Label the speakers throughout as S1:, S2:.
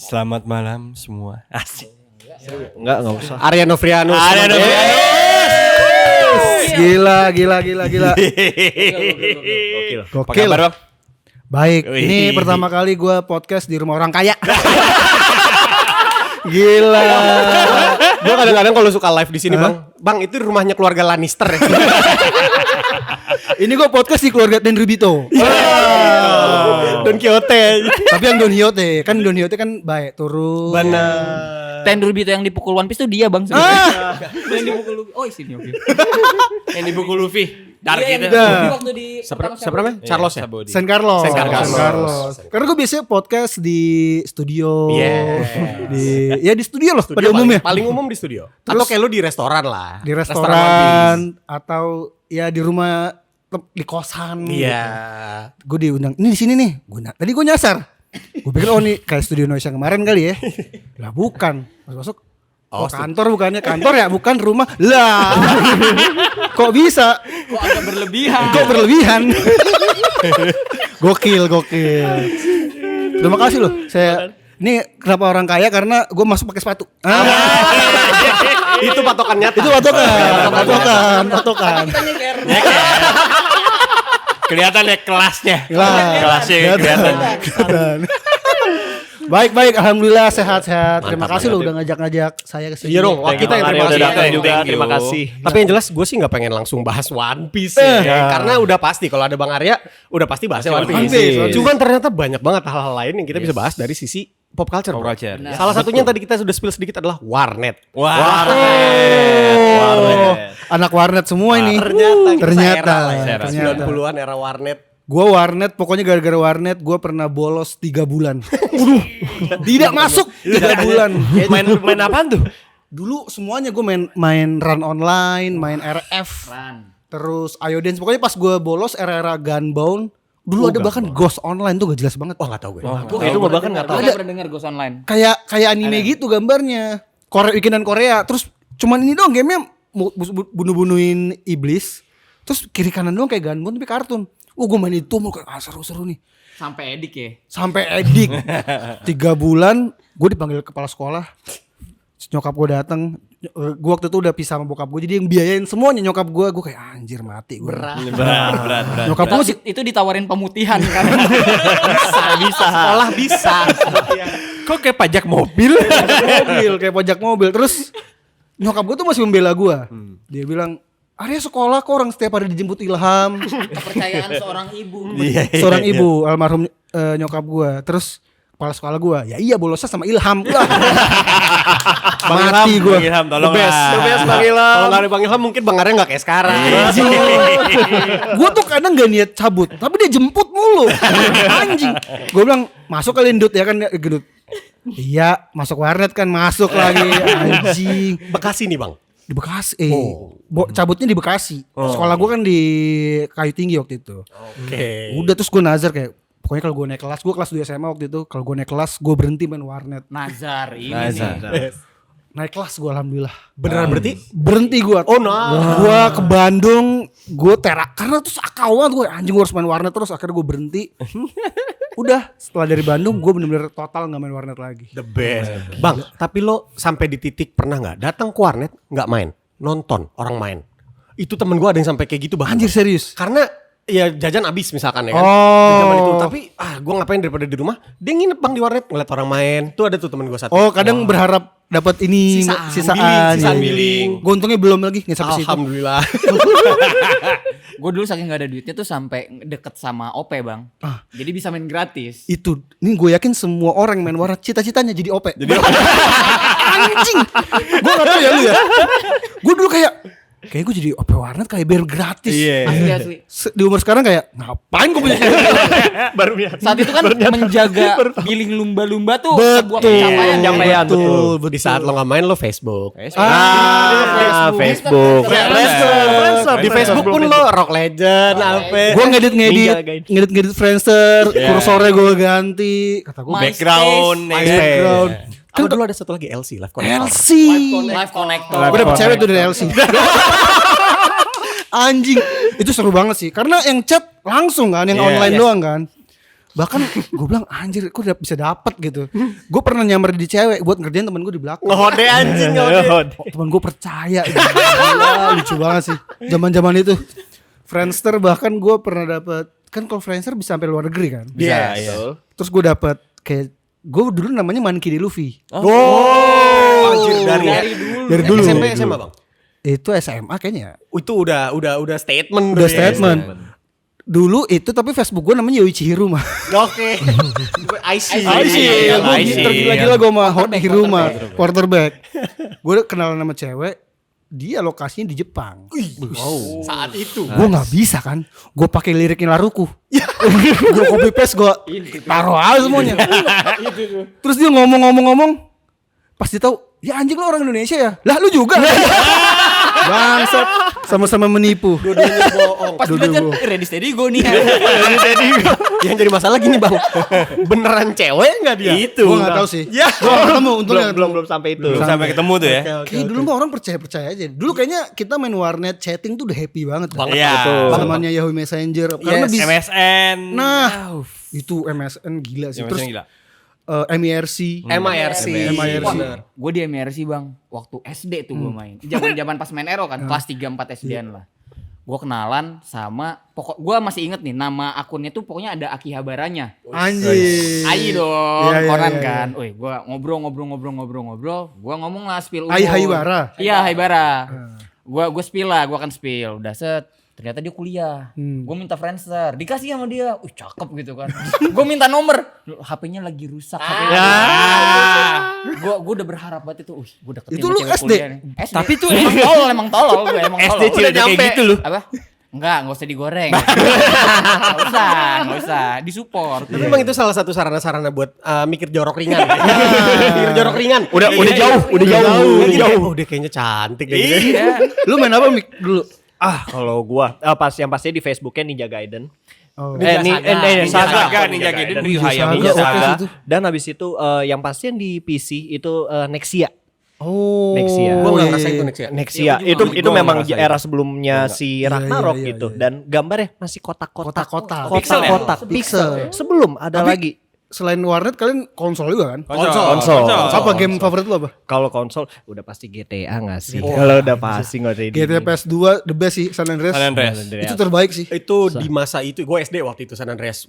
S1: Selamat malam semua. Asik.
S2: Enggak usah.
S3: Arya Novrianus.
S2: Gila.
S1: Gokil. Apa
S2: Gokil.
S1: kabar, Bang?
S2: Baik,
S1: Wih.
S2: ini pertama kali gue podcast di rumah orang kaya. Gila.
S3: Gue kadang-kadang kalau suka live di sini, Bang, itu rumahnya keluarga Lannister ya.
S2: Ini gue podcast di keluarga Tenryubito.
S3: Don Quixote.
S2: Tapi yang Don Quixote kan baik turun.
S3: Benar.
S4: Tenryubito yang dipukul One Piece tuh dia bang sebenarnya. Yang dipukul Luffy. Oh sini oke.
S1: Yang di buku Luffy. Dark
S4: Iya,
S1: itu.
S4: yang waktu di
S3: Siapa namanya? Carlos ya?
S1: Sabodi.
S2: San Carlos.
S3: San Carlos.
S2: Karena gue biasanya podcast di studio.
S3: Yes.
S2: Di studio loh pada
S3: Studio
S2: umumnya.
S3: paling umum di studio. Atau kayak lu di restoran lah.
S2: Di
S3: One
S2: restoran atau ya di rumah di kosan.
S3: Piece. Iya.
S2: Gitu. Gue diundang. Ini di sini nih. Tadi gue nyasar. Gue pikir nih kayak studio Indonesia kemarin kali ya. Lah bukan. Masuk. Kantor bukannya kantor ya, bukan rumah. Lah. Kok bisa?
S4: Kok agak berlebihan.
S2: Kok berlebihan? Gokil. Terima kasih loh. Ini kenapa orang kaya karena gue masuk pakai sepatu.
S3: Itu patokan nyata.
S2: Itu patokan.
S1: Kelihatan ya kelasnya. Kelasnya kelihatan.
S2: Baik, alhamdulillah sehat-sehat. Terima kasih loh udah ngajak-ngajak saya ke sini.
S3: Iya dong, kita yang terima kasih.
S1: datang juga.
S3: Terima kasih. Tapi yang jelas gue sih nggak pengen langsung bahas One Piece ya. Karena udah pasti kalau ada Bang Arya udah pasti bahasnya One Piece. Cuman ternyata banyak banget hal-hal lain yang kita bisa bahas dari sisi pop culture. Salah satunya yang tadi kita sudah spill sedikit adalah warnet.
S2: Anak warnet semua ini.
S3: Ternyata.
S2: Ternyata.
S3: 90-an era warnet.
S2: Gue warnet, pokoknya gara-gara warnet gue pernah bolos 3 bulan. Tidak masuk 3 bulan.
S1: Main apaan tuh?
S2: Dulu semuanya gue main run online, main RF, terus Ayo Dance. Pokoknya pas gue bolos era-era Gunbound, dulu ada bahkan Ghost Online tuh gak jelas banget.
S3: Wah nggak tahu gue.
S1: Gue itu mah bahkan nggak tahu.
S4: Gue pernah dengar Ghost Online.
S2: Kayak anime gitu gambarnya. Bikinan Korea. Terus cuman ini doang gamenya bunuh-bunuhin iblis. Terus kiri kanan doang kayak Gunbound tapi kartun. Gue main itu mau kayak seru-seru nih.
S4: Sampai edik ya.
S2: Sampai edik. 3 bulan gue dipanggil kepala sekolah. Nyokap gue datang. Gue waktu itu udah pisah sama bokap gue. Jadi yang biayain semuanya nyokap gue. Gue kayak anjir mati gue.
S1: Berat.
S2: Nyokap gue masih
S4: Itu ditawarin pemutihan kan.
S1: Bisa.
S3: Sekolah bisa.
S1: Kok kayak pajak mobil?
S2: kayak pajak mobil. Terus nyokap gue tuh masih membela gue. Dia bilang, Arya sekolah kok orang setiap hari dijemput Ilham.
S4: Kepercayaan seorang ibu.
S2: Seorang ibu almarhum nyokap gue. Terus kepala sekolah gue, ya iya bolosnya sama Ilham. Mati gue.
S1: Ilham tolong.
S3: The best Bang Ilham. Kalau nggak ada Bang Ilham mungkin Bang Arya nggak kayak sekarang.
S2: Gue tuh kadang gak niat cabut, tapi dia jemput mulu. Anjing. Gue bilang masuk kali Ndut ya kan Gendut. Iya masuk warnet kan masuk lagi anjing.
S3: Bekasi nih Bang.
S2: Di Bekasi. Cabutnya di Bekasi. Sekolah gue kan di Kayu Tinggi waktu itu.
S3: Oke.
S2: Udah terus gue nazar kayak pokoknya kalau gue naik kelas, gue kelas 2 SMA waktu itu. Kalau gue naik kelas, gue berhenti main warnet.
S4: Nazar ini
S1: Nazar.
S4: nih.
S2: Naik kelas gue alhamdulillah.
S3: Beneran berarti?
S2: Berhenti gue.
S3: Oh no.
S2: Gue ke Bandung, gue terak karena terus akawan gue anjing gue harus main warnet terus akhirnya gue berhenti. Udah setelah dari Bandung gue bener-bener total gak main warnet lagi.
S3: The best. Bang, tapi lo sampai di titik pernah nggak datang ke warnet nggak main, nonton orang main? Itu temen gue ada yang sampai kayak gitu Bang.
S2: Anjir serius.
S3: Karena ya jajan abis misalkan ya kan.
S2: Oh.
S3: Zaman itu tapi gue ngapain daripada di rumah? Dia nginep Bang di warnet ngeliat orang main. Tuh ada tuh temen gue satu.
S2: Oh kadang berharap dapat ini sisaan
S3: billing.
S2: Gue untungnya belum lagi nggak sampai situ.
S3: Alhamdulillah.
S4: Gue dulu saking gak ada duitnya tuh sampai deket sama OP bang. Jadi bisa main gratis.
S2: Itu, ini gue yakin semua orang yang main warnet cita-citanya jadi OP. Anjing. Gue gak tau ya lu ya. Gue dulu kayak gue jadi OP warnet kayak biar gratis.
S4: Asli.
S2: Di umur sekarang kayak ngapain gue punya.
S3: Baru ya.
S4: Saat itu kan menjaga billing lumba-lumba tuh sebuah
S2: Betul.
S4: pencapaian.
S2: Betul.
S3: Di saat lo nggak main lo Facebook.
S2: Facebook.
S3: Di Facebook pun lo Rock Legend apa.
S2: Gue ngedit Friendster, kursornya gue ganti. Kata gue
S1: Background.
S2: background.
S3: Kan dulu ada satu lagi LC, Live Connector.
S2: LC.
S4: Live connector.
S2: Gue dapet cewek tuh dari LC. Anjing. Itu seru banget sih. Karena yang chat langsung kan, yang online doang kan. Bahkan gue bilang anjir kok bisa dapet gitu. Gue pernah nyamar di cewek buat ngerjain temen gue di belakang.
S3: Ngehode anjing ngehode.
S2: Temen gue percaya. Gila, lucu banget sih. Zaman-zaman itu. Friendster bahkan gue pernah dapet. Kan kalau Friendster bisa sampai luar negeri kan.
S3: Iya.
S2: Terus gue dapet kayak gue dulu namanya Monkey D. Luffy.
S3: Anjir
S2: Dari dulu.
S3: SMP Bang.
S2: Itu SMA kayaknya.
S3: Itu udah statement.
S2: Udah statement. Dulu itu tapi Facebook gue namanya Yoichi Hiruma.
S3: Oke. IC.
S2: Gue tergila-gila gue sama Hiruma, quarterback. Gue kenalan sama cewek, dia lokasinya di Jepang.
S3: Saat itu.
S2: Gue nggak bisa kan, gue pakai liriknya Laruku. Gue copy paste gue taruh aja semuanya. Terus dia ngomong, pas dia tahu, ya anjing lo orang Indonesia ya, lah lu juga. Bangsat, sama-sama menipu.
S3: Dua-duanya bohong.
S4: Pas belajar ready steady go nih.
S3: Yang jadi masalah gini Bang. Beneran cewek enggak dia?
S1: Itu.
S2: Gue nggak tahu sih.
S3: Ya.
S2: Gue nggak ketemu, untungnya
S5: belum sampai itu.
S1: Belum sampai ketemu tuh ya.
S2: Kayak dulu mah orang percaya aja. Dulu kayaknya kita main warnet chatting tuh udah happy banget.
S1: Iya.
S2: Zamannya Yahoo Messenger. Karena
S1: Yes,
S2: bisa.
S1: MSN.
S2: Nah, itu MSN gila sih.
S1: MSN
S2: Terus
S1: gila.
S2: MIRC.
S3: MIRC.
S4: Gue di MRC bang, waktu SD tuh gue main. Zaman pas main Ero kan, kelas 3-4 SD-an lah. Gue kenalan sama, gue masih inget nih nama akunnya tuh pokoknya ada Aki Habaranya.
S2: Anjir.
S4: Ai dong,
S2: Iya,
S4: koran
S2: iya.
S4: kan. Woi, gue ngobrol. Gue ngomong lah spill
S2: Ai Haibara.
S4: Iya Haibara. Gue spill lah, gue akan spill. Udah set. Ternyata dia kuliah. Gue minta Friendster, dikasih sama dia. Cakep gitu kan. Gue minta nomor. HP-nya lagi rusak. Gue udah berharap banget itu. Gue deketin
S2: Itu lu
S4: cewek
S2: SD?
S4: kuliah nih. SD. Tapi tuh emang tolol. Gue emang tolol.
S1: SD udah kayak gitu loh.
S4: Apa? Enggak usah digoreng. Enggak usah. Disupport.
S3: Tapi memang itu salah satu sarana-sarana buat mikir jorok ringan. Mikir jorok ringan.
S5: Udah jauh.
S3: Udah kayaknya cantik deh.
S4: Iya.
S2: Lu main apa Mik dulu?
S5: Kalau gua yang pasti di Facebooknya Ninja Gaiden.
S2: Oh.
S1: Ninja Saga, Ninja Gaiden, Ryu Hayami,
S2: Ninja
S1: Saga.
S2: Saga. Itu.
S5: Dan habis itu yang pasti yang di PC itu Nexia.
S2: Oh.
S5: Nexia.
S3: Gue
S2: iya,
S3: nggak
S2: iya.
S3: ngerasain itu Nexia.
S5: Nexia itu
S1: gua
S5: memang
S1: ngerasain.
S5: era sebelumnya si Ragnarok
S2: iya,
S5: gitu
S2: iya.
S5: dan gambarnya masih kotak-kotak.
S2: Kotak-kotak.
S1: Pixel ya?
S2: Pixel.
S5: Sebelum ada
S2: Tapi-
S5: lagi
S2: Selain warnet kalian konsol juga kan?
S5: Konsol.
S2: Apa game favorit lu apa?
S5: kalau konsol udah pasti GTA nggak sih? Kalau udah pasti nggak ada ini.
S2: GTA PS2 the best sih San Andreas.
S1: San Andreas.
S2: Itu terbaik sih.
S3: Itu di masa itu gue SD waktu itu San Andreas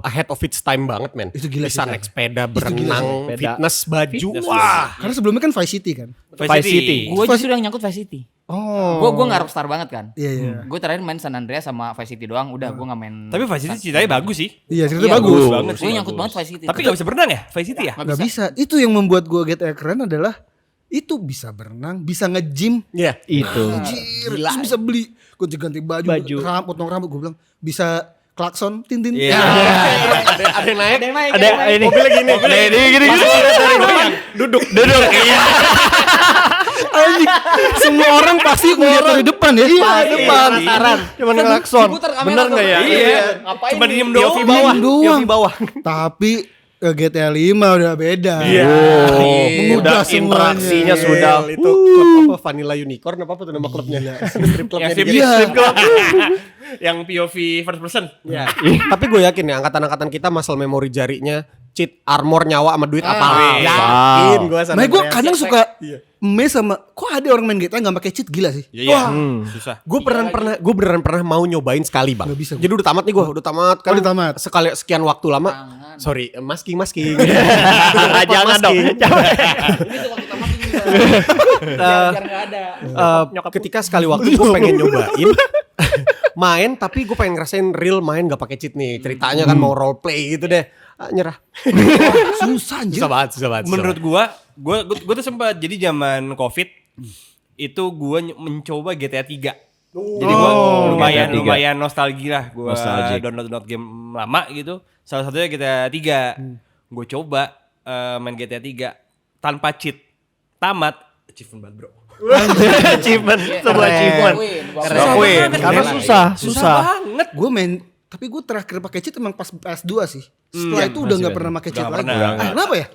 S3: ahead of its time banget men.
S2: Itu gila
S3: Bisa
S2: sih.
S3: naik sepeda,
S2: Itu gila
S3: berenang,
S5: sih.
S3: fitness, baju.
S1: Fitness.
S3: Wah.
S2: Karena sebelumnya kan Vice City kan.
S5: Vice City.
S4: Gue justru yang nyangkut Vice City.
S2: Oh.
S4: Gue nggak rockstar banget kan.
S2: Iya iya.
S4: Gue terakhir main San Andreas sama Vice City doang. Udah gue nggak main.
S1: Tapi Vice City ceritanya bagus sih.
S2: Iya ceritanya bagus.
S1: banget sih.
S4: Gue nyangkut banget Vice City.
S1: Tapi gak bisa berenang ya Vice City ya?
S2: Gak bisa. Itu yang membuat gue GTA keren adalah itu bisa berenang, bisa nge-gym.
S3: Iya.
S5: Itu.
S2: Anjir, terus bisa beli gue ganti baju, potong rambut gue bilang bisa klakson tintin.
S1: Iya.
S3: Ada yang naik.
S5: Ada ini.
S3: Mobilnya gini.
S5: Gini.
S3: Duduk.
S5: Iya.
S2: Anjing, semua orang pasti ngeliat dari depan ya. Iya, depan.
S5: Cuman ngelakson.
S4: Bener
S5: nggak ya?
S1: Iya.
S4: Ngapain?
S1: Cuma
S4: nih?
S1: diem doang.
S5: POV bawah.
S2: doang.
S5: POV bawah.
S2: Tapi GTA 5 udah beda.
S5: Iya.
S2: Mengubah
S5: Udah interaksinya
S2: semuanya.
S5: sudah.
S3: Itu klub apa Vanilla Unicorn apa tuh nama klubnya? Strip clubnya
S1: Yang
S3: dia.
S2: Iya.
S1: strip club. Yang POV first person.
S3: Iya. Tapi gue yakin ya angkatan-angkatan kita muscle memory jarinya cheat armor nyawa sama duit apa? Yakin gue sana.
S2: Nah gue kadang suka mes sama kok ada orang main GTA nggak pakai cheat gila sih.
S1: Iya. Susah.
S3: Gue beneran pernah mau nyobain sekali bang.
S2: Nggak bisa gua.
S3: Jadi udah tamat nih gue, udah tamat kan.
S2: udah tamat.
S3: Sekali sekian waktu lama.
S4: Jangan.
S3: Sorry, masking.
S5: Jangan dong.
S4: Ini tuh waktu tamat ini. Biar nggak ada.
S3: Ketika sekali waktu gue pengen nyobain main, tapi gue pengen ngerasain real main gak pakai cheat nih. Ceritanya kan mau role play gitu deh. Nyerah.
S2: Susah anjir.
S3: Susah banget.
S1: Menurut gua tuh sempat jadi zaman Covid itu gua mencoba GTA 3. Jadi gua
S5: GTA 3.
S1: lumayan nostalgia lah. Gua
S5: Nostalgic.
S1: download game lama gitu. Salah satunya GTA 3. Gua coba main GTA 3 tanpa cheat. Tamat achievement banget, Bro.
S5: Achievement. Sebuah achievement.
S1: Keren.
S5: Karena susah.
S1: banget.
S2: Gue main tapi gue terakhir pakai cheat emang pas PS2 sih. Setelah itu udah nggak pernah pakai cheat
S1: Nggak
S2: lagi.
S1: pernah.
S2: Kenapa ya?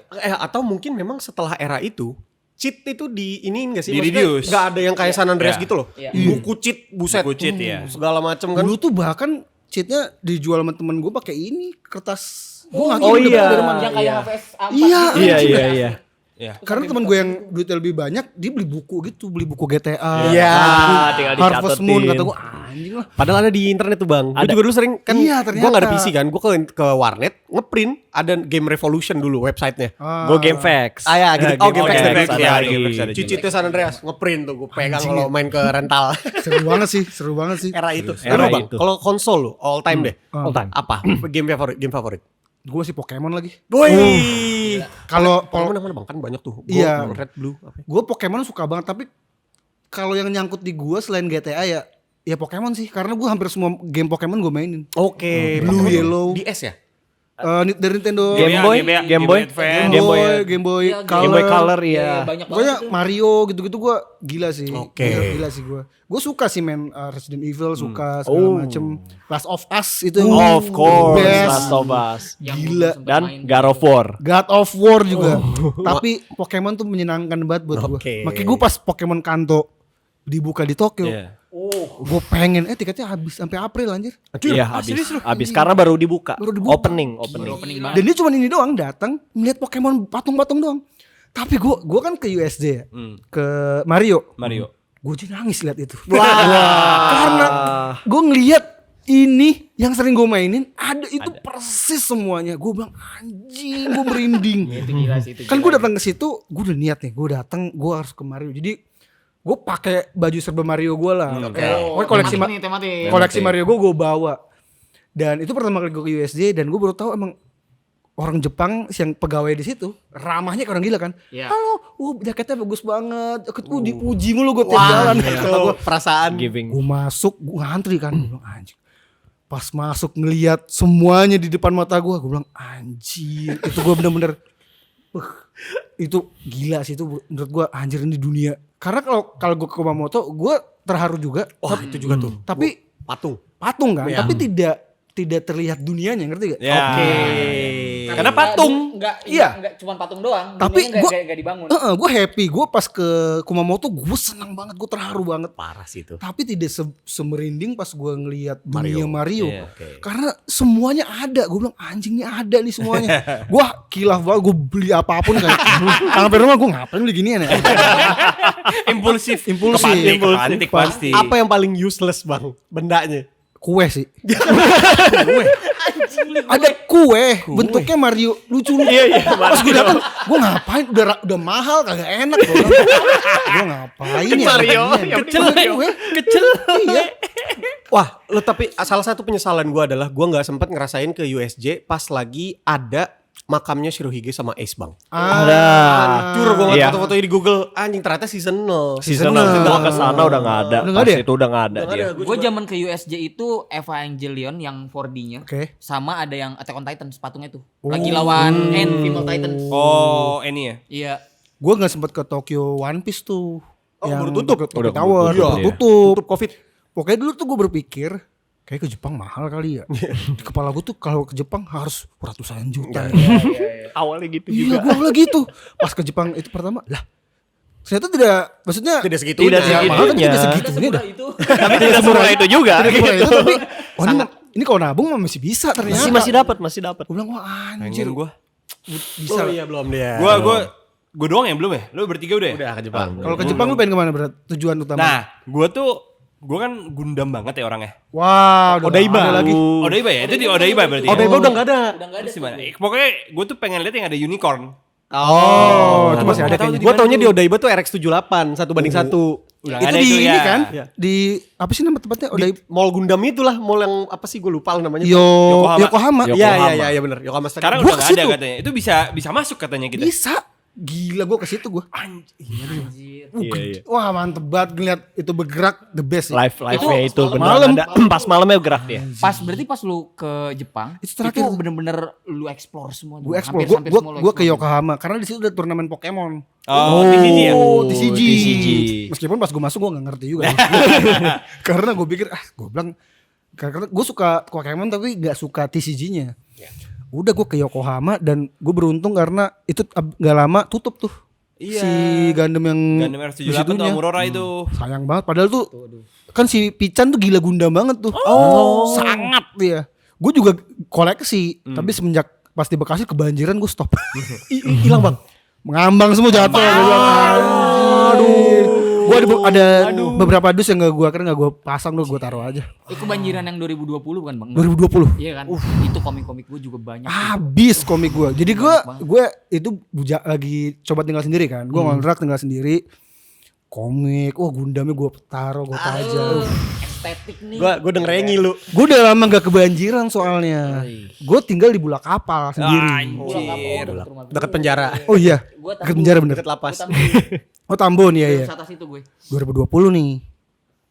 S3: Atau mungkin memang setelah era itu cheat itu di ini enggak sih?
S1: Di
S3: Maksudnya
S1: reduce.
S3: nggak ada yang kayak San Andreas
S1: Iya.
S3: gitu loh.
S4: Iya.
S3: Buku cheat, buset.
S1: Buku cheat, ya.
S3: Segala macam kan.
S2: Dulu tuh bahkan cheatnya dijual sama temen gue pakai ini kertas. Gue nggak
S5: oh
S2: tahu
S5: iya.
S2: dari mana.
S4: Yang kayak HVS A4
S2: Iya,
S4: gitu.
S5: Iya.
S1: Ya.
S2: Karena teman gue yang duitnya lebih banyak, dia beli buku gitu, beli buku GTA.
S3: Iya.
S5: Tinggal
S2: Harvest Moon
S5: dicatetin.
S2: kata gue anjing lah.
S3: Padahal ada di internet tuh bang. Gue
S5: Ada.
S3: juga dulu sering kan.
S2: Iya,
S3: Gue
S2: ternyata.
S3: gak ada PC kan. Gue ke warnet ngeprint ada Game Revolution dulu websitenya.
S5: Go Game Facts.
S3: Ah ya gitu. Oh Game Facts
S1: Game
S3: dari
S1: Facts,
S3: itu.
S1: ya,
S3: Ada.
S1: Game Facts ada.
S3: Cicitnya San Andreas ngeprint tuh. Gue pegang kalau main ke rental.
S2: Seru banget sih.
S3: Era itu.
S5: Era
S3: Lu, bang,
S5: itu.
S3: kalau konsol lu all time deh.
S5: All time.
S3: Apa? Game favorit.
S2: Gue sih Pokemon lagi.
S3: Woi.
S2: Kalau
S3: Pokemon mana bang kan banyak tuh.
S2: Iya.
S3: Gold, Red, Blue. Apa?
S2: gue Pokemon suka banget, tapi kalau yang nyangkut di gue selain GTA ya Pokemon sih, karena gue hampir semua game Pokemon gue mainin.
S3: Oke.
S2: Blue, Yellow.
S3: Di S ya?
S2: Dari Nintendo.
S5: Game Boy, Game Boy,
S1: Advance.
S5: Game Boy, ya.
S2: Game Boy
S4: Iya,
S2: Color.
S5: Game Boy Color
S4: Iya,
S5: iya.
S4: banyak
S2: Pokoknya
S4: banget itu.
S2: Mario gitu-gitu gue gila sih.
S3: Oke.
S2: Gila sih gue. Gue suka sih main Resident Evil, suka segala macem. Last of Us itu yang
S5: Of course,
S2: best.
S5: Last of Us.
S4: Yang
S2: Gila.
S4: belum sempet
S5: Dan
S4: main.
S5: God of War.
S2: God of War juga. Tapi Pokemon tuh menyenangkan banget buat gue.
S3: Oke.
S2: Makanya gue pas Pokemon Kanto dibuka di Tokyo,
S1: Iya.
S2: gue pengen tiketnya habis sampai April anjir.
S5: Iya, habis karena baru dibuka.
S2: Baru dibuka.
S5: Opening.
S4: Opening banget.
S2: Dan dia cuma ini doang, datang melihat Pokemon patung-patung doang. Tapi gue kan ke USJ ya, ke Mario. Gue jadi nangis lihat itu. Karena gue ngelihat ini yang sering gue mainin ada itu persis semuanya. Gue bilang anjing, gue merinding.
S4: Itu gila sih itu.
S2: Kan gue datang ke situ, gue udah niat nih, gue datang, gue harus ke Mario. Jadi gue pakai baju serba Mario gue lah. Pokoknya koleksi
S4: tematik.
S2: koleksi Mario gue bawa. Dan itu pertama kali gue ke USJ dan gue baru tahu emang orang Jepang yang pegawai di situ ramahnya kayak orang gila kan.
S4: Iya.
S2: Halo, jaketnya bagus banget. Dipuji mulu gue tiap jalan. Kata gue,
S3: Perasaan.
S5: Giving.
S2: gue masuk, gue ngantri kan. Gue bilang anjing. Pas masuk ngelihat semuanya di depan mata gue bilang anjing. Itu gue bener-bener itu gila sih, itu menurut gue anjir ini dunia. Karena kalau gue ke Kumamoto, gue terharu juga.
S3: Wah itu juga tuh.
S2: Tapi
S3: Patung
S2: kan,
S3: Iya.
S2: tapi tidak terlihat dunianya, ngerti gak?
S1: Ya.
S3: Oke.
S1: Karena patung.
S2: Iya.
S4: Cuma patung doang.
S2: Tapi
S4: Dunianya nggak dibangun.
S2: Gue happy, gue pas ke Kumamoto gue senang banget, gue terharu banget.
S3: Parah sih itu.
S2: Tapi tidak semerinding pas gue ngelihat dunia Mario.
S1: Iya,
S2: Karena semuanya ada, gue bilang anjing ini ada nih semuanya. Gue kilaf banget, gue beli apapun kan. Sampai rumah gue ngapain beli ginian ya?
S1: Impulsif.
S2: Impulsif.
S1: Kepantik pasti.
S3: Apa yang paling useless bang? Bendanya.
S2: Kue sih. Ada kue, bentuknya Mario lucu. Iya. Pas gue datang, gue ngapain? Udah mahal, kagak enak. Gue ngapain ya?
S3: Mario,
S2: Kecil. Iya.
S3: Wah, lo tapi salah satu penyesalan gue adalah gue nggak sempet ngerasain ke USJ pas lagi ada makamnya Shirohige sama Ace bang. Hancur gue ngeliat
S5: Iya.
S3: foto-fotonya di Google. Anjing ternyata seasonal.
S5: Seasonal. Gua kesana udah nggak ada.
S2: Udah nggak ada
S5: Pas
S2: ya?
S5: itu udah nggak ada dia.
S4: Gue zaman ke USJ itu Evangelion yang 4D-nya.
S2: Oke.
S4: Sama ada yang Attack on Titan patungnya tuh. Lagi lawan Female Titans.
S1: Oh, ini ya.
S4: Iya.
S2: Gue nggak sempet ke Tokyo One Piece tuh.
S3: Oh, baru tutup.
S2: Tokyo
S5: Udah
S2: Tower,
S5: tutup,
S2: udah
S5: iya.
S2: tutup.
S3: Tutup COVID.
S2: Pokoknya dulu tuh gue berpikir kayak ke Jepang mahal kali ya. Di kepala gue tuh kalau ke Jepang harus ratusan juta.
S5: Awalnya gitu
S2: Iya, gue awalnya gitu. Pas ke Jepang itu pertama, lah ternyata tidak, maksudnya
S3: Tidak segitunya.
S5: Tidak
S2: ya, mahal tapi
S5: segitunya.
S2: tidak segitunya dah.
S4: itu.
S5: Tapi tidak semurah itu juga.
S2: Tidak semurah itu, tapi oh, ini kalau nabung mah masih bisa ternyata.
S5: Masih dapat.
S2: Gue bilang wah anjir,
S1: Pengen gue.
S2: bisa.
S3: Oh iya belum dia.
S1: Gue doang yang belum ya? Lu bertiga udah ya?
S3: Udah ke Jepang.
S2: Kalau ke Jepang lu pengen kemana berat? Tujuan utama?
S1: Nah, gue kan Gundam banget ya orangnya.
S2: Wah, udah
S3: Odaiba.
S2: ada lagi.
S1: Odaiba ya? Itu di Odaiba berarti.
S3: Odaiba udah nggak ada.
S4: Udah enggak ada.
S1: Terus di mana? Pokoknya gue tuh pengen lihat yang ada unicorn.
S2: Oh, itu masih ada kayaknya.
S3: Gue taunya di Odaiba tuh RX78 1:1.
S1: Udah
S2: Itu
S1: ada
S2: di
S1: itu
S2: ini
S1: ya.
S2: kan?
S3: Iya.
S2: Di apa sih nama tempatnya? Odaiba.
S3: Mall Gundam itulah, mall yang apa sih gue lupa namanya.
S2: Yokohama.
S3: Iya benar. Yokohama Stadium.
S1: Sekarang
S2: Gua
S1: udah
S2: ke
S1: nggak ada
S2: situ.
S1: katanya. Itu bisa masuk katanya kita.
S2: Bisa. Gila gue ke situ gue.
S4: Anjir.
S5: Iya.
S2: Wah, mantep banget ngeliat itu bergerak, the best sih.
S5: Live-nya itu beneran
S2: malam.
S5: ada. Pas malamnya gerak dia.
S4: Berarti pas lu ke Jepang,
S2: Itu terakhir.
S4: bener-bener lu explore semua.
S2: Gue explore,
S4: Hampir semua lu
S2: gue ke
S4: explore.
S2: Yokohama karena di situ ada turnamen Pokemon.
S1: Oh, TCG ya?
S2: TCG.
S5: TCG.
S2: Meskipun pas gue masuk gue gak ngerti juga. Karena gue pikir gue bilang karena gue suka Pokemon tapi gak suka TCG-nya. Udah gue ke Yokohama dan gue beruntung karena itu gak lama tutup tuh.
S1: Iya.
S2: Si Gundam yang
S1: Gundam
S2: di
S1: R78 tuh
S2: situnya.
S1: Aurora itu.
S2: Sayang banget padahal tuh Kan si Pican tuh gila Gundam banget tuh. Sangat dia. Gue juga koleksi, tapi semenjak pas di Bekasi kebanjiran gue stop.
S3: Hilang bang.
S2: Mengambang semua jatuh. Aduh. Gue ada beberapa dus yang akhirnya gak gue pasang, gue taruh aja.
S4: Kebanjiran yang 2020 bukan bang?
S2: 2020.
S4: Iya kan. Itu komik-komik gue juga banyak.
S2: Habis komik gue. Jadi gue itu lagi coba tinggal sendiri kan. Gue ngontrak tinggal sendiri. Komik, Gundamnya gue taruh, gue pajang.
S4: Estetik nih.
S3: Gue dengernya ngilu.
S2: Gue udah lama gak kebanjiran soalnya. Gue tinggal di Bulak Kapal sendiri.
S1: Anjir.
S3: Dekat penjara.
S2: Oh iya,
S4: Gua
S2: dekat penjara bener.
S3: Dekat lapas.
S2: Oh Tambun, iya.
S4: Atas itu gue.
S2: 2020 nih.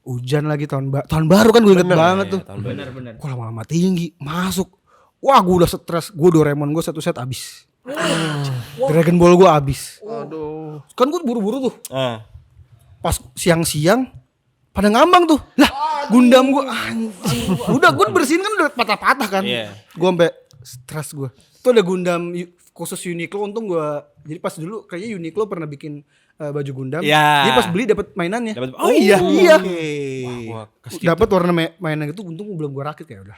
S2: Hujan lagi tahun baru kan gue inget banget tuh.
S4: Bener.
S2: Kok lama-lama tinggi, masuk. Wah gue udah stres, gue Doraemon gue satu set abis. Dragon Ball gue abis. Aduh. Kan gue buru-buru tuh. Pas siang-siang pada ngambang tuh. Lah, Gundam gue anjing. Udah gue bersihin kan udah patah-patah kan.
S1: Iya.
S2: Gue sampai stres gue. Itu ada Gundam khusus Uniqlo, untung gue. Jadi pas dulu kayaknya Uniqlo pernah bikin baju Gundam.
S1: Iya.
S2: Jadi pas beli dapat mainannya.
S1: Oh iya.
S2: Iya.
S1: Wah,
S2: Dapat warna mainan itu, untung belum gue rakit kayak udah.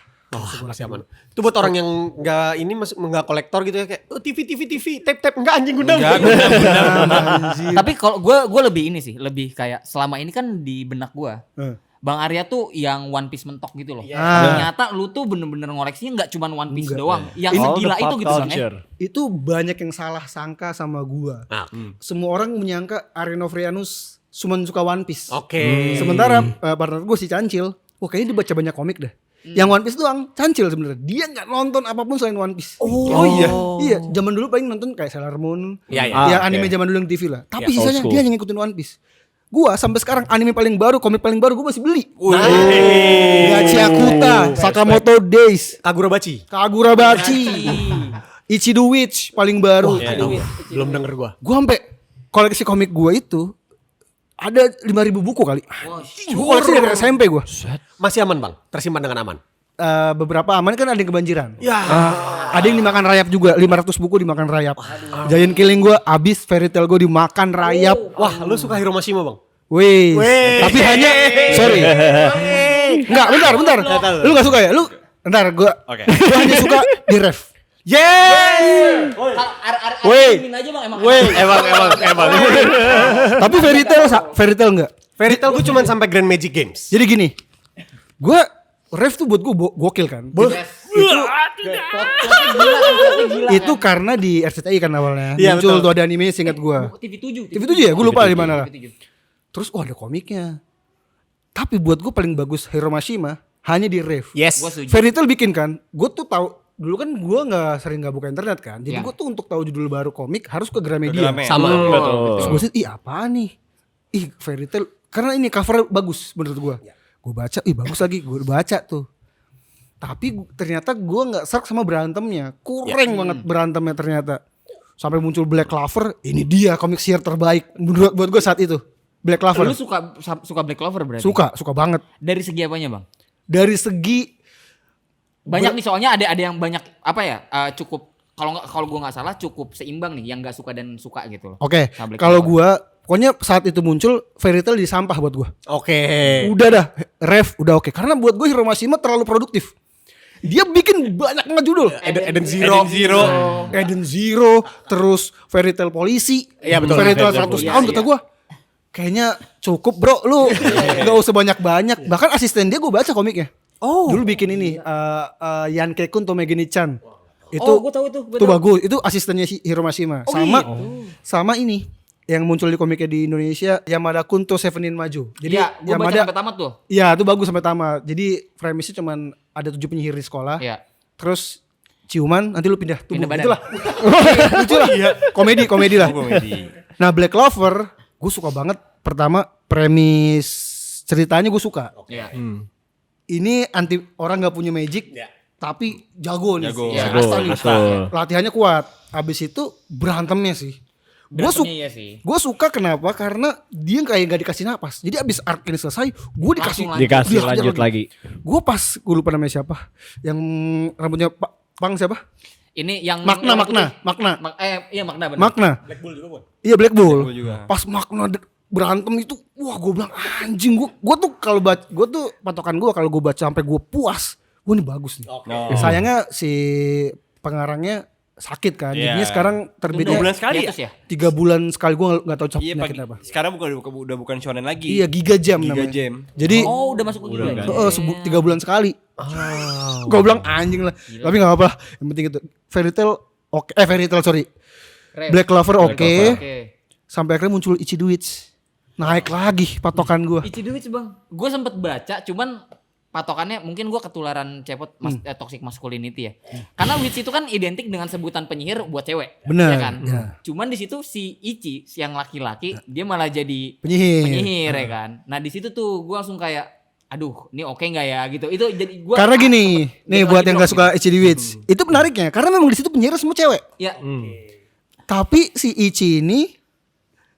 S3: Masih aman. Itu buat orang yang nggak kolektor gitu ya, kayak TV tape nggak anjing Gundam.
S4: Tapi kalau gue lebih ini sih, lebih kayak selama ini kan di benak gue. Bang Arya tuh yang One Piece mentok gitu loh. Ternyata lu tuh bener-bener ngoleksinya nggak cuma One Piece doang. Yang segila itu gitu Bang ya.
S2: Itu banyak yang salah sangka sama gua. Semua orang menyangka Arya Novrianus cuma suka One Piece.
S3: Oke.
S2: Sementara partner gua si Cancil, kayaknya dia baca banyak komik dah. Yang One Piece doang, Cancil sebenarnya. Dia nggak nonton apapun selain One Piece.
S1: Oh iya.
S2: Iya, zaman dulu paling nonton kayak Sailor Moon.
S3: Iya.
S2: Ya anime zaman dulu yang TV lah. Tapi sisanya dia hanya ngikutin One Piece. Gua sampai sekarang anime paling baru, komik paling baru gua masih beli. Gachiakuta, Sakamoto Days, Kagurabachi, Ichi the Witch paling baru.
S3: Belum denger gue.
S2: Gua sampai koleksi komik gua itu ada 5.000 buku kali. Gua koleksi dari SMP gua.
S3: Masih aman bang? Tersimpan dengan aman?
S2: Beberapa aman kan ada yang kebanjiran. Ada yang dimakan rayap juga, 500 buku dimakan rayap. Giant Killing gua abis, Fairy Tail gua dimakan rayap.
S3: Wah, lu suka Hiromashima bang?
S2: Wih, tapi hanya sorry. Enggak, bentar. Lu gak suka ya? Lu bentar gua.
S1: Oke.
S2: Gua hanya suka di ref.
S4: Emang.
S2: Tapi Fairy Tail enggak.
S3: Fairy Tail gue cuma sampai Grand Magic Games.
S2: Jadi gini. Gua ref tuh buat gua gokil kan. Itu karena di RCTI kan awalnya.
S3: Iya,
S2: Muncul
S3: betul.
S2: tuh ada anime seingat gua.
S4: TV7
S2: ya, gue lupa di mana lah. Terus ada komiknya. Tapi buat gue paling bagus Hiromashima hanya di ref.
S3: Yes.
S2: Fairy Tail bikin kan. Gue tuh tahu dulu kan gue nggak buka internet kan. Jadi gue tuh untuk tahu judul baru komik harus ke Gramedia.
S3: Sama.
S2: Terus gue sih, apa nih? Fairy Tail karena ini cover bagus menurut gue. Gue baca, bagus lagi. Gue baca tuh. Tapi ternyata gue nggak serk sama berantemnya. Kurang banget berantemnya ternyata. Sampai muncul Black Clover. Ini dia komik series terbaik menurut buat gue saat itu. Black Clover.
S4: Lu suka Black Clover berarti?
S2: Suka banget.
S4: Dari segi apanya bang?
S2: Dari segi
S4: banyak nih soalnya ada yang banyak apa ya? Cukup kalau gue nggak salah cukup seimbang nih yang nggak suka dan suka gitu loh.
S2: Oke.
S4: Sama Black
S2: Kalau
S4: Clover.
S2: gue pokoknya saat itu muncul Fairy Tail di sampah buat gue.
S3: Oke.
S2: Udah dah ref udah oke. Karena buat gue Hiromashima terlalu produktif. Dia bikin banyak banget judul.
S3: Eden
S2: Zero, terus Fairy Tail Polisi.
S3: Iya, betul.
S2: Fairy Tail 100
S3: Polisi.
S2: tahun kata gue. Kayaknya cukup bro lu. Gak usah banyak-banyak. Bahkan asisten dia gue baca komiknya. Dulu bikin ini Yankee-kun Tomegeni-chan. Itu
S4: gue tahu itu.
S2: Itu bagus. Itu asistennya Hiromashima. Sama ini yang muncul di komiknya di Indonesia Yamada-kun to Sevenin Maju. Jadi
S4: gue baca sampai tamat tuh.
S2: Iya, itu bagus sampai tamat. Jadi premisnya cuman ada 7 penyihir di sekolah.
S4: Iya.
S2: Terus ciuman nanti lu pindah tubuh.
S4: Pindah badan.
S2: Itulah. Itulah. Komedi lah. Nah, Black Clover gue suka banget. Pertama premis ceritanya gue suka.
S4: Iya.
S2: Ini anti orang nggak punya magic, tapi jago nih.
S4: Ya,
S2: Latihannya kuat. Abis itu berantemnya sih.
S4: Iya sih.
S2: Gue suka kenapa? Karena dia kayak gak dikasih napas. Jadi abis arc ini selesai, gue dikasih
S5: Dikasih lanjut lagi.
S2: Gue gue lupa namanya siapa. Yang rambutnya Pang siapa?
S4: Ini yang
S2: Makna.
S4: Iya Makna benar.
S2: Makna. Iya Black Bull.
S1: Bull juga.
S2: Pas Makna berantem itu, wah gue bilang anjing, gue tuh kalau gue tuh patokan gue kalau gue baca sampai gue puas, gue nih bagus nih. Sayangnya si pengarangnya sakit kan, jadinya sekarang terbitnya
S1: 2 bulan sekali ya?
S4: Hiatus ya?
S2: 3 bulan sekali, gue nggak tahu
S1: Iya,
S2: penyakit apa.
S1: sekarang udah bukan shonen lagi.
S2: Iya, Giga Jam
S1: Giga
S2: namanya.
S1: Jam.
S2: Jadi
S4: Oh, udah masuk ke gila.
S2: 3 bulan sekali. Gue bilang anjing lah. Tapi gak apa-apa. Yang penting itu Fairy Tail oke. Fairy Tail sorry.
S4: Keren.
S2: Black Clover oke.
S4: Oke.
S2: Sampai akhirnya muncul Ichiduits. Naik lagi patokan gue.
S4: Ichiduits bang, gue sempet baca, cuman patokannya mungkin gue ketularan cepot toxic masculinity ya. Karena Witch itu kan identik dengan sebutan penyihir buat cewek,
S2: Bener,
S4: ya kan?
S2: ya.
S4: Cuman di situ si Ichi yang laki-laki dia malah jadi
S2: Penyihir.
S4: ya kan. Nah di situ tuh gue langsung kayak, aduh, ini oke nggak ya gitu. Itu jadi gue.
S2: Karena gini, nih
S4: gitu
S2: buat
S4: lagi
S2: yang
S4: dong,
S2: gak suka Ichiduits, itu menariknya karena memang di situ penyihir semua cewek.
S4: Ya.
S2: Tapi si Ichi ini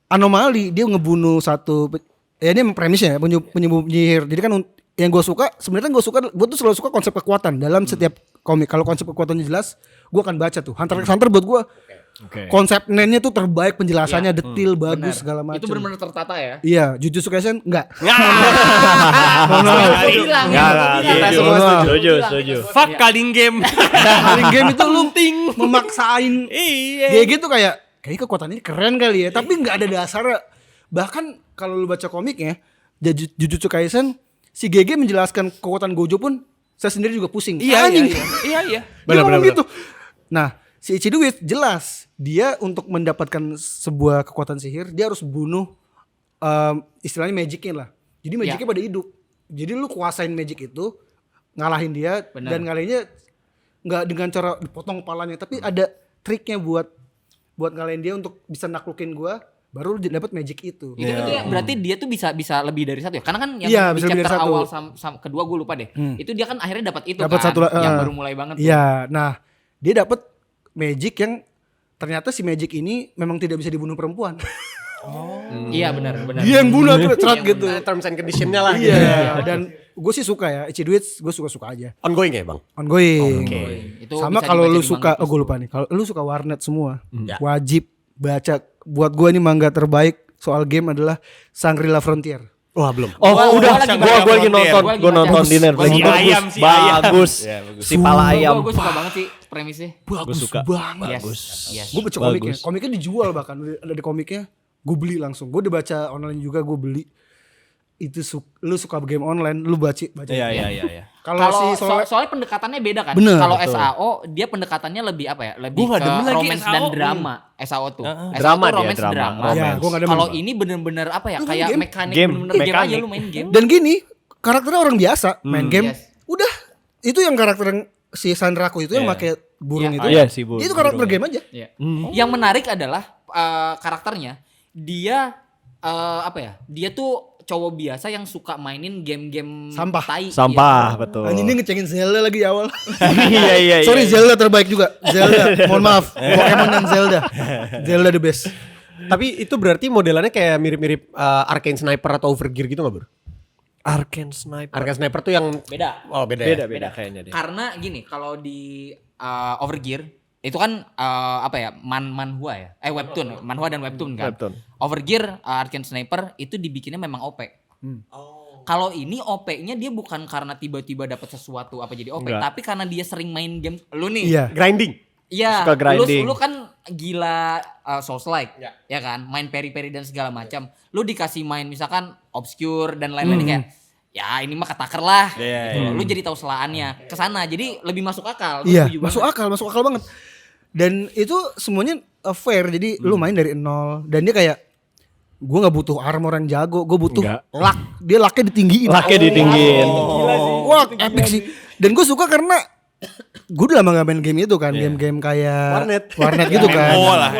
S2: anomali, dia ngebunuh satu, ya ini premisnya ya, penyihir. Jadi kan yang gue suka, sebenarnya gue tuh selalu suka konsep kekuatan dalam setiap komik. Kalau konsep kekuatannya jelas, gue akan baca tuh. Hunter x Hunter buat gue, konsep nennya tuh terbaik, penjelasannya detail, bagus segala macam.
S4: Itu benar-benar tertata ya.
S2: Iya, Jujutsu Kaisen enggak.
S3: Kita semua setuju.
S1: Fuck carding game.
S2: Paling game itu lu memaksain.
S1: Iya.
S2: Kayak gitu kayak kekuatannya keren kali ya, tapi nggak ada dasarnya. Bahkan kalau lu baca komiknya, Jujutsu Kaisen, si GG menjelaskan kekuatan Gojo pun saya sendiri juga pusing.
S1: Iya.
S2: Anjing.
S1: Iya.
S2: Dia ngomong gitu. Nah, si Ichiduit jelas dia untuk mendapatkan sebuah kekuatan sihir, dia harus bunuh istilahnya magicnya lah. Jadi magicnya pada hidup. Jadi lu kuasain magic itu, ngalahin dia.
S4: Benar.
S2: Dan ngalahinnya nggak dengan cara dipotong kepalanya, tapi ada triknya buat ngalahin dia untuk bisa naklukin gua, baru lu dapat magic itu.
S4: Itu ya, berarti dia tuh bisa lebih dari satu ya. Karena kan yang
S2: Iya,
S4: di
S2: bisa lebih
S4: chapter
S2: dari satu.
S4: awal sama kedua gue lupa deh. Itu dia kan akhirnya dapat itu
S2: Dapat
S4: kan.
S2: satu
S4: yang baru mulai banget.
S2: Iya, nah dia dapat magic yang ternyata si magic ini memang tidak bisa dibunuh perempuan.
S4: Iya benar.
S2: Dia yang bunuh tuh cerat gitu.
S3: Terms and conditionnya lah.
S2: Iya, dan gue sih suka ya Ichiduits, gue suka aja.
S3: Ongoing ya bang?
S2: Ongoing.
S4: Itu
S2: Sama
S4: bisa
S2: kalau
S4: dibaca
S2: lu
S4: di
S2: suka,
S4: manga
S2: gue lupa nih. Kalau lu suka warnet semua,
S3: Ya.
S2: wajib baca. Buat gue ini manga terbaik soal game adalah Shangri-La Frontier.
S3: Wah belum.
S5: Oh,
S4: Gua lagi baca.
S5: gua lagi nonton,
S4: Gua lagi
S5: gua
S4: baca.
S5: nonton di Netflix.
S1: Si ayam, si ayam.
S5: Bagus.
S1: Ya, bagus.
S5: Si pala ayam.
S4: Gue suka banget sih premisnya.
S2: Bagus
S5: suka.
S2: banget.
S4: Yes.
S2: Gue baca komiknya. Komiknya dijual bahkan ada di komiknya. Gue beli langsung. Gue udah baca online juga, gue beli. Itu lu suka game online, lu baca.
S1: Iya.
S2: Kalau si
S4: Soalnya pendekatannya beda kan.
S2: Bener,
S4: Kalau
S2: betul.
S4: SAO dia pendekatannya lebih apa ya? Lebih
S1: Gua nggak
S4: ke
S1: demen lagi
S4: romance
S1: SAO.
S4: dan drama. SAO tuh. SAO
S5: Drama
S4: tuh
S5: dia,
S4: romance
S5: drama.
S4: drama.
S2: Ya, gua nggak demen.
S4: Kalau ini bener-bener apa ya?
S2: Lu main
S4: Kayak
S2: game.
S4: mekanik
S5: Game,
S4: bener-bener game aja
S5: mekanik.
S4: lu main game.
S2: dan gini, karakternya orang biasa, main game.
S4: Yes.
S2: Udah, itu yang karakter yang si Sandraku itu yang pakai burung
S4: Iya.
S2: itu.
S5: Iya, si burung.
S2: Itu karakter game aja.
S4: Iya. Yang menarik adalah karakternya dia apa ya? Dia tuh cowok biasa yang suka mainin game-game
S2: Sampah.
S4: tai.
S5: Sampah,
S4: Iya.
S5: betul.
S2: Anjing dia ngecengin Zelda lagi di awal.
S5: Iya.
S2: Sorry, Zelda terbaik juga. Zelda, mohon maaf. Pokemon dan Zelda. Zelda the best.
S3: Tapi itu berarti modelannya kayak mirip-mirip Arcane Sniper atau Overgear gitu gak bro?
S5: Arcane Sniper.
S3: Arcane Sniper tuh yang
S4: Beda.
S3: oh beda ya?
S5: Beda kayaknya deh.
S4: Karena gini, kalau di Overgear itu kan apa ya? Manhwa ya. Webtoon, manhwa dan webtoon kan.
S5: Webtoon.
S4: Overgear Arcane Sniper itu dibikinnya memang OP. Kalau ini OP-nya dia bukan karena tiba-tiba dapat sesuatu apa jadi OP,
S5: Enggak.
S4: tapi karena dia sering main game. Lu nih.
S2: Iya.
S3: Grinding.
S4: Iya,
S5: Suka grinding.
S4: lu kan gila Souls-like, ya kan, main peri-peri dan segala macam. Lu dikasih main misalkan Obscure dan lain-lain kayak, ya ini mah ketaker lah. Gitu. Lu jadi tahu selaannya ke sana, jadi lebih masuk akal. Gua
S2: Iya,
S4: setuju
S2: masuk akal banget. Dan itu semuanya fair. Jadi lu main dari nol dan dia kayak gue nggak butuh armor yang jago, gue butuh
S5: Enggak.
S2: luck. Dia lucknya ditinggiin.
S5: Lucknya ditinggiin.
S2: Wah, epic sih. Dan gue suka karena gue udah lama gak main game itu kan, game-game kayak Warnet gitu kan.
S1: MMO lah.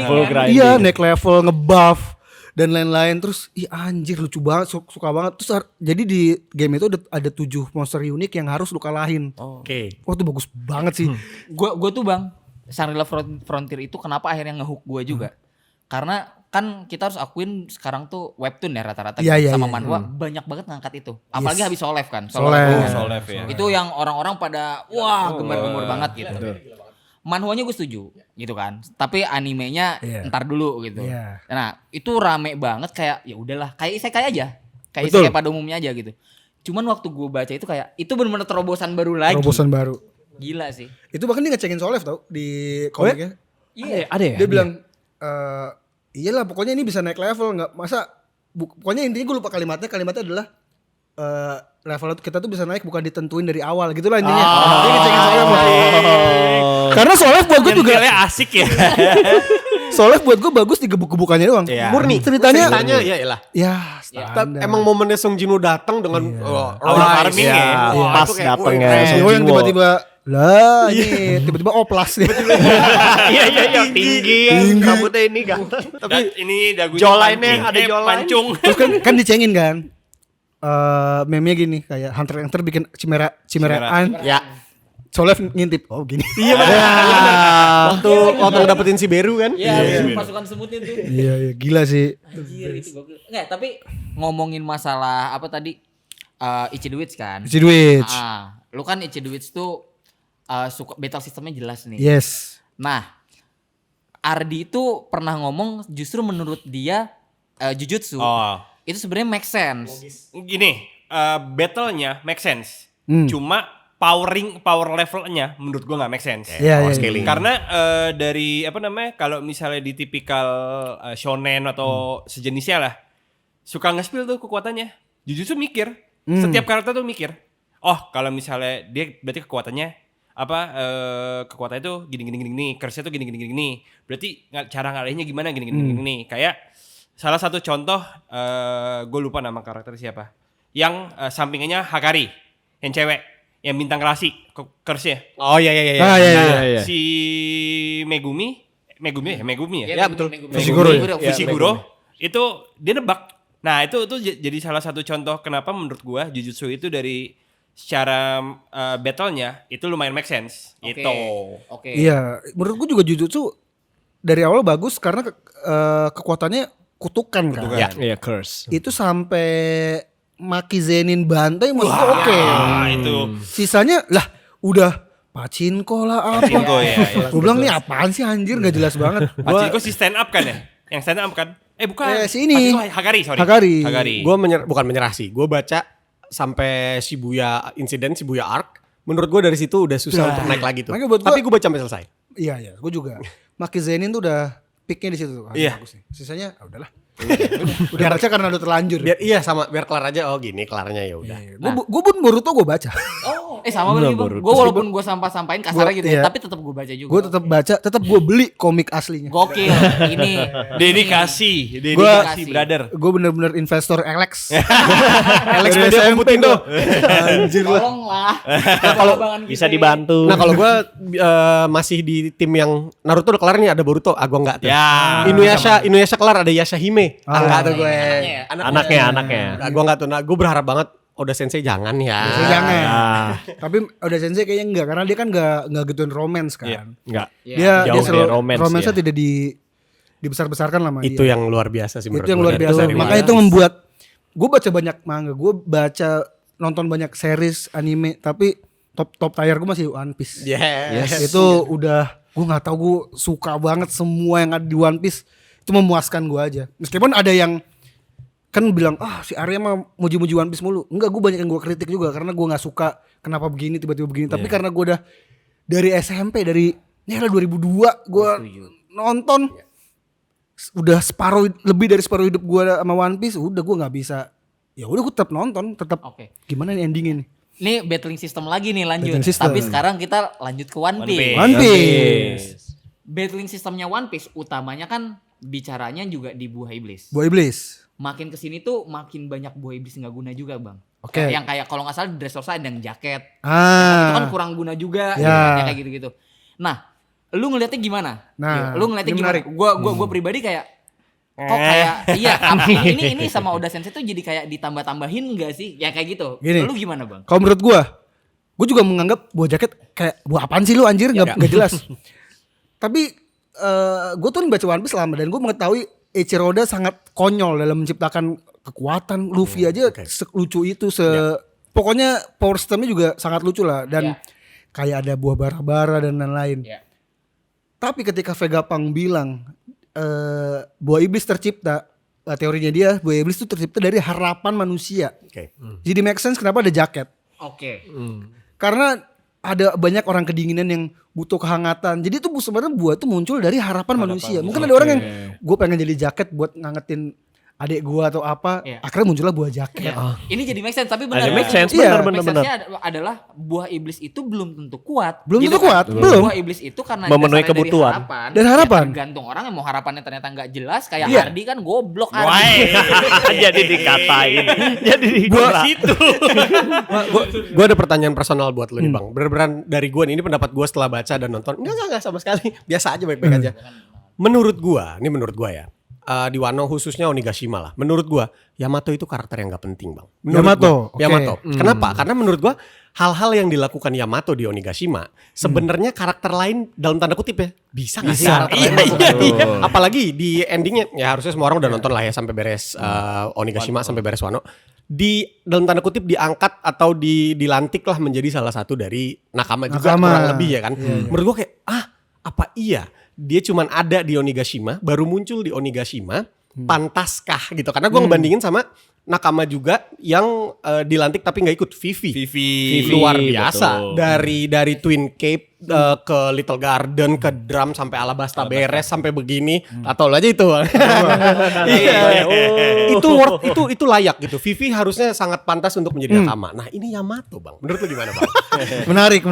S5: Full grinding.
S2: Iya, naik level, ngebuff dan lain-lain. Terus ih anjir lucu banget, suka banget. Terus jadi di game itu ada 7 monster unik yang harus lu kalahin.
S3: Oke.
S2: Wah, itu bagus banget sih.
S4: Gue tuh bang, Shangri-La Frontier itu kenapa akhirnya ngehook gue juga? Karena kan kita harus akuin sekarang tuh webtoon ya rata-rata
S2: Iya,
S4: sama
S2: iya.
S4: manhwa banyak banget ngangkat itu. Apalagi habis Solev kan.
S2: Solev.
S1: Solev ya.
S4: Itu yang orang-orang pada wah gemar-gemar banget gitu. manhwanya gue setuju gitu kan. Tapi animenya ntar dulu gitu.
S2: Iya.
S4: Nah, itu rame banget kayak ya udahlah, kayak isekai aja. Kayak
S2: Betul.
S4: isekai pada umumnya aja gitu. Cuman waktu gue baca itu kayak itu benar-benar terobosan baru lagi.
S2: Terobosan baru.
S4: Gila sih.
S2: Itu bahkan dia ngecekin Solev tau di komiknya.
S4: Iya.
S5: Ada ya?
S2: Dia bilang iyalah pokoknya ini bisa naik level, nggak masa pokoknya intinya gue lupa kalimatnya adalah level kita tuh bisa naik bukan ditentuin dari awal gitu lah intinya. Dia ngecekin Solev lah. Karena Solev buat gue juga
S1: asik ya.
S2: Solev buat gue bagus di gebuk-gebukannya doang.
S1: Iya.
S3: Murni.
S2: Ceritanya
S3: ya elah.
S2: ya standar.
S3: Emang momennya Song Jinwoo datang dengan
S1: Aura farming ya.
S3: Wah,
S5: Pas
S3: itu kayak,
S5: datangnya.
S3: wih,
S2: Sio yang tiba-tiba lah ini tiba-tiba oplas nih.
S5: Iya tinggi rambutnya ini ganteng.
S1: Tapi ini dagunya
S5: jawline-nya
S1: pancing,
S5: ada jawline.
S1: pancung.
S2: Terus kan dicengin kan. Meme-nya gini kayak Hunter x Hunter bikin cimeraan.
S3: Ya.
S2: Solev ngintip. Oh gini.
S3: Iya. Waktu ngedapetin si Beru kan.
S4: Iya, pasukan semutnya tuh.
S2: Iya gila sih.
S4: Anjir itu gokil. Enggak, tapi ngomongin masalah apa tadi Ichi the Witch kan.
S2: Si Dwitch.
S4: Lu kan Ichi the Witch tuh suka battle sistemnya jelas nih.
S2: Yes.
S4: Nah, Ardi itu pernah ngomong justru menurut dia Jujutsu
S1: Oh.
S4: itu sebenarnya make sense.
S1: Gini, battle-nya make sense.
S2: Hmm.
S1: Cuma power levelnya menurut gua nggak make sense.
S2: Iya, iya,
S3: scaling.
S1: Karena dari apa namanya, kalau misalnya di tipikal shonen atau sejenisnya lah, suka nge-spill tuh kekuatannya. Jujutsu mikir, setiap karakter tuh mikir. Oh, kalau misalnya dia berarti kekuatannya apa kekuatannya tuh gini, curse-nya tuh gini. Berarti cara ngalahinnya gimana gini. Kayak salah satu contoh gue lupa nama karakter siapa. Yang sampingannya Hakari, yang cewek, yang bintang rasi curse-nya.
S3: Oh iya.
S2: Ah, iya.
S5: Iya.
S1: Si Megumi ya.
S3: Ya, betul.
S2: Fushiguro ya?
S1: Fushiguro itu dia nebak. Nah, itu jadi salah satu contoh kenapa menurut gua Jujutsu itu dari secara battle-nya itu lumayan make sense.
S4: Oke.
S1: Itu.
S4: Oke.
S2: Iya, menurut gue juga Jujutsu dari awal bagus karena kekuatannya kutukan kan.
S5: Iya, curse.
S2: Itu sampai Maki Zenin bantai maksud gue oke.
S1: Itu.
S2: Sisanya lah udah Pachinko lah apa.
S1: Pachinko, ya.
S2: Gue bilang nih apaan sih anjir gak jelas banget.
S1: Pachinko si stand up kan ya? Yang stand up kan? Bukan.
S2: Si ini.
S1: Pachinko Hakari, sorry.
S2: Hakari.
S3: Gue bukan menyerah sih. Gue baca sampai Shibuya arc. Menurut gue dari situ udah susah untuk naik lagi tuh.
S2: makanya buat gua-
S3: Tapi gue baca sampai selesai.
S2: Iya, gue juga. Maki Zenin tuh udah peaknya di situ tuh.
S1: Iya.
S2: Bagus nih. Sisanya udahlah. Udah baca karena udah terlanjur.
S3: Biar kelar aja. Oh gini kelarnya ya udah.
S2: Gue pun Boruto gue baca.
S4: Sama berarti Bang. Gue walaupun gue sampahin kasarnya gitu
S2: iya.
S4: ya, tapi tetap gue baca juga.
S2: Gue tetap baca, tetap gue beli komik aslinya.
S4: Gokil. Ini
S1: Dedikasi,
S4: Dedikasi.
S1: brother.
S2: Gue bener-bener investor Alex.
S3: Alex dia kumputin tuh.
S4: tolonglah.
S3: kalau
S5: Bisa dibantu.
S3: Nah kalau gue masih di tim yang Naruto udah kelar nih ada Boruto. Gue enggak tuh.
S1: Ya.
S3: Inuyasha kelar ada Yashahime. Enggak tuh gue.
S5: Anaknya.
S3: Gue enggak tuh. Nah gue berharap banget Oda Sensei jangan ya.
S2: Jangan.
S5: Ah,
S2: Tapi udah Sensei kayaknya enggak karena dia kan enggak gituin romance kan.
S5: enggak.
S2: Dia
S5: Jauh
S2: selalu
S5: dari romance,
S2: romance-nya
S5: ya.
S2: tidak dibesar-besarkan lah sama
S3: Itu
S2: dia.
S3: yang luar biasa sih
S2: Itu
S3: menurut
S2: yang
S3: gue.
S2: luar
S3: Dari
S2: biasa.
S3: One
S2: Makanya
S3: Piece.
S2: itu membuat gue baca banyak manga, gue nonton banyak series anime, tapi top tier gue masih One Piece.
S3: Yes.
S2: Itu udah gue nggak tahu, gue suka banget semua yang ada di One Piece. Itu memuaskan gue aja. Meskipun ada yang kan bilang si Arya mah muji-muji One Piece mulu. Enggak, gue banyak yang gue kritik juga karena gue nggak suka kenapa begini tiba-tiba begini. Tapi karena gue udah dari SMP dari 2002 gue nonton, udah lebih dari separuh hidup gue sama One Piece. Udah gue nggak bisa. Ya udah gue tetap nonton, tetap.
S4: Oke.
S2: Gimana nih endingnya nih?
S4: Ini battling system lagi nih lanjut.
S2: Battling system.
S4: Tapi sekarang kita lanjut ke One Piece.
S2: One Piece.
S4: Battling systemnya One Piece utamanya kan bicaranya juga di buah iblis.
S2: Buah iblis.
S4: Makin kesini tuh makin banyak buah iblis nggak guna juga bang.
S2: Oke.
S4: Yang kayak kalau nggak salah di Dressrosa ada yang jaket. Itu kan kurang guna juga.
S2: Ya.
S4: Kayak gitu-gitu. Nah, lu ngeliatnya gimana?
S2: Nah,
S4: Lu ngeliatnya
S2: ini
S4: gimana?
S2: menarik.
S4: Gua pribadi kayak kok kayak ini sama Oda Sensei tuh jadi kayak ditambah-tambahin enggak sih? Ya kayak gitu.
S2: Gini.
S4: Lu gimana bang?
S2: Kalau menurut gue juga menganggap buah jaket kayak buah apaan sih lu anjir, nggak jelas. Tapi gue tuh baca One Piece lama dan gue mengetahui Eiichiro Oda sangat konyol dalam menciptakan kekuatan. Luffy aja lucu itu, pokoknya power systemnya juga sangat lucu lah, dan kayak ada buah bara-bara dan lain-lain.
S4: Iya.
S2: Tapi ketika Vegapunk bilang buah iblis tercipta, teorinya dia buah iblis itu tercipta dari harapan manusia.
S3: Oke.
S2: Jadi make sense kenapa ada jaket.
S4: Oke.
S2: Karena ada banyak orang kedinginan yang butuh kehangatan. Jadi itu sebenarnya buah itu muncul dari harapan manusia. Mungkin ada orang yang gue pengen jadi jaket buat ngangetin adik gue atau apa.
S4: Iya.
S2: Akhirnya muncullah buah jaket.
S4: Ya. Ini jadi make sense tapi benar.
S5: Ada make sense,
S2: Iya.
S5: benar.
S4: Make sense-nya adalah buah iblis itu belum tentu kuat.
S2: Belum
S4: Gitu
S2: tentu kuat,
S4: kan?
S2: belum.
S4: Buah iblis itu karena
S5: Memenuhi
S4: dasarnya
S5: kebutuhan.
S2: Dan harapan.
S4: Ya, tergantung orang yang mau harapannya ternyata nggak jelas kayak
S2: Iya.
S4: Hardi kan goblok
S1: Wah,
S4: Hardi.
S5: Jadi dikatain. Jadi
S1: gua
S5: dikatain.
S1: situ.
S3: Gue ada pertanyaan personal buat lu nih Bang. Beneran dari gue ini pendapat gue setelah baca dan nonton. Enggak sama sekali. Biasa aja baik-baik aja. Menurut gue ya. Di Wano khususnya Onigashima lah. Menurut gue Yamato itu karakter yang gak penting Bang. Menurut gua,
S2: Yamato, oke.
S3: Yamato. Kenapa? Karena menurut gue hal-hal yang dilakukan Yamato di Onigashima sebenarnya karakter lain dalam tanda kutip ya bisa nggak sih karakter lain melakukan itu? Apalagi di endingnya ya harusnya semua orang udah nonton lah ya sampai beres Onigashima sampai beres Wano. Di dalam tanda kutip diangkat atau dilantik lah menjadi salah satu dari nakama juga
S2: Nakama.
S3: kurang lebih ya kan. Menurut gue kayak apa iya dia cuman ada di Onigashima baru muncul di Onigashima pantaskah gitu karena gue ngebandingin sama nakama juga yang dilantik tapi nggak ikut Vivi. Luar biasa
S5: betul.
S3: dari Twin Cape ke Little Garden ke Drum sampai Alabasta beres sampai begini atau aja itu. Iya. Itu worth itu layak gitu. Vivi harusnya sangat pantas untuk menjadi nakama. Nah, ini Yamato, Bang. Menurut lu gimana, Bang?
S2: Menarik.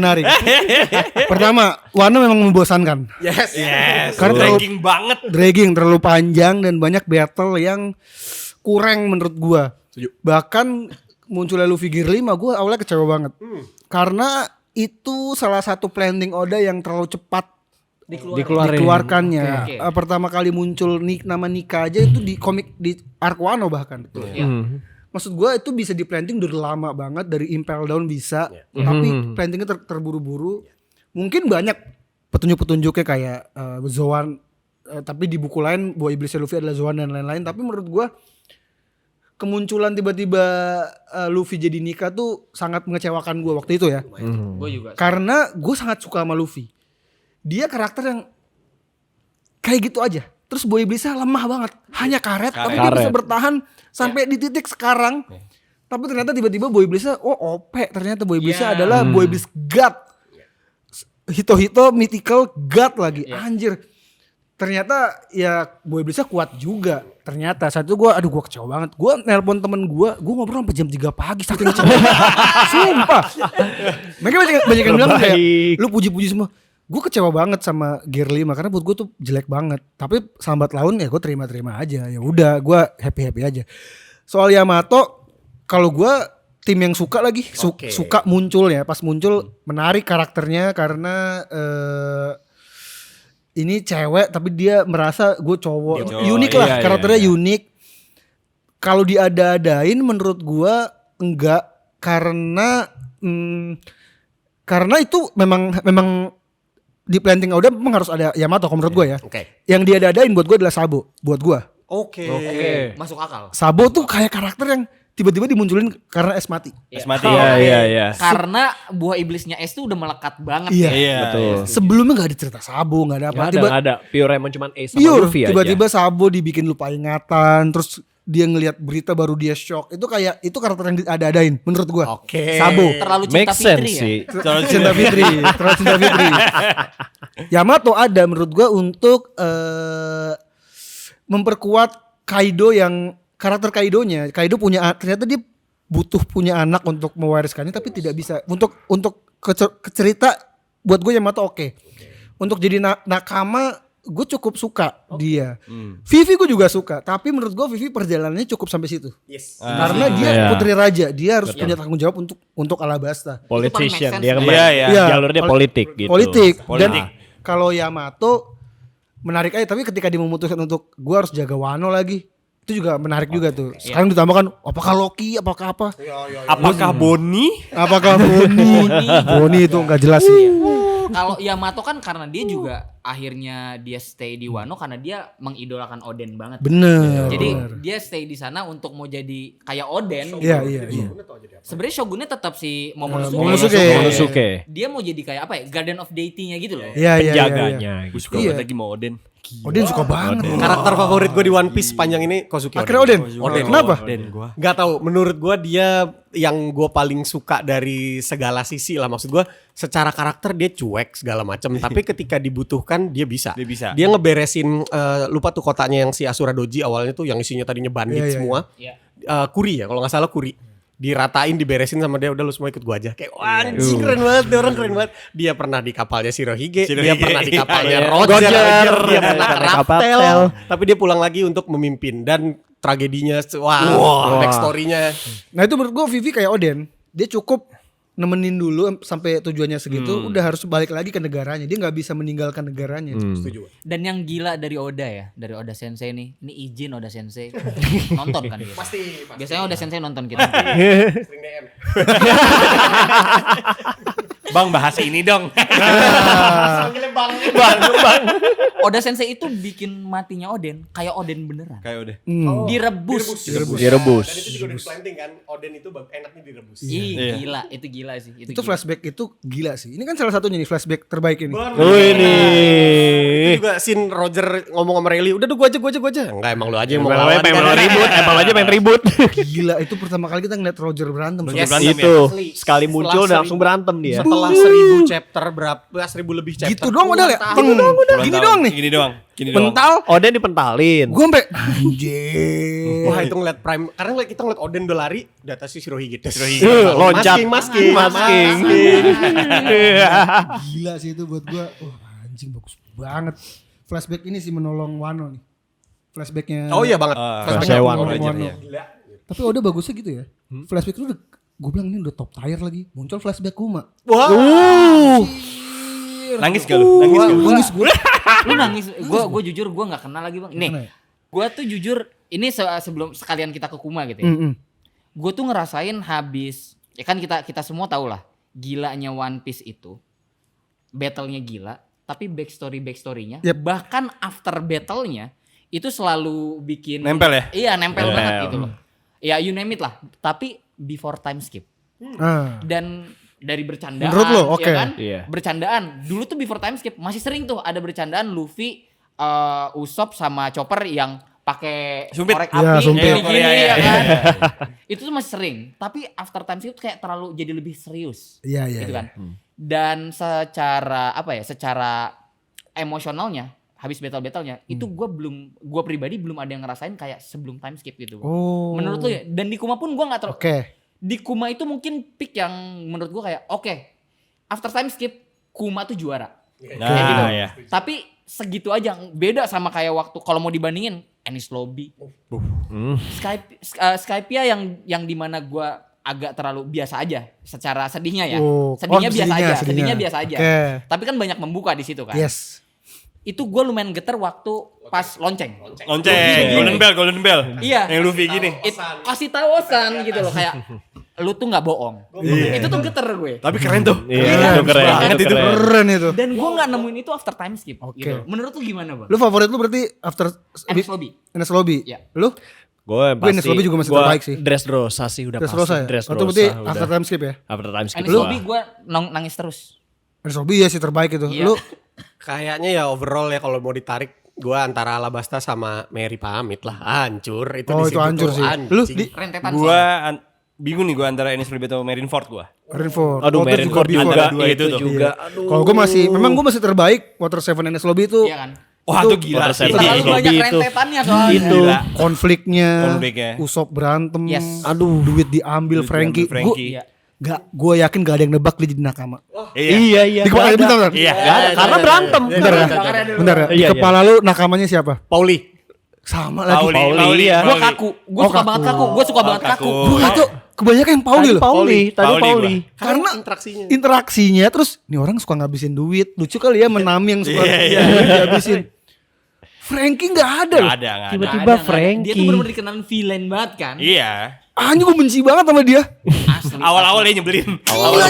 S2: Pertama, Wano memang membosankan.
S3: Yes.
S2: Karena
S1: Ranking banget.
S2: dragging terlalu panjang dan banyak battle yang kurang menurut gua. Bahkan munculnya Luffy Gear 5 gua awalnya kecewa banget. Karena itu salah satu planning Oda yang terlalu cepat dikeluarkannya.
S4: Oke.
S2: Pertama kali muncul nama Nika aja itu di komik di Arc Wano bahkan. Maksud gua itu bisa di planting dari lama banget, dari Impel Down bisa, tapi plantingnya terburu-buru. Mungkin banyak petunjuk-petunjuknya kayak Zoan, tapi di buku lain buah iblisnya Luffy adalah Zoan dan lain-lain. Tapi menurut gua kemunculan tiba-tiba Luffy jadi Nika tuh sangat mengecewakan gua waktu itu ya.
S4: Gue juga.
S2: Karena gue sangat suka sama Luffy. Dia karakter yang kayak gitu aja. Terus buah iblisnya lemah banget. Hanya karet. Tapi dia bisa bertahan sampai di titik sekarang. Tapi ternyata tiba-tiba buah iblisnya OP. Ternyata buah iblisnya adalah buah iblis God. Hito mythical God lagi. Anjir. Ternyata ya buah iblisnya kuat juga. Ternyata saat itu gue kecewa banget. Gue nelpon temen gue ngobrol sampai jam 3 pagi saking kecewa. Sumpah. Mereka banyak yang bilang kayak lu puji-puji semua. Gue kecewa banget sama Gear 5 karena buat gue tuh jelek banget. Tapi sambat laun ya gue terima-terima aja. Ya udah gue happy-happy aja. Soal Yamato kalau gue tim yang suka lagi suka muncul ya. Pas muncul menarik karakternya karena ini cewek tapi dia merasa gue cowok. Unik lah karakternya unik. Kalau diada-adain menurut gue enggak karena itu memang di planting Oda memang harus ada Yamato kalau menurut gue ya. Yang diada-adain buat gue adalah Sabo buat gue.
S3: Oke.
S4: Masuk akal.
S2: Sabo tuh kayak karakter yang tiba-tiba dimunculin karena es mati.
S1: Es mati.
S5: Iya.
S4: Karena buah iblisnya es tuh udah melekat banget.
S2: Iya.
S5: Betul.
S2: Sebelumnya gak ada cerita Sabo, gak ada apa.
S5: Nggak ada. Pure emang cuman Ace sama
S2: Pure,
S5: Luffy aja.
S2: tiba-tiba Sabo dibikin lupa ingatan, terus dia ngelihat berita baru dia shock. Itu karakter yang ada-adain menurut gua. Sabo.
S4: Terlalu cinta
S5: Make
S4: Fitri
S5: sense
S4: ya.
S5: sih.
S2: Terlalu cinta Fitri. Yamato ada menurut gua untuk memperkuat Kaido yang karakter Kaidonya. Kaido ternyata dia butuh punya anak untuk mewariskannya tapi tidak bisa. Untuk cerita buat gue Yamato oke. Untuk jadi nakama gue cukup suka dia. Vivi gue juga suka, tapi menurut gue Vivi perjalanannya cukup sampai situ. Karena dia putri raja, dia harus punya tanggung jawab untuk Alabasta.
S5: Politician.
S4: Itu
S5: Dia
S4: paling
S5: kemarin jalurnya politik gitu.
S2: Politik. Dan kalau Yamato menarik aja, tapi ketika dia memutuskan untuk gue harus jaga Wano lagi, itu juga menarik juga tuh. Sekarang ditambahkan apakah Loki, apakah apa?
S1: Apakah Bonnie?
S2: Apakah Boni itu nggak jelas sih.
S4: Kalau Yamato kan karena dia juga akhirnya dia stay di Wano karena dia mengidolakan Oden banget.
S2: Bener.
S4: Jadi dia stay di sana untuk mau jadi kayak Oden.
S2: Iya.
S4: Sebenarnya shogunnya tetap si
S5: Momonosuke.
S4: Dia mau jadi kayak apa ya? Guardian of Deity-nya gitu loh.
S2: Iya.
S5: Penjaganya.
S1: Gue suka
S2: Iya.
S1: banget lagi mau Oden.
S2: Odin suka banget.
S3: Karakter favorit gue di One Piece sepanjang ini Kozuki
S2: Akhirnya Oden. Kenapa?
S1: Oden gue.
S3: Gak tahu, menurut gue dia yang gue paling suka dari segala sisi lah. Maksud gue secara karakter dia cuek segala macam, tapi ketika dibutuhkan dia bisa. Dia ngeberesin lupa tuh kotanya yang si Asura Doji awalnya tuh yang isinya tadinya bandit semua.
S4: Iya.
S3: Kuri ya kalau nggak salah Kuri. Diratain, diberesin sama dia, udah lu semua ikut gua aja. Kayak wah anjing keren banget, dia orang keren banget. Dia pernah di kapalnya Shirohige, dia pernah di kapalnya Roger, dia pernah Raptel. Tapi dia pulang lagi untuk memimpin dan tragedinya backstory-nya.
S2: Nah itu menurut gue Vivi kayak Oden. Dia cukup nemenin dulu sampai tujuannya segitu, udah harus balik lagi ke negaranya. Dia nggak bisa meninggalkan negaranya.
S3: Setuju.
S4: Dan yang gila dari Oda ya, dari Oda Sensei nih. Ini izin Oda Sensei nonton kan dia.
S3: Pasti.
S4: Biasanya Oda Sensei nonton kita.
S3: Sering DM.
S1: Bang bahas ini dong.
S4: Oda Sensei itu bikin matinya Oden kayak Oden beneran.
S1: Kayak udah.
S4: Direbus.
S5: Direbus.
S3: Dan itu juga udah di-planting kan, Oden itu enaknya direbus.
S4: Ih, gila, itu gila sih.
S2: Itu
S4: gila.
S2: flashback itu gila sih. Ini kan salah satunya nih flashback terbaik ini.
S3: Itu juga scene Roger ngomong sama Rayleigh, udah gua aja. Enggak, emang lu aja yang mau ngelawan.
S5: Emang aja pengen ribut.
S2: Gila, itu pertama kali kita ngeliat Roger berantem.
S1: Yes.
S2: soalnya.
S1: Berantem
S5: Itu
S4: Asli.
S5: sekali muncul
S3: Setelah
S5: dan langsung berantem dia.
S3: Setelah 1000 chapter berapa? 1000 lebih chapter.
S2: Gitu doang udah ya. Gini doang nih.
S1: Gini doang.
S2: Mental.
S5: Oden dipentalin.
S2: Gue sampai anjir.
S3: Wah itu ngeliat Prime, karena kita ngeliat Oden udah lari, di atasnya Shirohige.
S5: Loncat.
S3: Masking.
S2: Gila sih itu buat gue. Wah anjing bagus banget. Flashback ini sih menolong Wano nih. Flashbacknya.
S3: Oh iya banget.
S2: Flashbacknya
S5: Wano.
S2: menolong Wano.
S3: Gila.
S2: Tapi udah bagusnya gitu ya. Flashback itu udah, gue bilang ini udah top tier lagi. Muncul flashback Kuma.
S3: Wah.
S1: Nangis gak lu?
S2: Nangis gue.
S4: Lu nangis. Gue jujur gue nggak kenal lagi bang. Nih, gue tuh jujur ini sebelum sekalian kita ke Kuma gitu ya. Gue tuh ngerasain habis. Ya kan kita semua tahu lah. Gilanya One Piece itu. Battle-nya gila. Tapi backstory-nya.
S2: Yep.
S4: Bahkan after battle-nya. Itu selalu bikin.
S1: Nempel ya?
S4: Iya nempel banget gitu loh. Ya you name it lah. Tapi before time skip. Dan dari bercandaan,
S2: Menurut lo, oke.
S4: ya kan?
S5: Iya.
S4: Bercandaan. Dulu tuh before time skip masih sering tuh ada bercandaan Luffy, Usopp sama Chopper yang pakai
S1: Sumpit.
S4: korek
S2: Ya,
S4: api
S2: sumpit.
S4: gini
S1: Iya,
S4: ya kan.
S1: iya.
S4: Itu tuh masih sering. Tapi after time skip kayak terlalu jadi lebih serius.
S2: Iya.
S4: Gitu kan. Dan secara apa ya? Secara emosionalnya habis battle-battlenya itu gue pribadi belum ada yang ngerasain kayak sebelum time skip gitu.
S2: Oh.
S4: Menurut lo ya? Dan di Kuma pun gue nggak terlalu.
S2: Oke.
S4: Di Kuma itu mungkin pick yang menurut gue kayak oke, after time skip Kuma tuh juara. Kayak gitu.
S1: Nah, ya.
S4: Tapi segitu aja, beda sama kayak waktu kalau mau dibandingin Enies Lobby, Skypiea yang dimana gue agak terlalu biasa aja secara sedihnya ya. Sedihnya biasa aja, sedihnya biasa aja.
S2: Okay.
S4: Tapi kan banyak membuka di situ kan.
S2: Yes.
S4: Itu gue lumayan geter waktu pas lonceng.
S1: Lonceng. Golden Bell.
S4: Iya.
S1: Yang Luffy gini.
S4: Kasih tahu Osan gitu loh kayak lu tuh nggak bohong. Itu tuh geter gue.
S1: Tapi keren tuh.
S5: Iya, itu keren.
S1: Banget itu.
S2: Keren itu.
S4: Dan gue nggak nemuin itu after time skip.
S2: Oke.
S4: Gitu. Menurut lu gimana bang?
S2: Lu favorit lu berarti after
S4: Enies Lobby.
S2: Enies Lobby.
S4: Iya.
S2: Lu?
S5: Gue
S2: Gue Enies Lobby juga masih terbaik sih.
S5: Dressrosa sih udah
S2: Dressrosa ya?
S5: Dressrosa.
S2: Atau berarti after time skip ya?
S5: After time skip.
S4: Enies Lobby gue nangis terus.
S2: Enies Lobby ya sih terbaik itu.
S4: Iya.
S2: Lu?
S3: Kayaknya ya overall ya kalau mau ditarik, gua antara Alabasta sama Mary pamit lah. Hancur itu
S2: Oh
S3: di
S2: itu
S3: situ
S2: hancur
S3: tuh,
S2: sih.
S3: anjing.
S2: Lu di
S4: Rentetan
S1: Gua bingung nih gue antara Enies Lobby atau Marineford gue.
S2: Marineford.
S5: Aduh,
S2: Water
S5: Marineford
S2: before.
S5: juga.
S1: Dua itu tuh.
S5: juga.
S2: Kalau gue masih, memang gue masih terbaik. Water 7 Enies Lobby itu
S4: Iya kan.
S1: Wah itu gila
S5: Water
S1: sih.
S5: Seven.
S4: Terlalu
S5: Lobby
S4: banyak
S5: itu.
S4: rentetannya soalnya.
S5: Itu.
S1: Gila.
S2: konfliknya,
S1: Konfliknya.
S2: Usopp berantem,
S4: Yes.
S2: aduh duit diambil Frankie.
S1: Frankie.
S4: Iya.
S2: Gue yakin gak ada yang nebak dia jadi nakama.
S1: Iya.
S5: Iya.
S2: Di kepala bentar, bentar.
S1: Iya.
S5: Karena berantem.
S2: Bentar ya. Bentar ya. Di
S5: Iya,
S2: kepala lu nakamanya siapa?
S3: Pauli.
S2: Sama lagi.
S1: Pauli.
S5: ya.
S4: Gue kaku. Gue
S2: Oh,
S4: suka
S2: kaku.
S4: banget kaku. Gue suka banget kaku.
S2: Gue gak tau, kebanyakan yang Pauli loh.
S5: Tadi Pauli.
S2: Karena
S3: interaksinya.
S2: interaksinya terus nih orang suka ngabisin duit. Lucu kali ya Menami yang suka
S1: Iya.
S2: dihabisin. Frankie gak ada loh.
S1: Gak ada.
S5: Tiba-tiba
S4: Nggak ada.
S5: Frankie.
S4: Dia tuh bener-bener dikenalin villain banget kan.
S1: Iya.
S2: Anjing gue benci banget sama dia.
S4: Asli.
S1: Awal-awal dia nyebelin.
S2: Gila,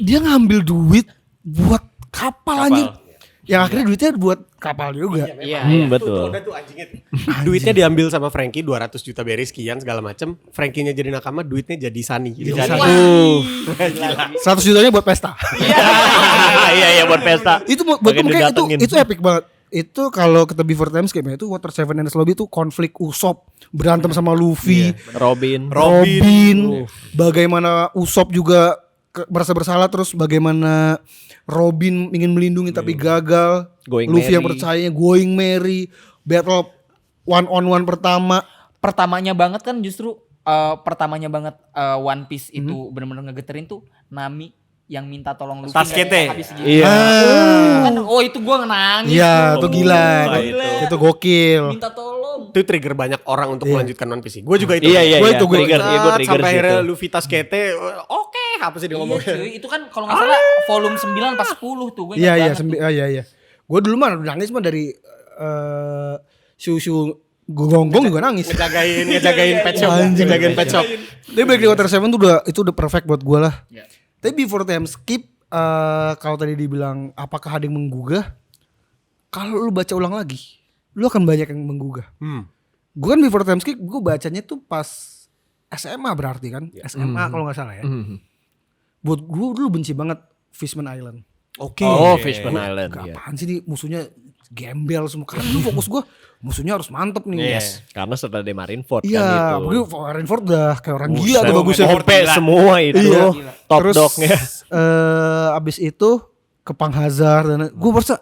S2: dia ngambil duit buat kapal anjing. Yang akhirnya duitnya buat kapal juga.
S4: Iya.
S5: Betul.
S3: Udah tuh anjingnya. Duitnya diambil sama Frankie 200 juta berry sekian segala macem. Frankie-nya jadi nakama, duitnya jadi Sunny.
S2: 100 jutanya buat pesta.
S5: Iya buat pesta.
S2: Itu buat
S5: Pakai
S2: gue kayak
S5: didatengin.
S2: itu epic banget. Itu kalau kita Before Time Skip ya, itu Water Seven and Lobby itu konflik Usopp berantem sama Luffy,
S5: Robin.
S2: bagaimana Usopp juga merasa bersalah, terus bagaimana Robin ingin melindungi tapi gagal,
S5: Going
S2: Luffy yang
S5: Merry.
S2: percayanya going Merry, battle one on one pertama.
S4: Pertamanya banget kan justru One Piece itu benar-benar ngegeterin tuh Nami yang minta tolong Luffy
S1: Sasuke.
S4: nggak habis segitu.
S5: Iya.
S4: Itu kan, itu gue nangis.
S2: Iya, itu gila.
S4: Gila.
S2: Itu gokil.
S4: Minta tolong.
S3: Itu trigger banyak orang untuk melanjutkan One Piece. Gue juga itu.
S5: Iya.
S2: Gua itu, gua
S5: trigger. Iya, gue trigger
S3: Sampai
S5: sih
S3: akhirnya
S5: itu.
S3: Luffy tas kete. Oke, apa sih dia
S4: Iya
S3: ngomong?
S4: cuy, itu kan kalau nggak salah volume 9 pas 10 tuh gue
S2: Iya. Gue dulu mah nangis mah dari Shu gonggong juga nangis.
S3: ngejagain pet shop.
S2: Anjing.
S3: Ngejagain pet shop.
S2: Dia balik di Water Seven tuh udah perfect buat gue lah.
S4: Iya.
S2: Tapi Before Time Skip, kalau tadi dibilang apakah ada yang menggugah? Kalau lu baca ulang lagi, lu akan banyak yang menggugah. Gue kan Before Time Skip, gue bacanya tuh pas SMA berarti kan, SMA kalau nggak salah ya. Buat gue dulu benci banget Fishman Island.
S3: Oke.
S5: Oh, Fishman Island. Iya.
S2: Apaan sih nih musuhnya gembel semua. Karena dulu fokus gue musuhnya harus mantep nih.
S5: Karena setelah di Marineford
S2: Iya,
S5: kan itu.
S2: gue Marineford udah kayak orang gila tuh bagusnya.
S5: Sampai semua itu.
S2: Iya.
S5: Top
S2: Terus
S5: dognya.
S2: abis itu ke Pang Hazard dan gue merasa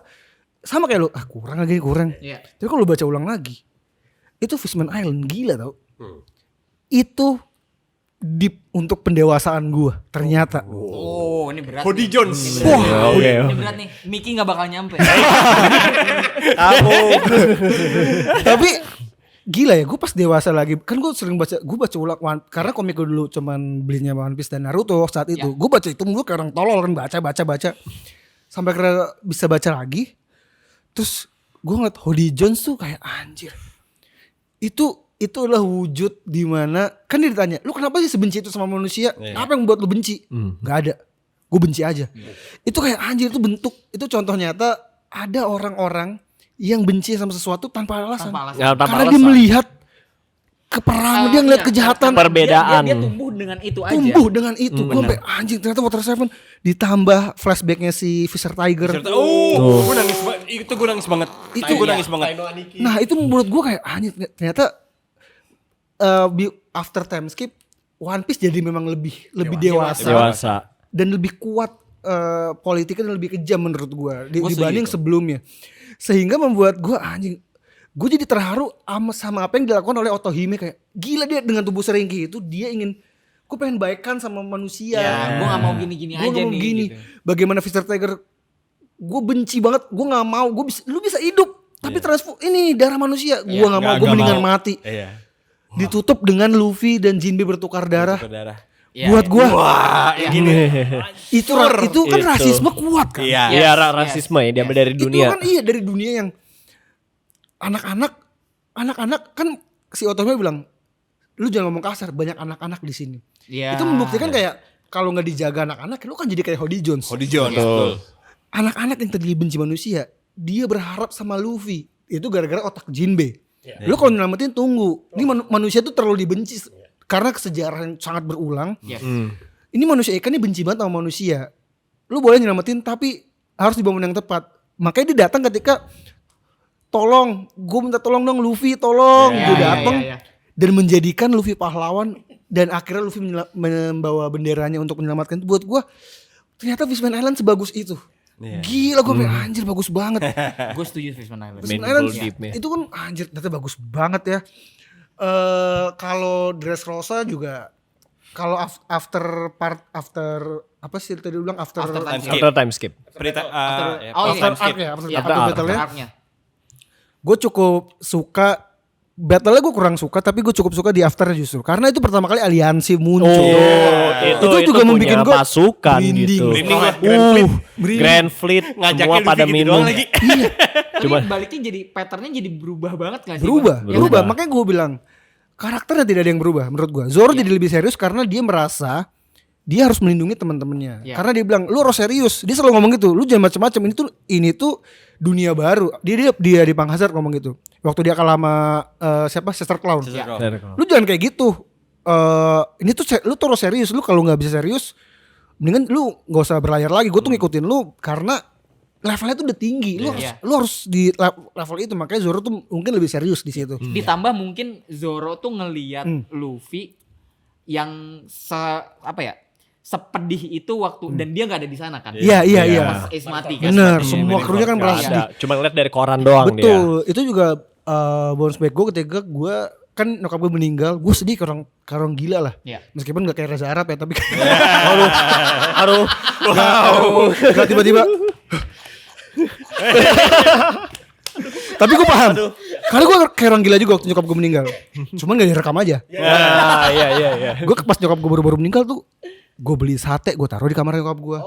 S2: sama kayak lu, kurang lagi kurang.
S4: Iya.
S2: Tapi kalau lu baca ulang lagi, itu Fishman Island gila tau. Itu deep untuk pendewasaan gue ternyata.
S4: Oh, ini berat.
S3: Cody
S4: nih.
S3: Jones.
S4: Ini berat.
S2: Wah,
S5: Oke.
S4: Ini berat nih. Mickey gak bakal nyampe.
S2: Tapi gila ya, gue pas dewasa lagi kan gue sering baca ulang karena komik gue dulu cuman belinya One Piece dan Naruto saat itu. Gue baca itu mulu kayak orang tolol kan baca sampai akhirnya bisa baca lagi. Terus gue ngeliat Cody Jones tuh kayak anjir. Itu adalah wujud dimana kan dia ditanya, lu kenapa sih sebenci itu sama manusia? Apa yang membuat lu benci? Gak ada. Gue benci aja. Itu kayak anjir, itu bentuk, itu contoh nyata ada orang-orang yang benci sama sesuatu tanpa alasan.
S5: Ya, tanpa
S2: Karena dia
S5: alasan.
S2: melihat keperang, dia ngeliat kejahatan.
S5: Perbedaan.
S4: Dia tumbuh dengan itu aja.
S2: Tumbuh dengan itu. Gue sampai anjing ternyata Water Seven ditambah flashbacknya si Fisher Tiger.
S1: Gue nangis banget. Itu gue nangis banget.
S2: Itu
S1: gue nangis banget.
S2: Nah itu menurut gue kayak anjing ternyata after time skip One Piece jadi memang lebih dewasa dan lebih kuat politiknya dan lebih kejam menurut gue dibanding sebelumnya, sehingga membuat gue anjing, gue jadi terharu sama apa yang dilakukan oleh Otohime. Kayak gila, dia dengan tubuh seringki itu dia ingin, gue pengen baikkan sama manusia,
S4: Gue gak mau gini-gini
S2: gue
S4: aja
S2: mau
S4: nih.
S2: gini.
S4: Gitu.
S2: Bagaimana Fisher Tiger, gue benci banget, gue nggak mau, lu bisa hidup tapi ini darah manusia, gue nggak mau, gue mendingan mati. Ditutup dengan Luffy dan Jinbe bertukar darah.
S4: Ya,
S2: Buat gue itu kan
S5: Itu.
S2: rasisme kuat kan.
S5: Iya, rasisme ya diambil dari dunia.
S2: Itu kan dari dunia yang anak-anak kan si Otome bilang, lu jangan ngomong kasar, banyak anak-anak di sini.
S4: Iya.
S2: Itu membuktikan kayak kalau nggak dijaga anak-anak, lu kan jadi kayak Cody Jones.
S5: Betul.
S2: Anak-anak yang tadi benci manusia, dia berharap sama Luffy. Itu gara-gara otak Jinbe. Lu kalau nyelamatin tunggu. Ini manusia tuh terlalu dibenci karena sejarah yang sangat berulang. Ini manusia ikan ini benci banget sama manusia. Lu boleh nyelamatin tapi harus di momen yang tepat. Makanya dia datang ketika gue minta tolong dong Luffy, tolong. Dia datang dan menjadikan Luffy pahlawan dan akhirnya Luffy membawa benderanya untuk menyelamatkan itu. Buat gue ternyata Fishman Island sebagus itu. Gila, gue kayak anjir bagus banget.
S4: Gue setuju Fishman Island.
S2: Fishman
S5: Meaningful
S2: Island
S5: deep-nya.
S2: itu kan anjir ternyata bagus banget ya. Kalau Dressrosa juga, kalau after apa sih tadi bilang after
S5: Time skip.
S1: Berita
S2: after arc ya, after battle-nya.
S4: Arc-nya.
S2: Gue cukup suka battle-nya, gue kurang suka, tapi gue cukup suka di after justru karena itu pertama kali aliansi muncul. Itu juga membuat gue
S5: pasukan
S2: merinding.
S5: gitu.
S1: Merinding gua.
S5: Grand Fleet semua pada minum.
S4: Cuma baliknya jadi patternnya jadi berubah banget gak sih?
S2: Berubah.
S4: Bang?
S2: Makanya gue bilang karakternya tidak ada yang berubah menurut gue. Zoro jadi lebih serius karena dia merasa dia harus melindungi teman-temannya.
S4: Iya.
S2: Karena dia bilang, lu harus serius. Dia selalu ngomong gitu, lu jangan macam-macam. Ini tuh dunia baru. Dia di Bang Hazard ngomong gitu. Waktu dia kalah sama siapa? Sister Clown. Lu jangan kayak gitu. Ini tuh lu tuh harus serius. Lu kalau nggak bisa serius, mendingan lu nggak usah berlayar lagi. Gue tuh ngikutin lu karena levelnya tuh udah tinggi. Lu harus di level itu. Makanya Zoro tuh mungkin lebih serius di situ.
S4: Ditambah mungkin Zoro tuh ngelihat Luffy yang sepedih itu waktu dan dia nggak ada di sana kan.
S2: Iya.
S4: Pas Ace mati kan.
S2: Bener, semua krunya kan merasa sedih.
S3: Cuma ngeliat dari koran doang dia.
S2: Betul, itu juga bounce back gue ketika gue kan nyokap gue meninggal, gue sedih ke orang gila lah.
S4: Iya.
S2: Meskipun gak kayak Reza Arab ya, tapi
S3: Aduh.
S2: gak tiba-tiba. Tapi gue paham, karena gue kayak orang gila juga waktu nyokap gue meninggal. Cuman gak direkam aja.
S3: Iya.
S2: Gue pas nyokap gue baru-baru meninggal tuh, gue beli sate, gue taruh di kamar nyokap gue.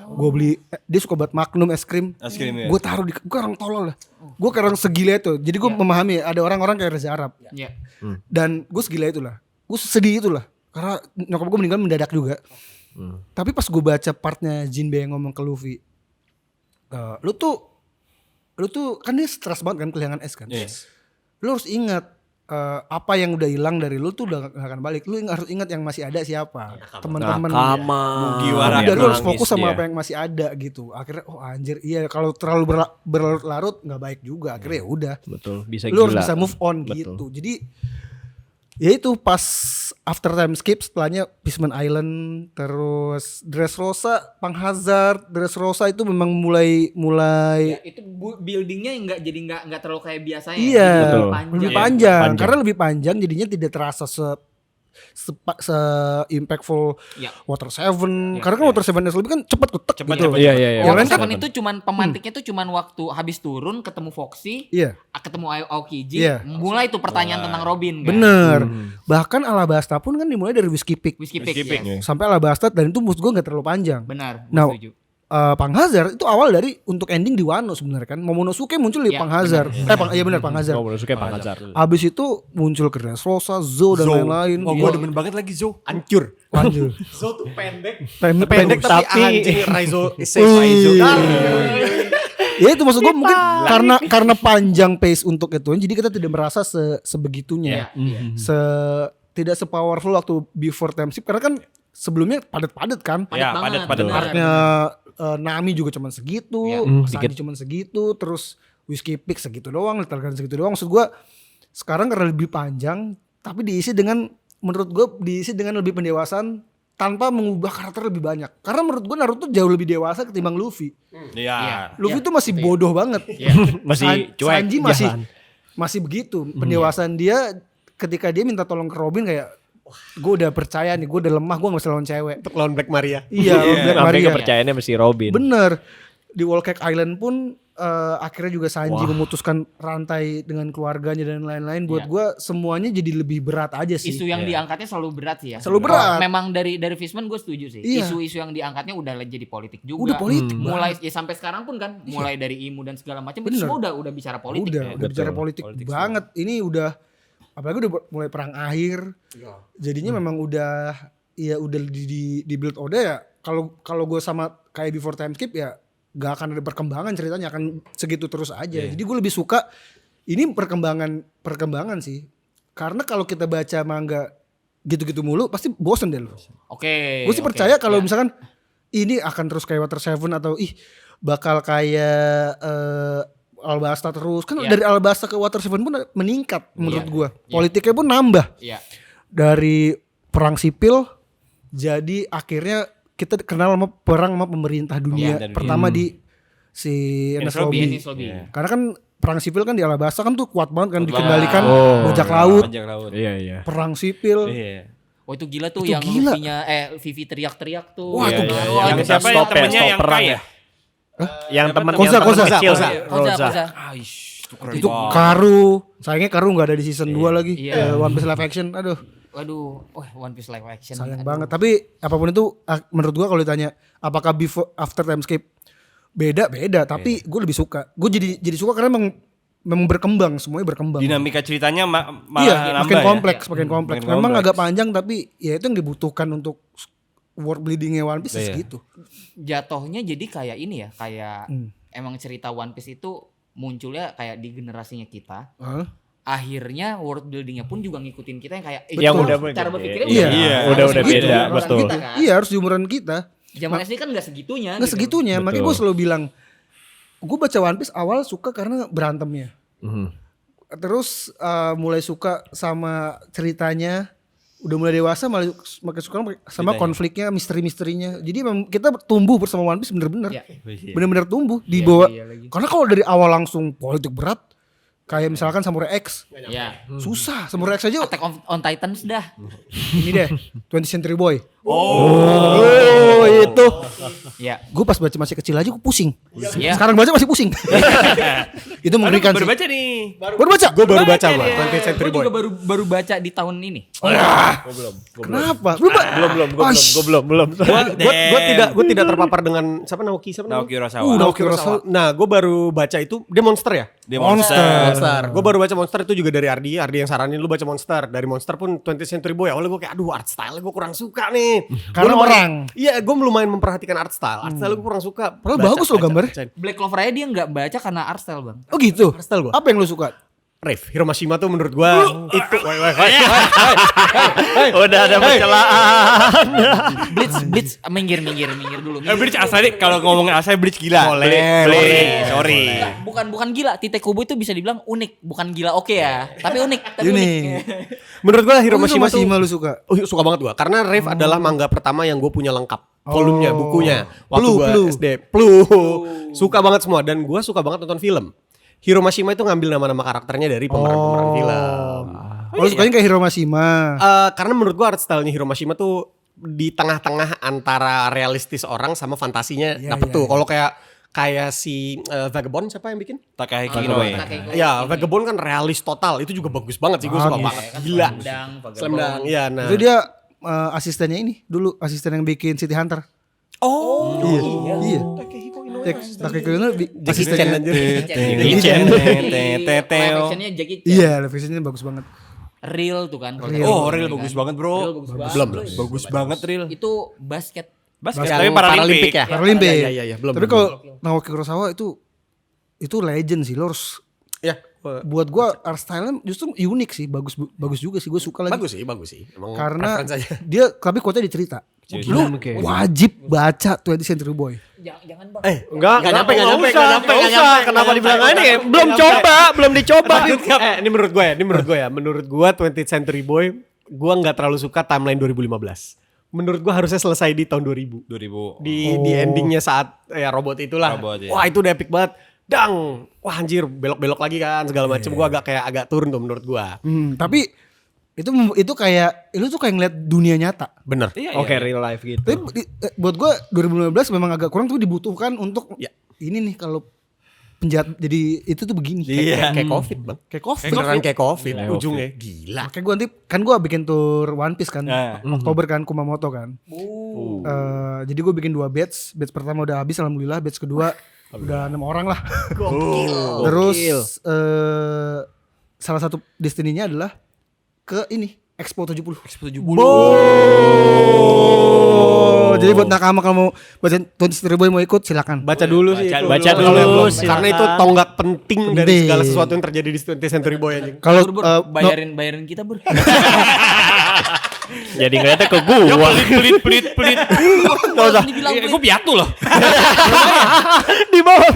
S2: Gue beli, dia suka buat Magnum es krim.
S1: Ya.
S2: Gue taruh gue orang tolol lah. Gue kayak orang segila itu. Jadi gue memahami ada orang-orang kayak Reza Arab.
S4: Iya.
S2: Dan gue segila itulah. Gue sedih itulah. Karena nyokap gue meninggal mendadak juga. Tapi pas gue baca partnya Jinbe yang ngomong ke Luffy, lu tuh kan dia stres banget kan kehilangan es kan.
S1: Yes.
S2: Lu harus ingat apa yang udah hilang dari lu tuh udah gak akan balik. Lu harus ingat yang masih ada siapa, teman-teman.
S1: Mugiwara.
S2: Udah lu harus fokus
S3: nangis
S2: sama
S3: dia.
S2: apa yang masih ada gitu. Akhirnya anjir iya kalau terlalu berlarut-larut nggak baik juga. Akhirnya ya udah.
S5: Betul, bisa
S2: Lu harus
S5: gila.
S2: bisa move on
S5: Betul.
S2: gitu. Jadi ya itu pas after time skip setelahnya Fishman Island, terus Dressrosa, Pang Hazard, Dressrosa itu memang mulai
S4: Ya, itu buildingnya nggak terlalu kayak biasanya.
S2: iya
S4: Jadi
S5: Betul.
S2: lebih
S4: Iya.
S2: panjang. Karena lebih panjang jadinya tidak terasa se impactful
S4: Iya.
S2: Water 7. Karena kan Water 7 SLB kan cepet ketek gitu.
S3: Iya.
S2: Yang
S4: Yang
S2: lain kan
S4: itu cuman pemantiknya tuh cuman waktu habis turun ketemu Foxy,
S2: iya.
S4: ketemu Aokiji,
S2: Iya.
S4: mulai tuh pertanyaan tentang Robin kan.
S2: Bener. Bahkan Alabasta pun kan dimulai dari Whiskey Peak
S4: Whiskey Peak.
S1: Whiskey Peak,
S4: Yes.
S2: sampai Alabasta dan itu menurut gue gak terlalu panjang.
S4: Benar,
S2: Nah,
S4: setuju.
S2: Pang Hazard itu awal dari untuk ending di Wano sebenarnya kan. Momonosuke muncul di
S4: Iya,
S2: Pang Hazard. Benar Pang Hazard.
S3: Momonosuke Pang Hazard.
S2: Abis itu muncul ke Dressrosa, Zou dan lain-lain.
S1: Oh, gue demen banget lagi Zo.
S3: Hancur.
S2: Lanjut.
S3: Zo tuh pendek.
S2: Pendek
S3: Tapi anjing Raizo Seizo.
S2: Ya itu maksud gue mungkin karena panjang pace untuk itu, jadi kita tidak merasa sebegitunya. Tidak sepowerful waktu before time skip karena kan sebelumnya padat-padat kan.
S1: Ya,
S4: banget,
S1: padat.
S4: bener.
S2: Arc-nya Nami juga cuman segitu, Sanji cuman segitu, terus Whiskey Peak segitu doang, Little Garden segitu doang. Maksud gue sekarang karena lebih panjang, tapi menurut gue diisi dengan lebih pendewasaan tanpa mengubah karakter lebih banyak. Karena menurut gue Naruto jauh lebih dewasa ketimbang Luffy.
S1: Iya.
S2: Luffy tuh masih bodoh banget.
S3: Masih cuek.
S2: Sanji masih begitu. Pendewasaan dia ketika dia minta tolong ke Robin kayak gue udah percaya nih, gue udah lemah, gue gak bisa lawan cewek.
S3: Untuk lawan Black Maria.
S2: Iya, Black
S5: Sampai
S2: Maria.
S5: kepercayaannya mesti Robin.
S2: Bener. Di Wall Cake Island pun akhirnya juga Sanji memutuskan rantai dengan keluarganya dan lain-lain. Buat gue semuanya jadi lebih berat aja sih.
S4: Isu yang diangkatnya selalu berat sih ya.
S2: Selalu berat.
S4: Memang dari Fishman gue setuju sih.
S2: Iya.
S4: Isu-isu yang diangkatnya udah jadi politik juga.
S2: Udah politik
S4: Mulai ya sampai sekarang pun kan, mulai dari IMU dan segala macam itu semua udah bicara politik.
S2: Udah bicara politik banget. Ini udah apalagi udah mulai perang akhir. Jadinya memang udah di build Oda ya. Kalau gue sama kayak before time skip ya gak akan ada perkembangan, ceritanya akan segitu terus aja. Jadi gue lebih suka ini perkembangan sih. Karena kalau kita baca manga gitu-gitu mulu pasti bosen deh lu.
S4: Oke.
S2: Gue sih percaya kalau misalkan ini akan terus kayak Water 7 atau bakal kayak Alabasta terus. Kan dari Alabasta ke Water 7 pun meningkat menurut gue. Politiknya pun nambah.
S4: Iya.
S2: Dari perang sipil jadi akhirnya kita kenal sama perang sama pemerintah dunia. Pertama di si Enies Lobby. Karena kan perang sipil kan di Alabasta kan tuh kuat banget kan dikendalikan bajak laut.
S5: Iya.
S2: Perang sipil.
S1: Iya.
S4: Oh itu gila tuh
S2: Itu
S4: yang
S2: gila.
S4: Luffy-nya Vivi teriak-teriak tuh.
S2: Wah, itu
S1: Yang siapa ya temennya yang kaya?
S5: Yang teman
S2: Koza.
S5: kecil.
S4: Koza.
S2: Itu Karu. Sayangnya Karu gak ada di season 2 lagi.
S4: Iya.
S2: One Piece live action. Aduh.
S4: Waduh, One Piece live action.
S2: Sayang banget. Tapi apapun itu menurut gua kalau ditanya apakah before after time skip beda, tapi gue lebih suka. Gue jadi suka karena memang berkembang, semuanya berkembang.
S1: Dinamika ceritanya malah
S2: Iya,
S1: nambah
S2: makin
S1: ya?
S2: kompleks, makin kompleks.
S1: Makin
S2: Memang
S1: kompleks.
S2: agak panjang tapi ya itu yang dibutuhkan untuk world buildingnya One Piece segitu.
S4: Jatuhnya jadi kayak ini ya, kayak emang cerita One Piece itu munculnya kayak di generasinya kita. Akhirnya world buildingnya pun juga ngikutin kita yang kayak
S5: Yang udah
S4: cara berpikirnya
S5: udah
S4: segitu
S5: beda,
S4: umuran
S5: betul.
S4: kita kan.
S2: Iya, harus di umuran kita.
S4: Zaman SD kan nggak segitunya.
S2: Nggak
S4: gitu.
S2: segitunya,
S5: Betul.
S2: makanya gue selalu bilang, gue baca One Piece awal suka karena berantemnya. Terus mulai suka sama ceritanya, udah mulai dewasa malah makin suka sama konfliknya, misteri-misterinya. Jadi memang kita tumbuh bersama One Piece bener-bener.
S4: Iya.
S2: Bener-bener tumbuh di bawah.
S4: iya lagi.
S2: Karena kalau dari awal langsung politik berat, kayak misalkan Samurai X,
S4: Ya.
S2: susah. Samurai X aja
S4: Attack on Titans dah.
S2: ini deh, 20th Century Boy.
S3: itu.
S4: Ya.
S2: Gue pas baca masih kecil aja gue pusing.
S4: Iya.
S2: Sekarang baca masih pusing. Itu mengerikan sih.
S1: Baru baca nih.
S2: Baru baca?
S3: Gue baru baca
S1: Baca
S3: gua,
S1: dia.
S3: 20th Century
S4: Gue
S3: Boy.
S4: juga baru baca di tahun ini.
S2: Kenapa? Belum.
S3: Gue tidak terpapar dengan siapa Naoki
S1: Naoki Urasawa.
S2: Naoki Urasawa.
S3: Nah, gue baru baca itu dia Monster ya.
S1: Dia
S2: Monster.
S3: Gue baru baca Monster itu juga dari Ardi yang saranin lu baca Monster. Dari Monster pun 20th Century Boy. Awalnya gue kayak aduh art style gue kurang suka nih.
S2: Karena
S3: Gua lumayan-
S2: orang.
S3: Iya, gue lumayan memperhatikan art style. Art style gue kurang suka.
S2: Padahal bagus loh gambarnya.
S3: bacain.
S4: Black Clover aja dia nggak baca karena art style bang.
S2: Oh gitu?
S3: Art style gua.
S2: Apa yang lu suka?
S3: Rave, Hiromashima tuh menurut gue itu.
S5: Udah ada pencelaan.
S4: Blitz minggir dulu.
S1: Bleach asli kalau ngomongin asli Bleach gila. Sorry.
S4: Bukan gila. Tite Kubo itu bisa dibilang unik, bukan gila oke ya, tapi unik. Tapi
S2: Unik.
S4: unik.
S3: Menurut gue Hiromashima tuh
S2: Hiroshima lu suka?
S3: suka banget gue. Karena Rave adalah manga pertama yang gue punya lengkap. Volumenya, bukunya. Waktu gue SD. Suka banget semua. Dan gue suka banget nonton film. Hiromashima itu ngambil nama-nama karakternya dari pemeran film.
S2: Kalau sukanya kayak Hiroshima.
S3: Karena menurut gua art style-nya Hiromashima tuh di tengah-tengah antara realistis orang sama fantasinya dapet tuh. Kalau kayak si Vagabond siapa yang bikin?
S1: Takahiki Inoue.
S3: Ya, Vagabond kan realis total. Itu juga bagus banget sih, gua suka banget. Gila. Slam Dunk. Iya, nah.
S2: Itu dia asistennya ini dulu, asisten yang bikin City Hunter.
S3: Oh,
S2: Iya. Takehiko Inoue
S3: Jackie Chan anjir.
S4: Actionnya Jackie Chan.
S2: Iya, live actionnya bagus banget.
S4: Real tuh kan.
S1: Oh, real bagus banget, Bro.
S4: Real bagus banget.
S3: Belum.
S1: Bagus banget real.
S4: Itu basket.
S1: Basket
S3: Yang
S1: tapi Paralimpik
S3: ya.
S2: Paralimpik.
S3: Iya, belum.
S2: Tapi kalau Naoki Urasawa itu legend sih, lo harus
S3: ya,
S2: buat gua art style-nya justru unik sih, bagus juga sih, gue suka lagi.
S3: bagus sih. Emang
S2: Karena
S3: preference aja.
S2: dia tapi quote-nya dicerita. Lu wajib baca 20th Century Boy.
S4: Jangan bang.
S3: Enggak nyampe.
S5: Kenapa dibilang ini? Belum dicoba.
S3: Ini menurut gue ya. Menurut gue 20th Century Boy, gue nggak terlalu suka timeline 2015. Menurut gue harusnya selesai di tahun 2000.
S1: 2000.
S3: Di endingnya saat ya robot itulah.
S1: Robot, ya.
S3: Wah itu udah epic banget. Wah anjir belok-belok lagi kan segala macem. Gue agak turun tuh menurut gue.
S2: Tapi itu kayak lu tuh kayak ngeliat dunia nyata.
S3: Bener.
S1: Iya,
S5: Oke, real life gitu.
S2: Tapi buat gua 2015 memang agak kurang tuh dibutuhkan untuk
S3: Ya.
S2: ini nih kalau penjahat jadi itu tuh begini.
S1: Iya.
S3: Kayak COVID bang.
S2: Kayak COVID.
S3: Beneran kayak COVID.
S5: Kayak
S3: Ujungnya gila.
S2: Makanya gua nanti kan gua bikin tour One Piece kan.
S1: Nah.
S2: Oktober kan Kumamoto kan. Jadi gua bikin 2 batch. Batch pertama udah habis alhamdulillah, batch kedua udah 6 orang lah. Terus salah satu destininya adalah ke ini Expo 70. Jadi buat nakama kalau mau baca 20th Century Boy mau ikut silakan.
S3: Baca dulu sih.
S5: Baca
S3: itu.
S5: dulu,
S3: Karena itu
S5: silakan.
S3: tonggak penting dari
S2: Penting.
S3: segala sesuatu yang terjadi di 20th Century Boy anjing.
S2: Kalau
S4: bayarin kita bro.
S5: Jadi ngeliatnya ke gua.
S1: Pelit.
S4: Gak usah dibilang
S1: Gue piatu loh.
S3: Di bawah.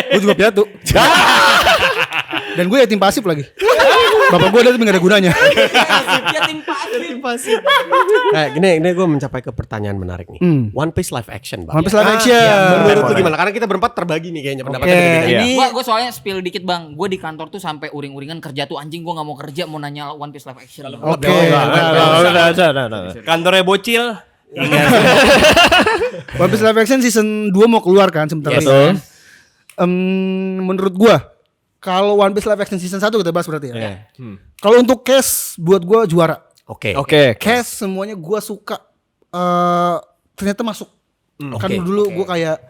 S2: gue juga piatu. Dan gue yatim pasif lagi. Bapak gue ada tapi gak ada gunanya.
S4: dia tim pasif.
S3: Nah, gini gue mencapai ke pertanyaan menarik nih.
S2: Hmm.
S3: One Piece live action bang.
S2: One Piece live action.
S3: Menurut lu gimana? Karena kita berempat terbagi nih kayaknya pendapatnya
S2: Oke.
S3: beda-beda.
S2: Ini
S4: Gue soalnya spill dikit bang. Gue di kantor tuh sampai uring-uringan kerja tuh anjing gue nggak mau kerja mau nanya One Piece live action.
S2: oke.
S5: Udah.
S1: Kantornya bocil.
S2: One Piece live action season 2 mau keluar kan sebentar lagi.
S5: Betul.
S2: Menurut gue kalau One Piece live action season 1 kita bahas berarti ya.
S1: Iya.
S2: Kalau untuk cast buat gue juara.
S3: Oke.
S2: Cast semuanya gue suka. Ternyata masuk. Kan
S3: Oke.
S2: dulu gue kayak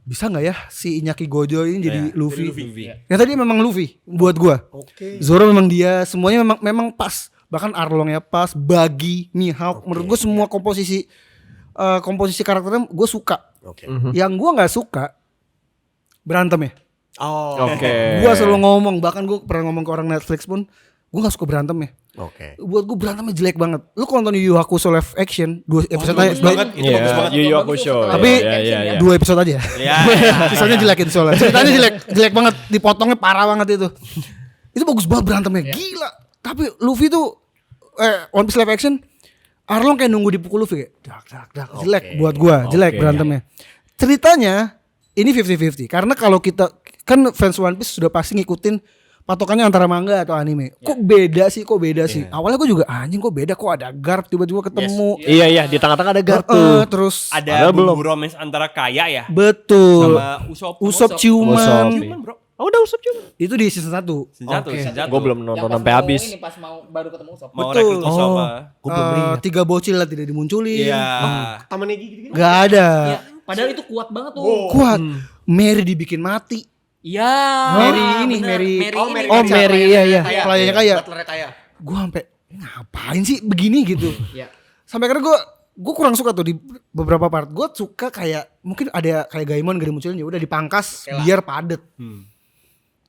S2: bisa nggak ya si Iñaki Gojo ini jadi Luffy?
S1: Luffy.
S2: Ternyata dia memang Luffy buat gue.
S3: Oke.
S2: Zoro memang dia, semuanya memang pas. Bahkan Arlongnya pas, Buggy, Mihawk, menurut gue semua komposisi karakternya gue suka. Yang gue nggak suka berantem ya.
S3: Oke.
S2: Gue selalu ngomong, bahkan gue pernah ngomong ke orang Netflix pun, gue gak suka berantem ya.
S3: Oke.
S2: Buat gue berantemnya jelek banget. Lu kalau nonton Yu Yu Hakusho live action 2 episode aja,
S1: Bagus banget, itu bagus banget.
S3: Yu Yu Hakusho.
S2: tapi
S3: Iya.
S2: 2 episode aja.
S1: Ya.
S2: Sisanya jelekin soalnya. Ceritanya jelek banget, dipotongnya parah banget itu. Itu bagus banget berantemnya, gila. Tapi Luffy tuh One Piece live action, Arlong kayak nunggu dipukul Luffy kayak dak. Jelek buat gua, jelek berantemnya. Ceritanya ini 50-50 karena kalau kita kan fans One Piece sudah pasti ngikutin patokannya antara manga atau anime. Kok beda sih? Awalnya gue juga anjing kok beda, kok ada Garp tiba-tiba ketemu.
S3: Iya, di tengah-tengah ada Garp tuh.
S2: Terus
S1: Ada bumbu romance antara Kaya ya
S2: betul.
S1: sama
S2: Usop ciuman.
S1: Bro.
S3: Oh, udah Usop juga.
S2: Itu di season 1.
S1: Senjata.
S3: Gue belum nonton sampai habis.
S4: Ini pas mau baru ketemu Usopp.
S1: Mau
S2: Betul.
S1: rekrut Usopp.
S3: Gue belum lihat.
S2: 3 bocil lah tidak dimunculin.
S1: Iya.
S3: Tamannya gitu.
S2: Gak ada.
S4: Iya, padahal itu kuat banget tuh.
S2: Kuat. Mary dibikin mati.
S4: Iya.
S2: Mary.
S4: Oh,
S2: Mary, iya. Pelayannya kaya.
S3: Butlernya kaya.
S2: Gue sampai ngapain sih begini gitu.
S4: Iya.
S2: Sampai karena gue kurang suka tuh di beberapa part. Gue suka kayak mungkin ada kayak Gaimon gak dimunculin ya udah dipangkas biar padet.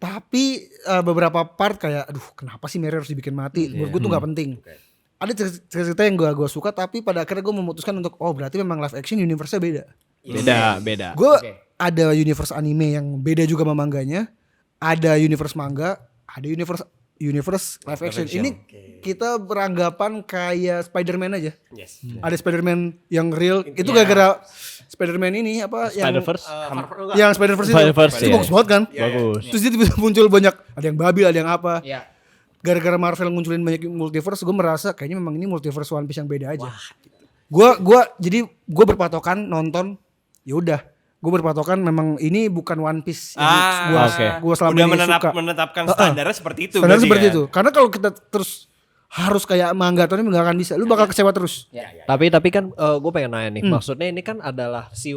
S2: Tapi beberapa part kayak aduh kenapa sih Mary harus dibikin mati? Menurut gue tuh gak penting. Ada cerita yang gue suka tapi pada akhirnya gue memutuskan untuk berarti memang live action universe-nya beda.
S3: Beda.
S2: Gue ada universe anime yang beda juga sama mangganya, ada universe manga, ada universe live action. Ini kita beranggapan kayak Spider-Man aja.
S3: Yes.
S2: Ada Spider-Man yang real. Itu gara-gara Spider-Man ini apa
S3: Spider-Verse.
S2: yang Spider-Verse itu.
S3: Spider-Verse,
S2: Itu
S3: iya.
S2: bagus banget kan?
S3: Bagus.
S2: Terus dia tiba-tiba muncul banyak, ada yang babi, ada yang apa.
S4: Iya.
S2: Gara-gara Marvel ngunculin banyak multiverse, gue merasa kayaknya memang ini multiverse One Piece yang beda aja. Jadi gue berpatokan nonton, ya udah. Gue berpatokan memang ini bukan One Piece. Gue selama
S1: Udah
S2: ini suka.
S1: menetapkan standarnya seperti itu.
S2: Standar
S1: berarti
S2: seperti
S1: kan?
S2: itu. Karena kalau kita terus harus kayak manga atau ini nggak akan bisa. Lu bakal kecewa terus.
S5: Tapi kan gue pengen nanya nih, maksudnya ini kan adalah si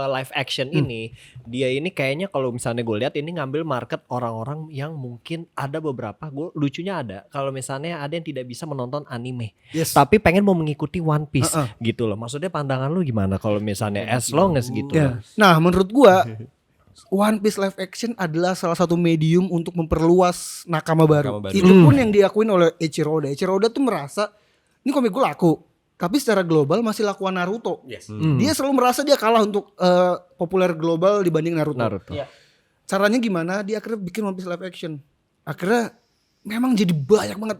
S5: live action ini, dia ini kayaknya kalau misalnya gue lihat ini ngambil market orang-orang yang mungkin ada beberapa, gue lucunya ada, kalau misalnya ada yang tidak bisa menonton anime,
S2: Yes.
S5: tapi pengen mau mengikuti One Piece gitu loh. Maksudnya pandangan lu gimana kalau misalnya as long as gitu?
S2: Ya. Nah, menurut gua One Piece live action adalah salah satu medium untuk memperluas nakama baru. Itu pun yang diakuin oleh Eiichiro Oda. Eiichiro Oda tuh merasa ini komik gue laku, tapi secara global masih lakuan Naruto. Dia selalu merasa dia kalah untuk populer global dibanding Naruto.
S4: Iya.
S2: Caranya gimana? Dia akhirnya bikin One Piece live action. Akhirnya memang jadi banyak banget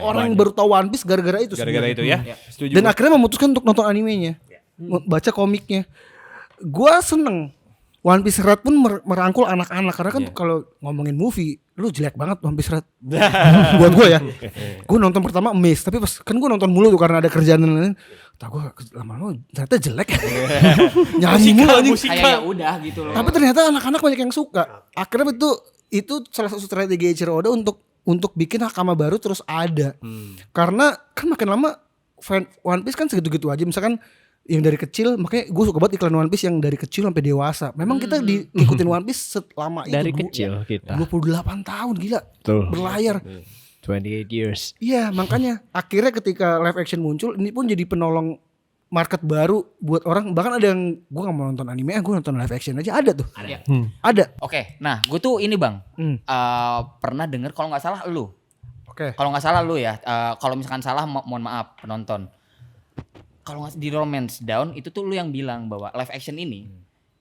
S2: orang yang baru tahu One Piece gara-gara itu.
S1: Gara-gara itu ya. Setuju.
S2: Dan akhirnya memutuskan untuk nonton animenya, baca komiknya. Gua seneng One Piece Red pun merangkul anak-anak karena kan kalau ngomongin movie, lu jelek banget One Piece Red. Buat gue ya, gue nonton pertama amazed, tapi pas kan gue nonton mulu tuh karena ada kerjaan dan lain-lain. Tak gue lama-lama ternyata jelek. Nyanyi mulu anjing.
S4: Kayak ya udah gitu loh.
S2: Tapi ternyata anak-anak banyak yang suka. Akhirnya itu salah satu strategi Eiichiro Oda untuk bikin nakama baru terus ada. Karena kan makin lama fan One Piece kan segitu-gitu aja. Misalkan yang dari kecil, makanya gue suka banget iklan One Piece yang dari kecil sampai dewasa. Memang kita diikutin One Piece selama itu.
S5: Dari kecil kita.
S2: 28 tahun gila.
S5: Tuh.
S2: Berlayar.
S5: 28 years.
S2: Iya, makanya akhirnya ketika live action muncul, ini pun jadi penolong market baru buat orang. Bahkan ada yang gue gak mau nonton anime, gue nonton live action aja. Ada tuh. Ada.
S4: Oke, nah gue tuh ini bang, pernah denger kalau nggak salah lu,
S2: Oke.
S4: kalau nggak salah lu ya, kalau misalkan salah mohon maaf penonton. Kalau nggak di Romance Down itu tuh lu yang bilang bahwa live action ini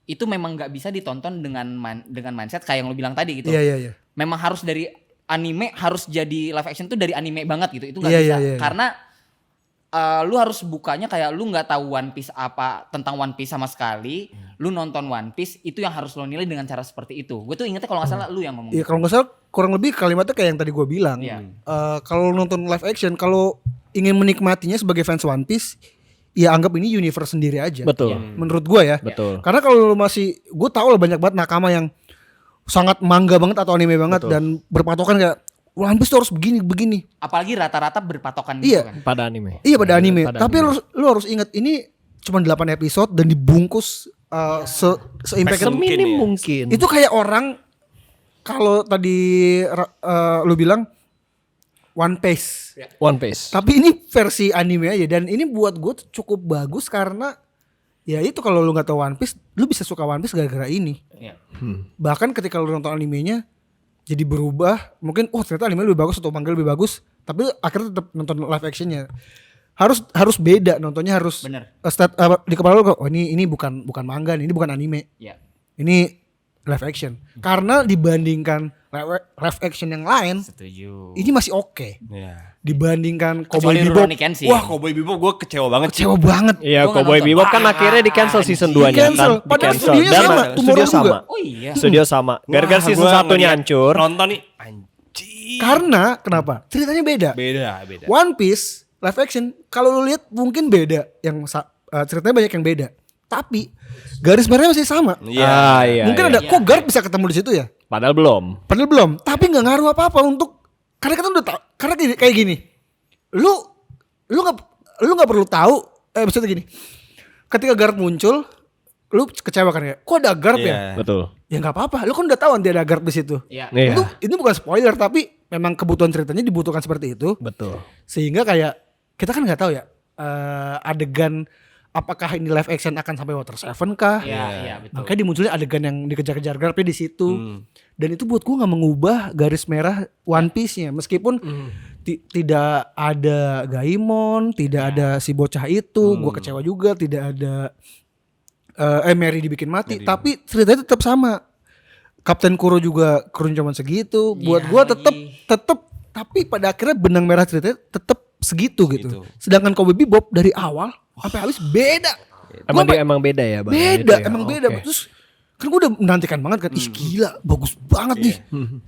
S4: itu memang nggak bisa ditonton dengan mindset kayak yang lu bilang tadi gitu.
S2: Iya.
S4: Memang harus dari anime, harus jadi live action tuh dari anime banget gitu. Itu nggak
S2: Iya,
S4: bisa
S2: iya.
S4: karena lu harus bukanya kayak lu nggak tahu One Piece apa tentang One Piece sama sekali. Lu nonton One Piece itu yang harus lo nilai dengan cara seperti itu. Gue tuh ingetnya kalau nggak salah lu yang ngomong.
S2: Iya, kalau nggak salah kurang lebih kalimatnya kayak yang tadi gue bilang.
S4: Iya.
S2: Kalau nonton live action, kalau ingin menikmatinya sebagai fans One Piece, ya anggap ini universe sendiri aja.
S5: Betul.
S2: Menurut gue ya.
S5: Betul.
S2: Karena kalau lu masih, gue tahu lah banyak banget nakama yang sangat manga banget atau anime banget dan berpatokan kayak One Piece tuh harus begini.
S4: Apalagi rata-rata berpatokan
S2: Iya.
S4: gitu kan.
S5: Pada anime.
S2: Iya pada anime.
S5: Pada
S2: Tapi lu harus ingat ini cuma 8 episode dan dibungkus se-impact
S5: Seminim mungkin.
S2: itu kayak orang kalau tadi lu bilang One Piece.
S5: One Piece.
S2: Tapi ini versi anime aja dan ini buat gue tuh cukup bagus karena ya itu kalau lu nggak tahu One Piece, lu bisa suka One Piece gara-gara ini.
S4: Iya.
S2: Bahkan ketika lu nonton animenya jadi berubah, mungkin ternyata anime lebih bagus atau manga lebih bagus, tapi akhirnya tetap nonton live actionnya. Harus beda nontonnya, harus
S4: Bener.
S2: di kepala lu ini bukan manga nih, ini bukan anime.
S4: Iya.
S2: Ini live action. Karena dibandingkan live action yang lain,
S4: Setuju.
S2: ini masih oke.
S1: Iya.
S2: Dibandingkan Cowboy
S4: Kecuali
S2: Bebop,
S4: Rurouni Kenshin.
S1: Wah, Cowboy Bebop gue kecewa banget.
S2: kecewa banget.
S5: Iya,
S4: Gua nggak
S5: Cowboy
S4: nonton.
S5: Bebop kan akhirnya di cancel season 2-nya
S2: Di-cancel.
S5: kan.
S2: Padahal
S5: Di-cancel.
S2: studionya
S5: Dan
S2: sama,
S5: studio
S2: Tomorrow
S5: sama.
S2: juga.
S4: Oh iya.
S5: Studio sama. Gara-gara
S1: Wah,
S5: season
S1: gua
S5: 1-nya
S1: ngeliat
S5: hancur.
S1: Nonton nih anjing.
S2: Karena kenapa? Ceritanya beda.
S1: Beda.
S2: One Piece live action kalau lu lihat mungkin beda, yang ceritanya banyak yang beda. Tapi garis merahnya masih sama.
S1: Iya.
S5: Iya.
S2: Mungkin
S5: iya.
S2: ada kok Garp bisa ketemu di situ ya?
S5: Padahal belum.
S2: Padahal belum. Tapi nggak ngaruh apa-apa untuk karena kita udah tahu. Karena kayak gini. Lu nggak perlu tahu. Maksudnya gini. Ketika Garp muncul, lu kecewa kan ya? Kok ada Garp ya?
S1: Iya.
S5: Betul.
S2: Ya nggak apa-apa. Lu kan udah tahu dia ada Garp di situ.
S4: Iya.
S5: Iya.
S2: Itu bukan spoiler tapi memang kebutuhan ceritanya dibutuhkan seperti itu.
S5: Betul.
S2: Sehingga kayak kita kan nggak tahu ya adegan apakah ini live action akan sampai Water Seven kah?
S4: Iya, betul.
S2: Makanya dimunculnya adegan yang dikejar-kejar Garpnya di situ. Dan itu buat gua nggak mengubah garis merah One Piece-nya meskipun tidak ada Gaimon, tidak ada si bocah itu, gua kecewa juga tidak ada Mary dibikin mati, tapi ceritanya tetap sama. Kapten Kuro juga kurun cuman segitu. Buat gua tetap tapi pada akhirnya benang merah ceritanya tetap segitu gitu. Sedangkan Cowboy Bebop dari awal sampai habis beda.
S5: Emang beda ya, Bang?
S2: Beda,
S5: Itu ya?
S2: emang beda.
S5: Oke.
S2: Terus kan gue udah menantikan banget kan. Ih gila, bagus banget nih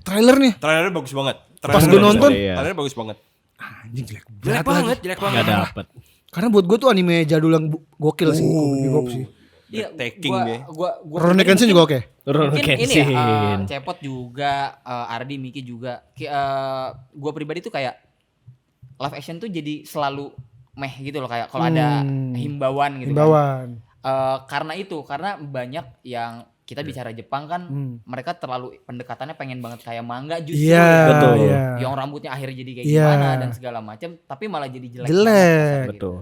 S2: trailernya.
S1: Trailernya bagus banget.
S2: Pas gue nonton,
S5: Iya.
S1: Trailernya bagus banget.
S2: anjing jelek
S1: Jelek
S2: banget.
S1: banget.
S5: Nggak dapet.
S2: Karena buat gue tuh anime jadul yang gokil sih, Cowboy Bebop sih.
S4: Iya,
S1: Taking deh.
S4: gua
S2: Rurouni Kenshin juga oke.
S5: Rurouni
S4: Mungkin ini
S5: Kenshin.
S4: ya, Cepot juga, Ardi, Miki juga. Gua pribadi tuh kayak live action tuh jadi selalu meh gitu loh, kayak kalau ada himbauan gitu.
S2: Himbauan.
S4: Karena banyak yang kita bicara Jepang kan, mereka terlalu pendekatannya pengen banget kayak manga justru.
S2: Iya,
S5: Betul.
S2: iya.
S4: Yang rambutnya akhirnya jadi kayak
S2: Iya.
S4: gimana dan segala macam, tapi malah jadi jelek.
S2: Jelek.
S4: banget, gitu.
S5: Betul.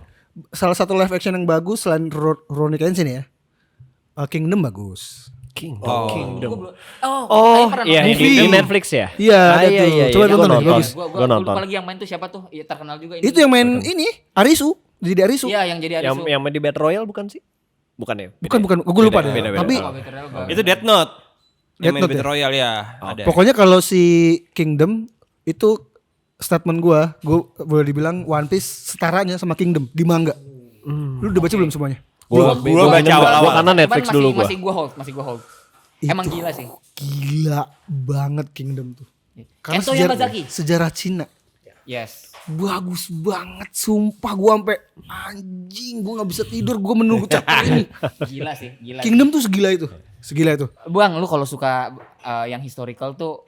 S2: Salah satu live action yang bagus selain Rurouni Kenshin ya, Kingdom bagus.
S5: Kingdom.
S4: Gua
S5: Kingdom.
S4: belum-
S5: Oh,
S4: kayaknya pernah
S5: iya
S4: nonton.
S5: di Netflix ya?
S2: Iya, ada
S5: iya,
S2: tuh.
S5: iya,
S2: Coba
S5: iya.
S2: nonton
S5: Gua
S2: deh,
S5: nonton.
S2: bagus.
S5: Gua
S4: Gua
S5: nonton.
S4: lupa lagi yang main tuh siapa tuh? Ya, terkenal juga ini.
S2: Itu yang main ini Arisu, jadi Arisu.
S4: Iya, yang jadi
S5: Yang
S4: Arisu.
S5: yang main di Battle Royale bukan sih? Bukan ya?
S2: Bukan, gue lupa deh.
S5: beda.
S2: Tapi
S4: Oh, Battle Royale bagus.
S1: Itu Death Note. Yang
S2: Death
S1: main
S2: Note
S1: Battle Royale ya. Ada.
S2: pokoknya kalau si Kingdom itu statement gue boleh dibilang One Piece setaranya sama Kingdom di manga. Lu udah baca belum semuanya?
S1: Gua baca awal-awal.
S5: Gua karena Netflix
S4: Cuman
S5: dulu gua.
S4: masih gua hold. Emang gila sih.
S2: Gila banget Kingdom tuh. Karena
S4: Kento Yamazaki.
S2: sejarah Cina
S4: Yes.
S2: bagus banget, sumpah gua sampai anjing gua nggak bisa tidur gua menunggu chapter ini.
S4: Gila sih, gila.
S2: Kingdom tuh segila itu.
S4: Bang, lu kalau suka yang historical tuh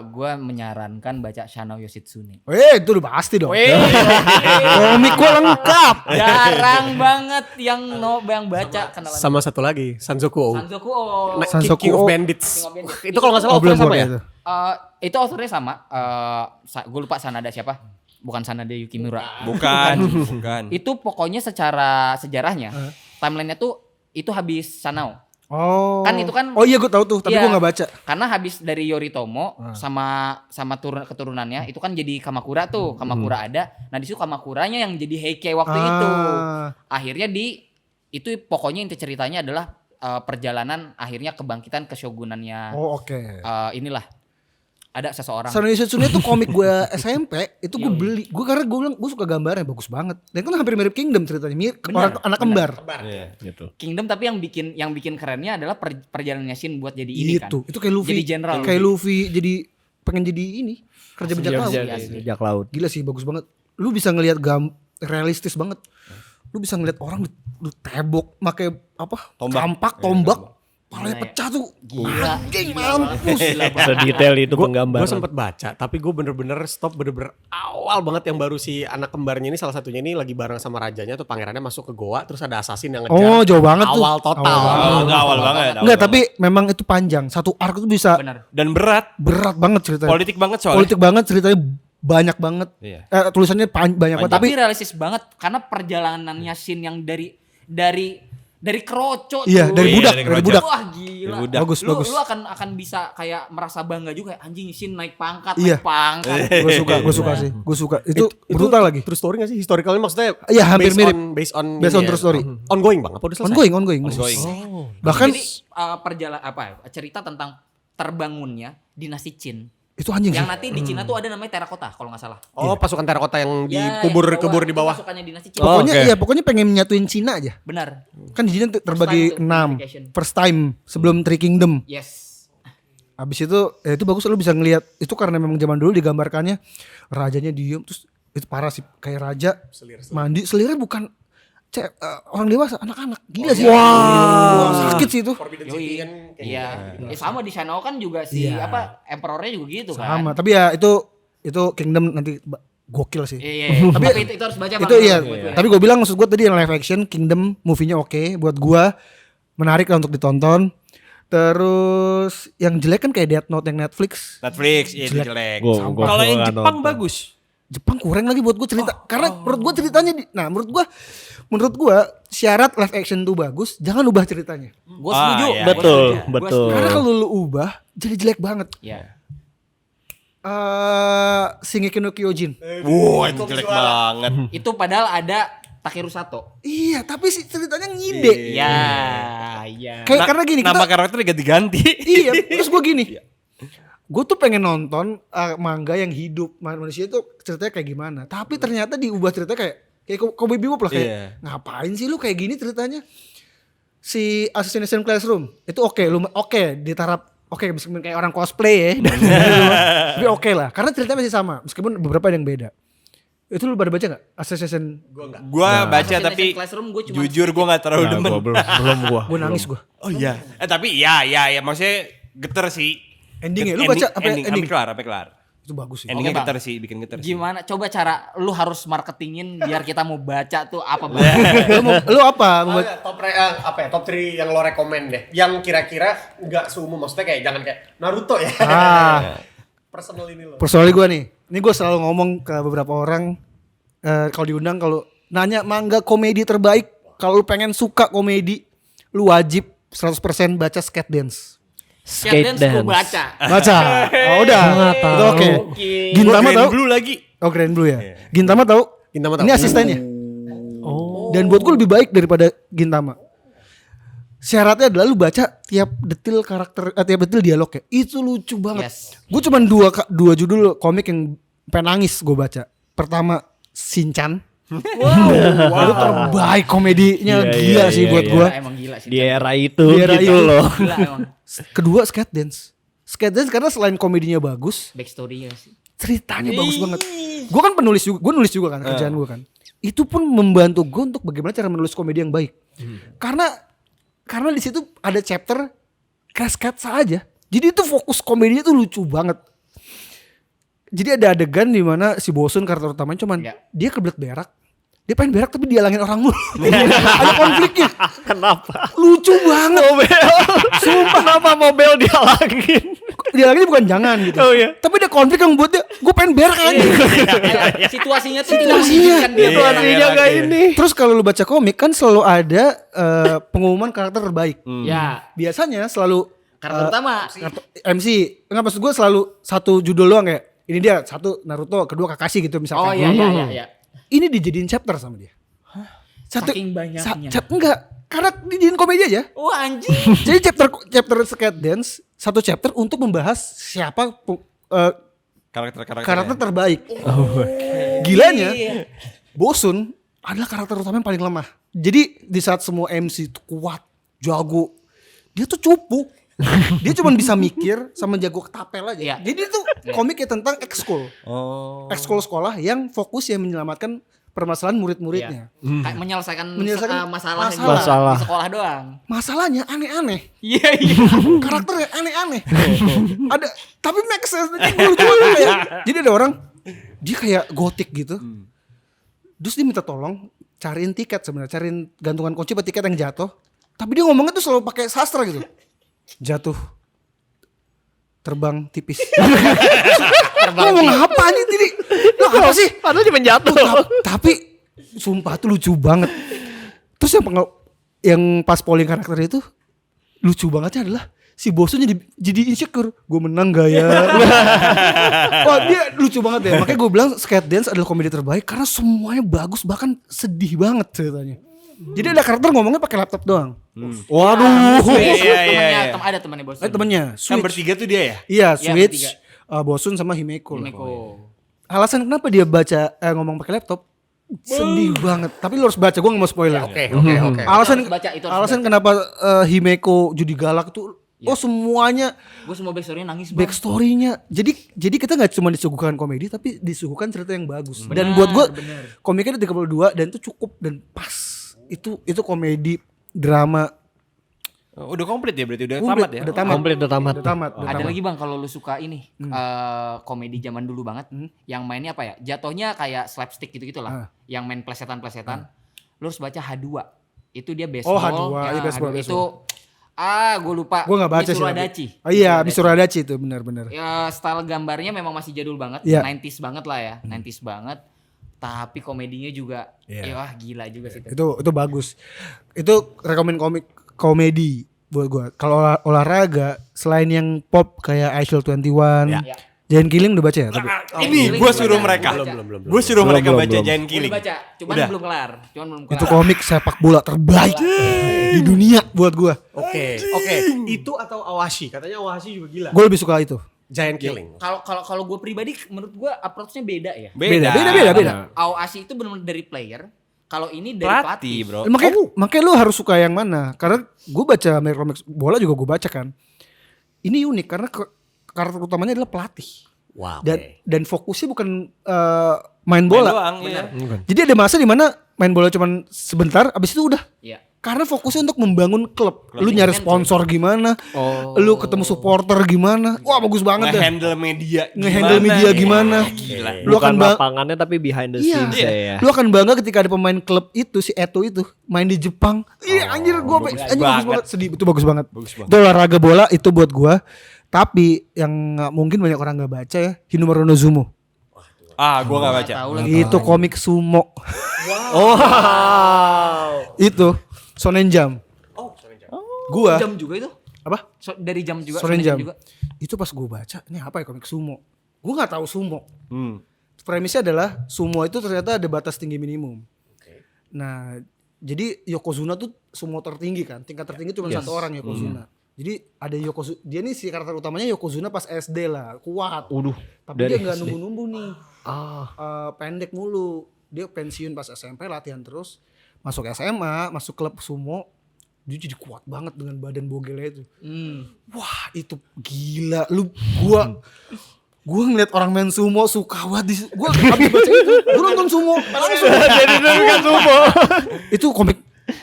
S4: gua menyarankan baca Shanao Yoshitsune.
S2: Itu udah pasti dong. Komik gua lengkap.
S4: Jarang banget yang baca kenalan.
S3: Sama satu lagi, Sanzoku O.
S4: Sanzoku Oh.
S3: Nah,
S2: Sanzoku
S3: King of
S2: O.
S3: Bandits.
S4: King of Bandits.
S3: Itu kalau nggak salah
S2: belum
S3: authornya sama
S2: boleh
S3: ya?
S2: itu.
S4: Itu authornya sama. Gue lupa Sanada siapa. Bukan Sanada Yukimura.
S1: Bukan.
S4: Itu pokoknya secara sejarahnya timelinenya tuh itu habis Sanao.
S2: Oh.
S4: Kan itu kan-
S2: Oh iya gua tahu tuh, tapi
S4: Iya.
S2: gua nggak baca.
S4: Karena habis dari Yoritomo sama keturunannya itu kan jadi Kamakura tuh. Kamakura ada. Nah, di situ Kamakuranya yang jadi Heike waktu itu. Akhirnya itu pokoknya inti ceritanya adalah perjalanan akhirnya kebangkitan keshogunannya.
S2: Oh oke.
S4: Inilah ada seseorang.
S2: Shanao Yoshitsune itu komik gue SMP, itu gue beli. Gue karena gue bilang gue suka gambarnya bagus banget. Dan kan hampir mirip Kingdom ceritanya, mirip orang anak kembar.
S5: Gitu.
S4: Kingdom tapi yang bikin kerennya adalah perjalanannya Shin buat jadi ini kan.
S2: Itu kayak Luffy.
S4: Jadi general.
S2: Kayak Luffy jadi pengen jadi ini, kerja bajak laut.
S4: asli.
S5: Bajak laut.
S2: Gila sih bagus banget. Lu bisa ngelihat realistis banget. Lu bisa ngelihat orang ditebok pakai apa? Kampak, tombak. Palanya pecah tuh.
S4: Gila.
S2: Anjing mampus.
S5: Sedetail itu penggambaran.
S3: Gue sempet baca, tapi gue bener-bener stop bener-bener awal banget yang baru si anak kembarnya ini salah satunya ini lagi bareng sama rajanya tuh pangerannya masuk ke goa terus ada assassin yang ngejar.
S2: Oh jauh banget tuh.
S3: Awal total.
S1: Enggak awal banget.
S2: Enggak tapi memang itu panjang. Satu arc itu bisa
S4: Benar.
S1: Dan berat.
S2: berat banget ceritanya.
S1: Politik banget soalnya.
S2: Politik banget ceritanya banyak banget.
S1: Iya.
S2: Tulisannya banyak banget
S4: Tapi
S2: tapi
S4: realistis banget karena perjalanannya Shin yang dari keroco
S2: iya,
S4: tuh.
S2: dari budak,
S1: dari
S2: dari
S1: kerajaan.
S2: budak.
S4: Wah gila.
S1: Dari budak.
S2: Bagus,
S4: lu,
S2: bagus.
S4: Lu akan bisa kayak merasa bangga juga ya, anjing Shin naik pangkat,
S2: Iya.
S4: naik pangkat.
S2: Gue suka sih. Gue suka. Itu brutal lagi.
S3: True story gak sih? Historicalnya maksudnya
S2: Iya, hampir mirip.
S3: Based on
S2: Based on true story.
S3: Ongoing bang, apa udah selesai?
S2: Ongoing.
S1: Ongoing.
S2: Bahkan
S4: Jadi cerita tentang terbangunnya dinasti Qin.
S2: itu anjing sih.
S4: Yang nanti di Cina tuh ada namanya terakota kalau nggak salah.
S3: Oh pasukan terakota yang
S4: Ya,
S3: dikubur di
S4: itu
S3: bawah.
S4: pasukannya dinasti Qin.
S2: Pokoknya
S1: oke.
S2: iya, pokoknya pengen menyatuin Cina aja.
S4: Benar.
S2: Kan di Cina terbagi
S4: time tuh,
S2: 6.
S4: unification.
S2: First time sebelum Three Kingdom.
S4: Yes.
S2: Habis itu itu bagus lu bisa ngelihat itu karena memang zaman dulu digambarkannya rajanya diem terus itu parah sih kayak raja mandi selirnya bukan orang dewasa anak-anak gila sih. Wah, sakit sih itu.
S4: Yoi. Iya. Sama di Shanao kan juga si
S2: Iya.
S4: emperornya juga gitu kan.
S2: Sama, tapi ya itu Kingdom nanti gokil sih.
S4: Iya. Tapi itu harus baca
S2: Itu
S4: Bang,
S2: iya.
S4: buat gue.
S2: Tapi gue bilang maksud gue tadi yang live action Kingdom movie-nya oke buat gue menarik lah untuk ditonton. Terus yang jelek kan kayak Death Note yang Netflix.
S1: Netflix itu jelek.
S5: Gua
S1: Kalau yang
S5: nggak
S1: Jepang
S5: nonton.
S1: bagus.
S2: Jepang kurang lagi buat gue cerita karena menurut gue ceritanya menurut gue syarat live action tuh bagus jangan ubah ceritanya
S4: Gue setuju.
S1: iya.
S4: Gua
S5: Betul,
S4: setuju. Gua
S5: betul.
S4: setuju.
S2: karena kalau lu ubah jadi jelek banget.
S4: Iya.
S2: Shingeki no Kyojin
S1: Wah, itu jelek banget.
S4: Itu padahal ada Takeru Sato.
S2: iya tapi sih ceritanya ngide.
S4: Iya.
S2: Kayak karena gini
S1: Nama
S2: kita
S1: karakter ganti-ganti.
S2: iya terus gue gini gue tuh pengen nonton manga yang hidup manusia itu ceritanya kayak gimana tapi ternyata diubah ceritanya kayak Cowboy Bebop lah kayak
S1: Iya.
S2: ngapain sih lu kayak gini ceritanya. Si Assassination Classroom itu oke ditarap oke meskipun kayak orang cosplay ya tapi oke lah karena ceritanya masih sama meskipun beberapa ada yang beda. Itu lu pada baca gak Assassination?
S1: Gua baca
S4: Assassination
S1: tapi
S4: Classroom gua cuma
S1: jujur gua gak terlalu demen.
S5: belum gua.
S2: Gue nangis gue
S1: Oh iya. Tapi iya maksudnya geter sih.
S2: endingnya lu baca apa ending?
S1: Sampai kelar.
S2: Itu bagus sih.
S1: Endingnya
S4: Oke, Bang.
S1: geter sih, bikin geter sih.
S4: Gimana? Coba cara lu harus marketingin biar kita mau baca tuh apa Bang?
S2: Lu apa? Mau baca-
S3: Top 3 yang lo rekomend deh. Yang kira-kira enggak seumum maksudnya kayak jangan kayak Naruto ya. Personal ini lo.
S2: Personally gue nih, ini gue selalu ngomong ke beberapa orang kalau diundang kalau nanya manga komedi terbaik, kalau lu pengen suka komedi, lu wajib 100% baca Skate Dance.
S4: Skate Dance gua baca.
S2: Baca. Oh udah. Itu oke. Gintama tahu?
S1: Blue lagi.
S2: Oh Grand Blue ya. Gintama tahu?
S3: Gintama tahu.
S2: Ini asistennya. Oh. Dan buat gue lebih baik daripada Gintama. Syaratnya adalah lu baca tiap detil karakter, tiap detil dialognya. Itu lucu banget.
S4: Yes.
S2: Gue cuman dua judul komik yang pengen nangis gue baca. Pertama Shinchan. Itu terbaik komedinya gila sih buat gue.
S4: Emang gila sih.
S5: Di era itu
S2: Di era
S5: gitu
S2: itu.
S5: loh.
S4: Gila emang.
S2: Kedua Skate Dance. Skate Dance karena selain komedinya bagus,
S4: Backstory-nya sih.
S2: ceritanya bagus banget. Gue kan penulis juga, gue nulis juga kan kerjaan gue kan. Itu pun membantu gue untuk bagaimana cara menulis komedi yang baik. Karena di situ ada chapter sketsa aja. Jadi itu fokus komedinya tuh lucu banget. Jadi ada adegan di mana si Bosun karakter utamanya cuman
S4: Ya.
S2: dia kebelet berak. Dia pengen berak tapi dihalangin orang mulu. Ada konfliknya.
S5: Kenapa?
S2: Lucu banget.
S5: Sumpah kenapa mobil dihalangin?
S2: Dihalangin bukan jangan gitu.
S5: Oh, iya.
S2: Tapi ada konflik yang buat dia gue pengen berak aja.
S4: Situasinya tuh tidak mengizinkan dia.
S5: Situasinya kayak ini.
S2: Terus kalau lu baca komik kan selalu ada pengumuman karakter terbaik.
S4: Ya.
S2: Biasanya selalu
S4: Karakter utama.
S2: MC. Enggak maksud gue selalu satu judul doang ya. Ini dia satu Naruto, kedua Kakashi gitu misalkan.
S4: Oh iya.
S2: Ini dijadiin chapter sama dia. Satu
S4: Saking banyaknya.
S2: Enggak, karena dijadiin komedi aja.
S4: Wah anjing.
S2: Jadi chapter Skate Dance satu chapter untuk membahas siapa karakter terbaik. Gilanya, Bosun adalah karakter utama yang paling lemah. Jadi di saat semua MC itu kuat, jago, dia tuh cupu. Dia cuma bisa mikir sama jago ketapel aja.
S4: Iya.
S2: Jadi itu komiknya tentang ekskul. Ekskul sekolah yang fokus yang menyelamatkan permasalahan murid-muridnya.
S4: Kayak menyelesaikan masalah
S5: Masalah.
S4: di sekolah doang.
S2: Masalahnya aneh-aneh.
S4: Iya.
S2: Karakternya aneh-aneh. Ada tapi make sense gue lucu banget kayak. Jadi ada orang dia kayak gotik gitu. Terus dia minta tolong cariin tiket sebenarnya, cariin gantungan kunci buat tiket yang jatuh. Tapi dia ngomongnya tuh selalu pakai sastra gitu. Jatuh. Terbang tipis. ngomong apa nih tadi? Lo apa sih?
S3: Padahal cuma jatuh.
S2: Tapi sumpah tuh lucu banget. Terus yang pas polling karakter itu lucu bangetnya adalah si Bosun jadi insecure. Gue menang gak ya? Wah dia lucu banget ya. Makanya gue bilang Skate Dance adalah komedi terbaik karena semuanya bagus, bahkan sedih banget ceritanya. Jadi ada karakter ngomongnya pakai laptop doang.
S3: Waduh.
S1: Iya.
S4: Ada temannya bos.
S2: Temennya
S1: Kan
S2: Switch.
S1: bertiga tuh dia ya?
S2: Iya,
S4: Iya,
S2: Switch,
S4: bertiga.
S2: Bosun sama Himeko. lah.
S4: Neko.
S2: Alasan kenapa dia ngomong pakai laptop sedih banget. Tapi lu harus baca, gue gak mau spoiler.
S3: Oke.
S2: Alasan
S4: Itu harus baca, itu harus
S2: alasan kenapa Himeko jadi galak tuh semuanya
S4: Gue semua backstory-nya nangis bang.
S2: backstory-nya. Jadi kita nggak cuma disuguhkan komedi tapi disuguhkan cerita yang bagus. Dan buat gue komiknya ada 32 dan itu cukup dan pas. Itu komedi drama
S1: Oh, udah komplit ya berarti udah
S2: komplit,
S1: tamat ya?
S2: udah tamat.
S3: Komplit udah tamat.
S2: Udah tamat.
S4: Ada lagi bang kalau lu suka ini komedi zaman dulu banget, yang mainnya apa ya? Jatuhnya kayak slapstick gitu lah, yang main plesetan-plesetan. Lu harus baca H2. Itu dia baseball.
S2: Oh, H2,
S4: Ya,
S2: iya, baseball,
S4: H2 itu gue lupa.
S2: Gue nggak baca sih.
S4: Misuru
S2: lagi.
S4: Adachi.
S2: Oh iya, Misuru Adachi itu benar-benar.
S4: Ya, style gambarnya memang masih jadul banget,
S2: Iya.
S4: 90s banget lah ya, 90s banget. Tapi komedinya juga, wah gila juga sih.
S2: Itu bagus. Itu rekomen komedi buat gua. Kalau olahraga selain yang pop kayak I Shall 21,
S4: Ya.
S2: Giant Killing udah baca ya? Tapi
S1: Ini gue suruh mereka. Gue suruh mereka baca Giant
S4: Udah
S1: Killing.
S4: baca, cuman
S1: Udah.
S4: belum kelar.
S2: itu komik sepak bola terbaik di dunia buat gua.
S3: Oke. Itu atau Awashi? Katanya Awashi juga gila.
S2: Gue lebih suka itu.
S3: Giant Killing.
S4: Kalau gue pribadi menurut gue approach-nya beda ya.
S2: Beda.
S4: Aoashi itu benar-benar dari player. Kalau ini dari pelatih.
S1: Bro.
S2: Makanya lu harus suka yang mana? Karena gue baca komik bola juga gue baca kan. Ini unik karena karakter utamanya adalah pelatih.
S3: Wow.
S2: Dan fokusnya bukan main bola.
S1: Main doang, iya.
S2: Jadi ada masa di mana main bola cuman sebentar, abis itu udah.
S4: Iya.
S2: Karena fokusnya untuk membangun klub. Lu nyari sponsor gimana? Lu ketemu supporter gimana? Wah bagus banget ya.
S1: Nge-handle media.
S2: Nge-handle media gimana?
S1: Gila.
S2: Lu akan
S5: Bukan lapangannya tapi behind the scenes ya.
S2: Lu akan bangga ketika ada pemain klub itu si Eto itu main di Jepang. Iya anjir gua bagus banget. Sedih itu bagus banget. Itu olahraga bola itu buat gua. Tapi yang mungkin banyak orang nggak baca ya, Hinomaru no Zumo.
S1: Gue gak baca.
S4: Tahu lagi.
S2: Itu komik sumo. Itu Shonen Jump. Gua
S4: Jam juga itu?
S2: apa?
S4: Dari jam juga.
S2: Shonen Jump.
S4: juga.
S2: Itu pas gua baca, ini apa ya komik sumo? Gua nggak tahu sumo.
S1: Hmm.
S2: Premisnya adalah sumo itu ternyata ada batas tinggi minimum. Nah, jadi Yokozuna tuh sumo tertinggi kan. Tingkat tertinggi cuma satu orang Yokozuna. Jadi ada Yokozuna, dia nih si karakter utamanya Yokozuna pas SD lah, kuat. Tapi dia nggak numbu-numbu nih. Pendek mulu. Dia pensiun pas SMP, latihan terus. Masuk SMA, masuk klub sumo. Dia jadi kuat banget dengan badan bogelnya itu. Wah, itu gila. Gua ngeliat orang main sumo suka banget. Gua habis baca itu, gua nonton sumo langsung. Jadi nonton sumo.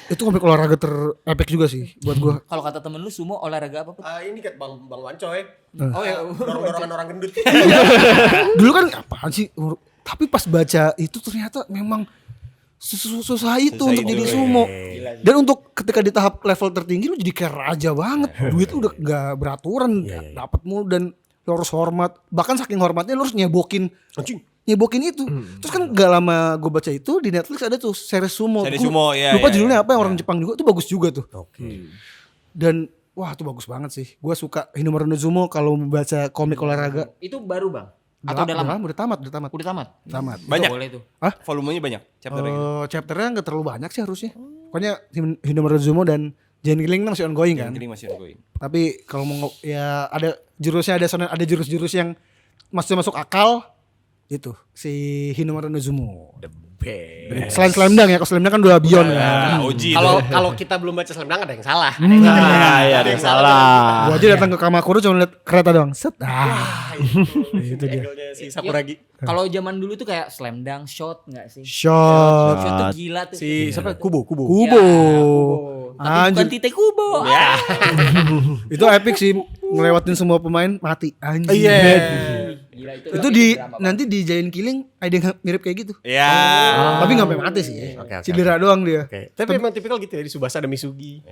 S2: Itu komik olahraga terepek juga sih buat gua.
S4: Kalau kata temen lu sumo olahraga apa? Put?
S3: Ini kan Bang Wancoy.
S4: Oh ya,
S3: Dorong-dorongan orang gendut.
S2: Dulu kan apaan sih? Tapi pas baca itu ternyata memang susah itu untuk jadi sumo. Dan untuk ketika di tahap level tertinggi lu jadi kayak raja banget. Duit udah gak beraturan, dapat mulu dan lu harus hormat. Bahkan saking hormatnya lu harus nyebokin itu. Terus kan gak lama gue baca itu di Netflix ada tuh series sumo.
S1: Series sumo, ya.
S2: Lupa judulnya apa yang orang Jepang juga itu bagus juga tuh. Dan wah itu bagus banget sih. Gue suka Hinomaru no Zumo kalau membaca komik olahraga.
S4: itu baru bang? Atau udah lama?
S2: Udah tamat.
S4: Udah tamat?
S2: Tamat.
S1: Banyak.
S4: Boleh tuh.
S1: Volumenya banyak. Chapternya.
S2: Chapternya gak terlalu banyak sih harusnya. Pokoknya Hinomaru no Zumo dan Giant Killing masih ongoing kan.
S1: Killing masih ongoing.
S2: Tapi kalau mau ya ada jurusnya, ada jurus-jurus yang masih masuk akal. Itu si Hinomaru no Zumo. Selain Slam Dunk ya, kalau Slam Dunk kan udah beyond kan.
S1: Oji
S3: Kalau kita belum baca Slam Dunk ada yang salah.
S5: Ada yang salah.
S2: Gua aja datang ke Kamakura cuma lihat kereta doang. Set. Itu dia.
S3: Angle-nya si Sakuragi.
S4: Kalau zaman dulu tuh kayak slam dunk shot nggak sih?
S2: Shot.
S4: Shot tuh gila tuh.
S3: Si siapa? Kubo.
S2: Kubo.
S4: Ya, Kubo. Tapi
S2: Anjir.
S4: bukan Tite Kubo.
S2: Itu epic sih, ngelewatin semua pemain mati. Anjir.
S4: Gila itu.
S2: Itu di nanti di Giant Killing ada yang mirip kayak gitu.
S1: Ya.
S2: Tapi nggak sampai mati sih. Cedera doang dia.
S3: Tapi emang tipikal gitu ya di Subasa ada Misugi.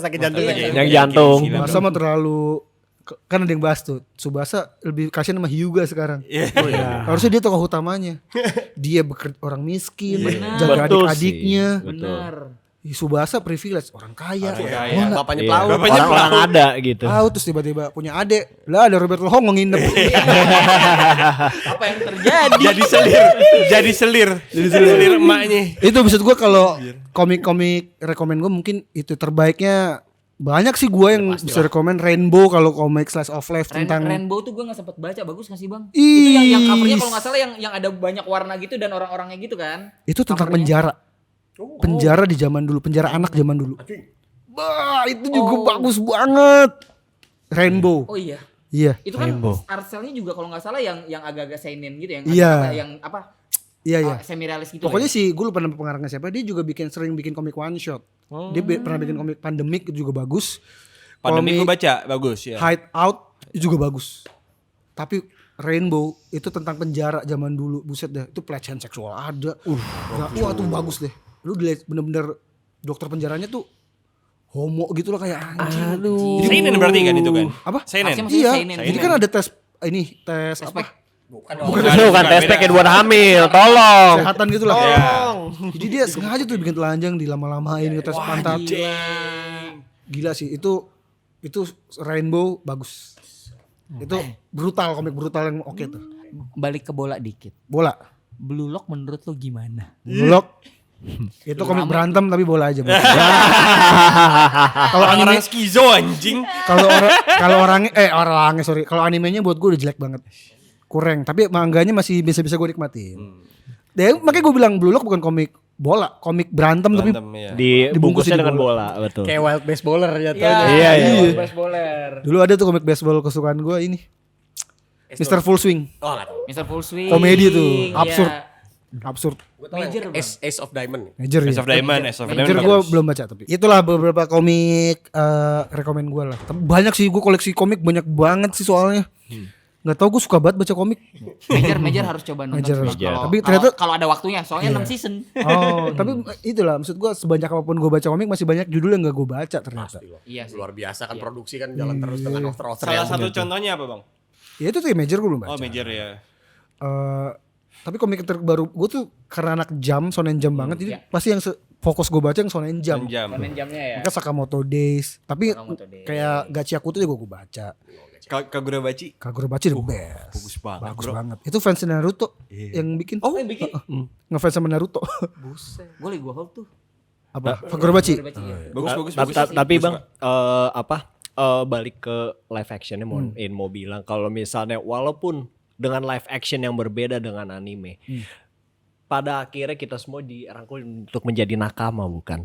S3: Sakit jantung lagi.
S5: Yang jantung.
S2: Masa mah terlalu kan ada yang bahas tuh Tsubasa lebih kasihan sama Hyuga sekarang.
S1: Iya.
S2: Harusnya dia tokoh utamanya. Dia orang miskin,
S4: Benar.
S2: jaga
S5: Betul
S2: adik-adiknya.
S4: Benar.
S2: Tsubasa privilege, orang kaya.
S1: kaya.
S3: Bapaknya
S5: Iya.
S3: pelaut.
S1: Bapaknya
S5: Orang-orang ada gitu.
S2: Tahu terus tiba-tiba punya adik. Lah ada Robert Lohong nginep.
S4: Apa yang terjadi?
S1: Jadi selir emaknya.
S2: Itu maksud gue kalau komik-komik rekomend gue mungkin itu terbaiknya banyak sih gue yang bisa rekomend Rainbow kalau komik slice of life tentang
S4: Rainbow tuh gue nggak sempet baca, bagus nggak sih bang?
S2: Ih.
S4: Itu yang covernya kalau nggak salah yang ada banyak warna gitu dan orang-orangnya gitu kan?
S2: itu tentang
S4: Covernya.
S2: penjara. Penjara di zaman dulu, penjara anak zaman dulu. Bah, itu juga bagus banget. Rainbow.
S4: Oh iya.
S2: Iya.
S4: Itu kan
S5: Rainbow.
S4: art style-nya juga kalau nggak salah yang agak-agak seinen gitu, yang
S2: Iya.
S4: yang apa?
S2: Iya, iya.
S4: Semi realis gitu.
S2: Pokoknya
S4: ya?
S2: sih gue lupa nama pengarangnya siapa. Dia juga sering bikin komik one shot. Dia pernah bikin komik Pandemic itu juga bagus.
S1: Pandemi gue
S2: Komik
S1: baca, bagus ya.
S2: Hide Out itu juga bagus. Tapi Rainbow itu tentang penjara zaman dulu. Buset deh, itu pelecehan seksual ada. Wah, tuh bagus deh. Lu dilihat bener-bener dokter penjaranya tuh homo gitu loh kayak anjing.
S1: Seinen berarti kan itu kan?
S2: Apa?
S1: Seinen.
S4: Aksi maksudnya
S2: Iya.
S4: seinen.
S2: Jadi kan ada tes apa?
S5: Bukan tes pack buat hamil, tolong.
S2: Kesehatan gitu lah.
S1: Iya.
S2: Jadi dia sengaja tuh bikin telanjang dilama-lamain ngetes pantat. Gila sih itu Rainbow bagus. Itu brutal, komik brutal yang oke tuh.
S4: Balik ke bola dikit.
S2: Bola.
S4: Blue Lock menurut lo gimana?
S2: Blok. Itu komik berantem tapi bola aja. Kalau anime
S1: Orang skizo anjing.
S2: kalau animenya buat gue udah jelek banget. Kurang, tapi mangganya masih bisa-bisa gue nikmatin. Makanya gue bilang Blue Lock bukan komik bola, komik berantem tapi
S1: Berantem, ya.
S2: Dibungkus
S5: Dibungkusnya
S2: jadi
S5: dengan bola, betul.
S3: Kayak wild baseballer ya.
S5: Iya, iya.
S4: Baseballer.
S2: dulu ada tuh komik baseball kesukaan gue ini. Mr. Full Swing.
S3: Oh enggak tahu.
S4: Mr. Full Swing.
S2: Komedi tuh,
S4: Iya.
S2: absurd. Absurd.
S4: Major. Bang.
S3: Ace of Diamond.
S2: Major
S1: Ace
S2: ya.
S1: of Diamond, Ace of Diamond.
S2: Major gue
S1: bagus.
S2: belum baca tapi. Itulah beberapa komik rekomend gue lah. Tapi banyak sih, gue koleksi komik banyak banget sih soalnya. Nggak tahu gue suka banget baca komik.
S4: Major harus coba nonton.
S2: Major.
S4: Bang. Kalau-
S2: Tapi ternyata-
S4: kalau ada waktunya, soalnya 6 season.
S2: Oh, tapi itulah maksud gue sebanyak apapun gue baca komik masih banyak judul yang gak gue baca ternyata.
S4: Iya sih.
S3: Luar biasa kan produksi kan jalan terus dengan over-over.
S1: Salah satu contohnya apa bang?
S2: Ya itu tuh Major gue belum baca.
S1: Oh Major ya.
S2: Tapi komik terbaru gue tuh karena anak jam, shonen jam banget, jadi pasti yang fokus gue baca yang shonen jam.
S1: Jam.
S4: Main jamnya ya.
S2: Maka Sakamoto Days, tapi
S4: Sakamoto Days.
S2: kayak Gachiakuto juga gue baca.
S1: Kagura Baci.
S2: Kagurabachi the best.
S1: bagus banget,
S2: Bagus
S1: bro.
S2: banget. Itu fans Naruto yang bikin.
S4: Oh, bikin.
S2: Ngefans sama Naruto.
S4: Gue lagi hold tuh.
S2: Apa? Kagurabachi.
S1: Bagus.
S5: Tapi Bang, balik ke live actionnya mau bilang kalau misalnya walaupun dengan live action yang berbeda dengan anime, pada akhirnya kita semua dirangkul untuk menjadi nakama bukan?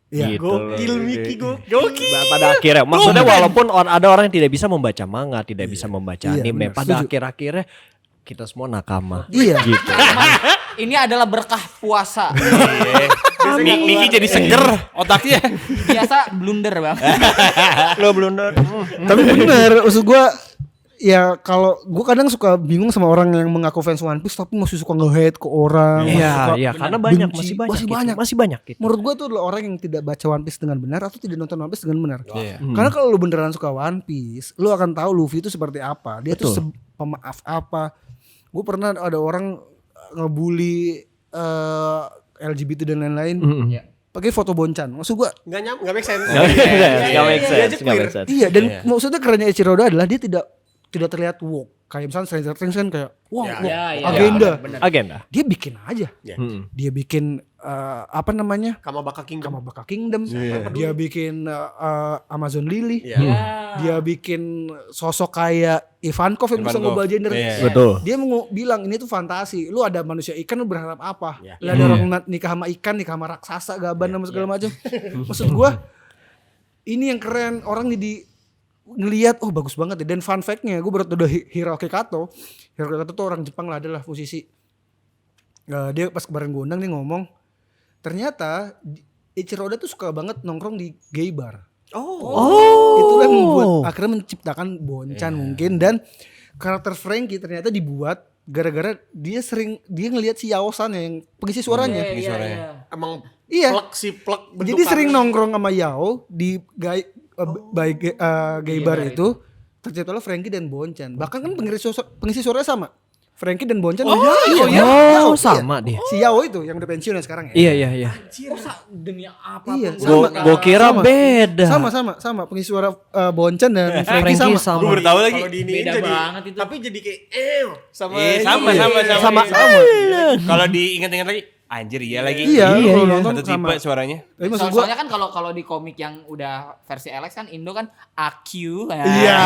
S2: Iya.
S5: Gitu. Gokil. Pada akhirnya, maksudnya walaupun ada orang yang tidak bisa membaca manga, tidak bisa membaca
S2: Iya,
S5: anime,
S2: benar,
S5: pada
S2: setuju.
S5: akhir-akhirnya kita semua nakama.
S2: Iya.
S5: Gitu.
S4: Ini adalah berkah puasa.
S1: Miki jadi seger otaknya.
S4: Biasa blunder bang.
S5: Lo blunder.
S2: Tapi bener, maksud gue ya kalau gue kadang suka bingung sama orang yang mengaku fans One Piece tapi masih suka nge-hate ke orang. masih suka
S5: Iya, karena banyak
S2: benci.
S5: masih banyak gitu.
S2: Menurut gue tuh adalah orang yang tidak baca One Piece dengan benar atau tidak nonton One Piece dengan benar.
S1: Iya.
S2: Karena kalau lu beneran suka One Piece, lu akan tahu Luffy itu seperti apa. Dia tuh pemaaf apa. Gue pernah ada orang ngebully LGBT dan lain-lain. Pakai foto boncan. Maksud gue
S3: Enggak make sense.
S5: Gak make sense.
S2: iya dan maksudnya kerennya Ichiroda adalah dia tidak terlihat woke. Kayak misalnya Stranger Things kan kayak wah woke, agenda.
S5: Agenda.
S2: Dia bikin aja. Dia bikin apa namanya?
S3: Kamabaka Kingdom.
S2: Kamabaka Kingdom. Dia bikin Amazon Lily.
S3: Iya.
S2: Dia bikin sosok kayak Ivankov yang bisa
S1: Ivankov.
S2: ngubah gender.
S1: Iya.
S5: Betul.
S2: Dia mau bilang ini tuh fantasi. Lu ada manusia ikan lu berharap apa?
S3: Iya.
S2: Lah ada orang nikah sama ikan, nikah sama raksasa, gaban sama segala macam. Maksud gua ini yang keren, orang jadi ngelihat oh bagus banget ya. Dan fun fact-nya gue baru tahu dari Hiroki Kato. Hiroki Kato tuh orang Jepang lah, adalah musisi. Dia pas kemarin gue undang dia ngomong ternyata Ichiroda tuh suka banget nongkrong di gay bar. Itulah yang membuat akhirnya menciptakan boncan mungkin, dan karakter Frankie ternyata dibuat gara-gara dia ngelihat si Yao-san yang pengisi suaranya.
S3: Emang
S2: Iya.
S3: plek
S2: Jadi sering nongkrong sama Yao di gay bar itu. terciptalah Frankie dan Bonchan. Bahkan kan pengisi suara sama. Frankie dan Bonchan.
S5: Sama dia.
S2: Si Yao itu yang udah pensiun sekarang ya.
S5: Iya.
S4: Demi apa?
S2: Iya,
S5: Gua kira beda.
S2: Sama pengisi suara Bonchan dan Frankie
S5: Frankie
S2: sama.
S1: Gue baru tahu lagi.
S3: Kalau di ini
S4: Beda
S3: jadi
S4: banget itu.
S3: Tapi jadi kayak sama
S1: Sama. Kalau diingat-ingat lagi, anjir iya lagi.
S2: Iya, kalau nonton
S1: Satu tipe
S2: sama.
S1: suaranya.
S2: Tapi maksud gua
S4: Soalnya kan kalau di komik yang udah versi Alex kan Indo kan AQ.
S2: Iya.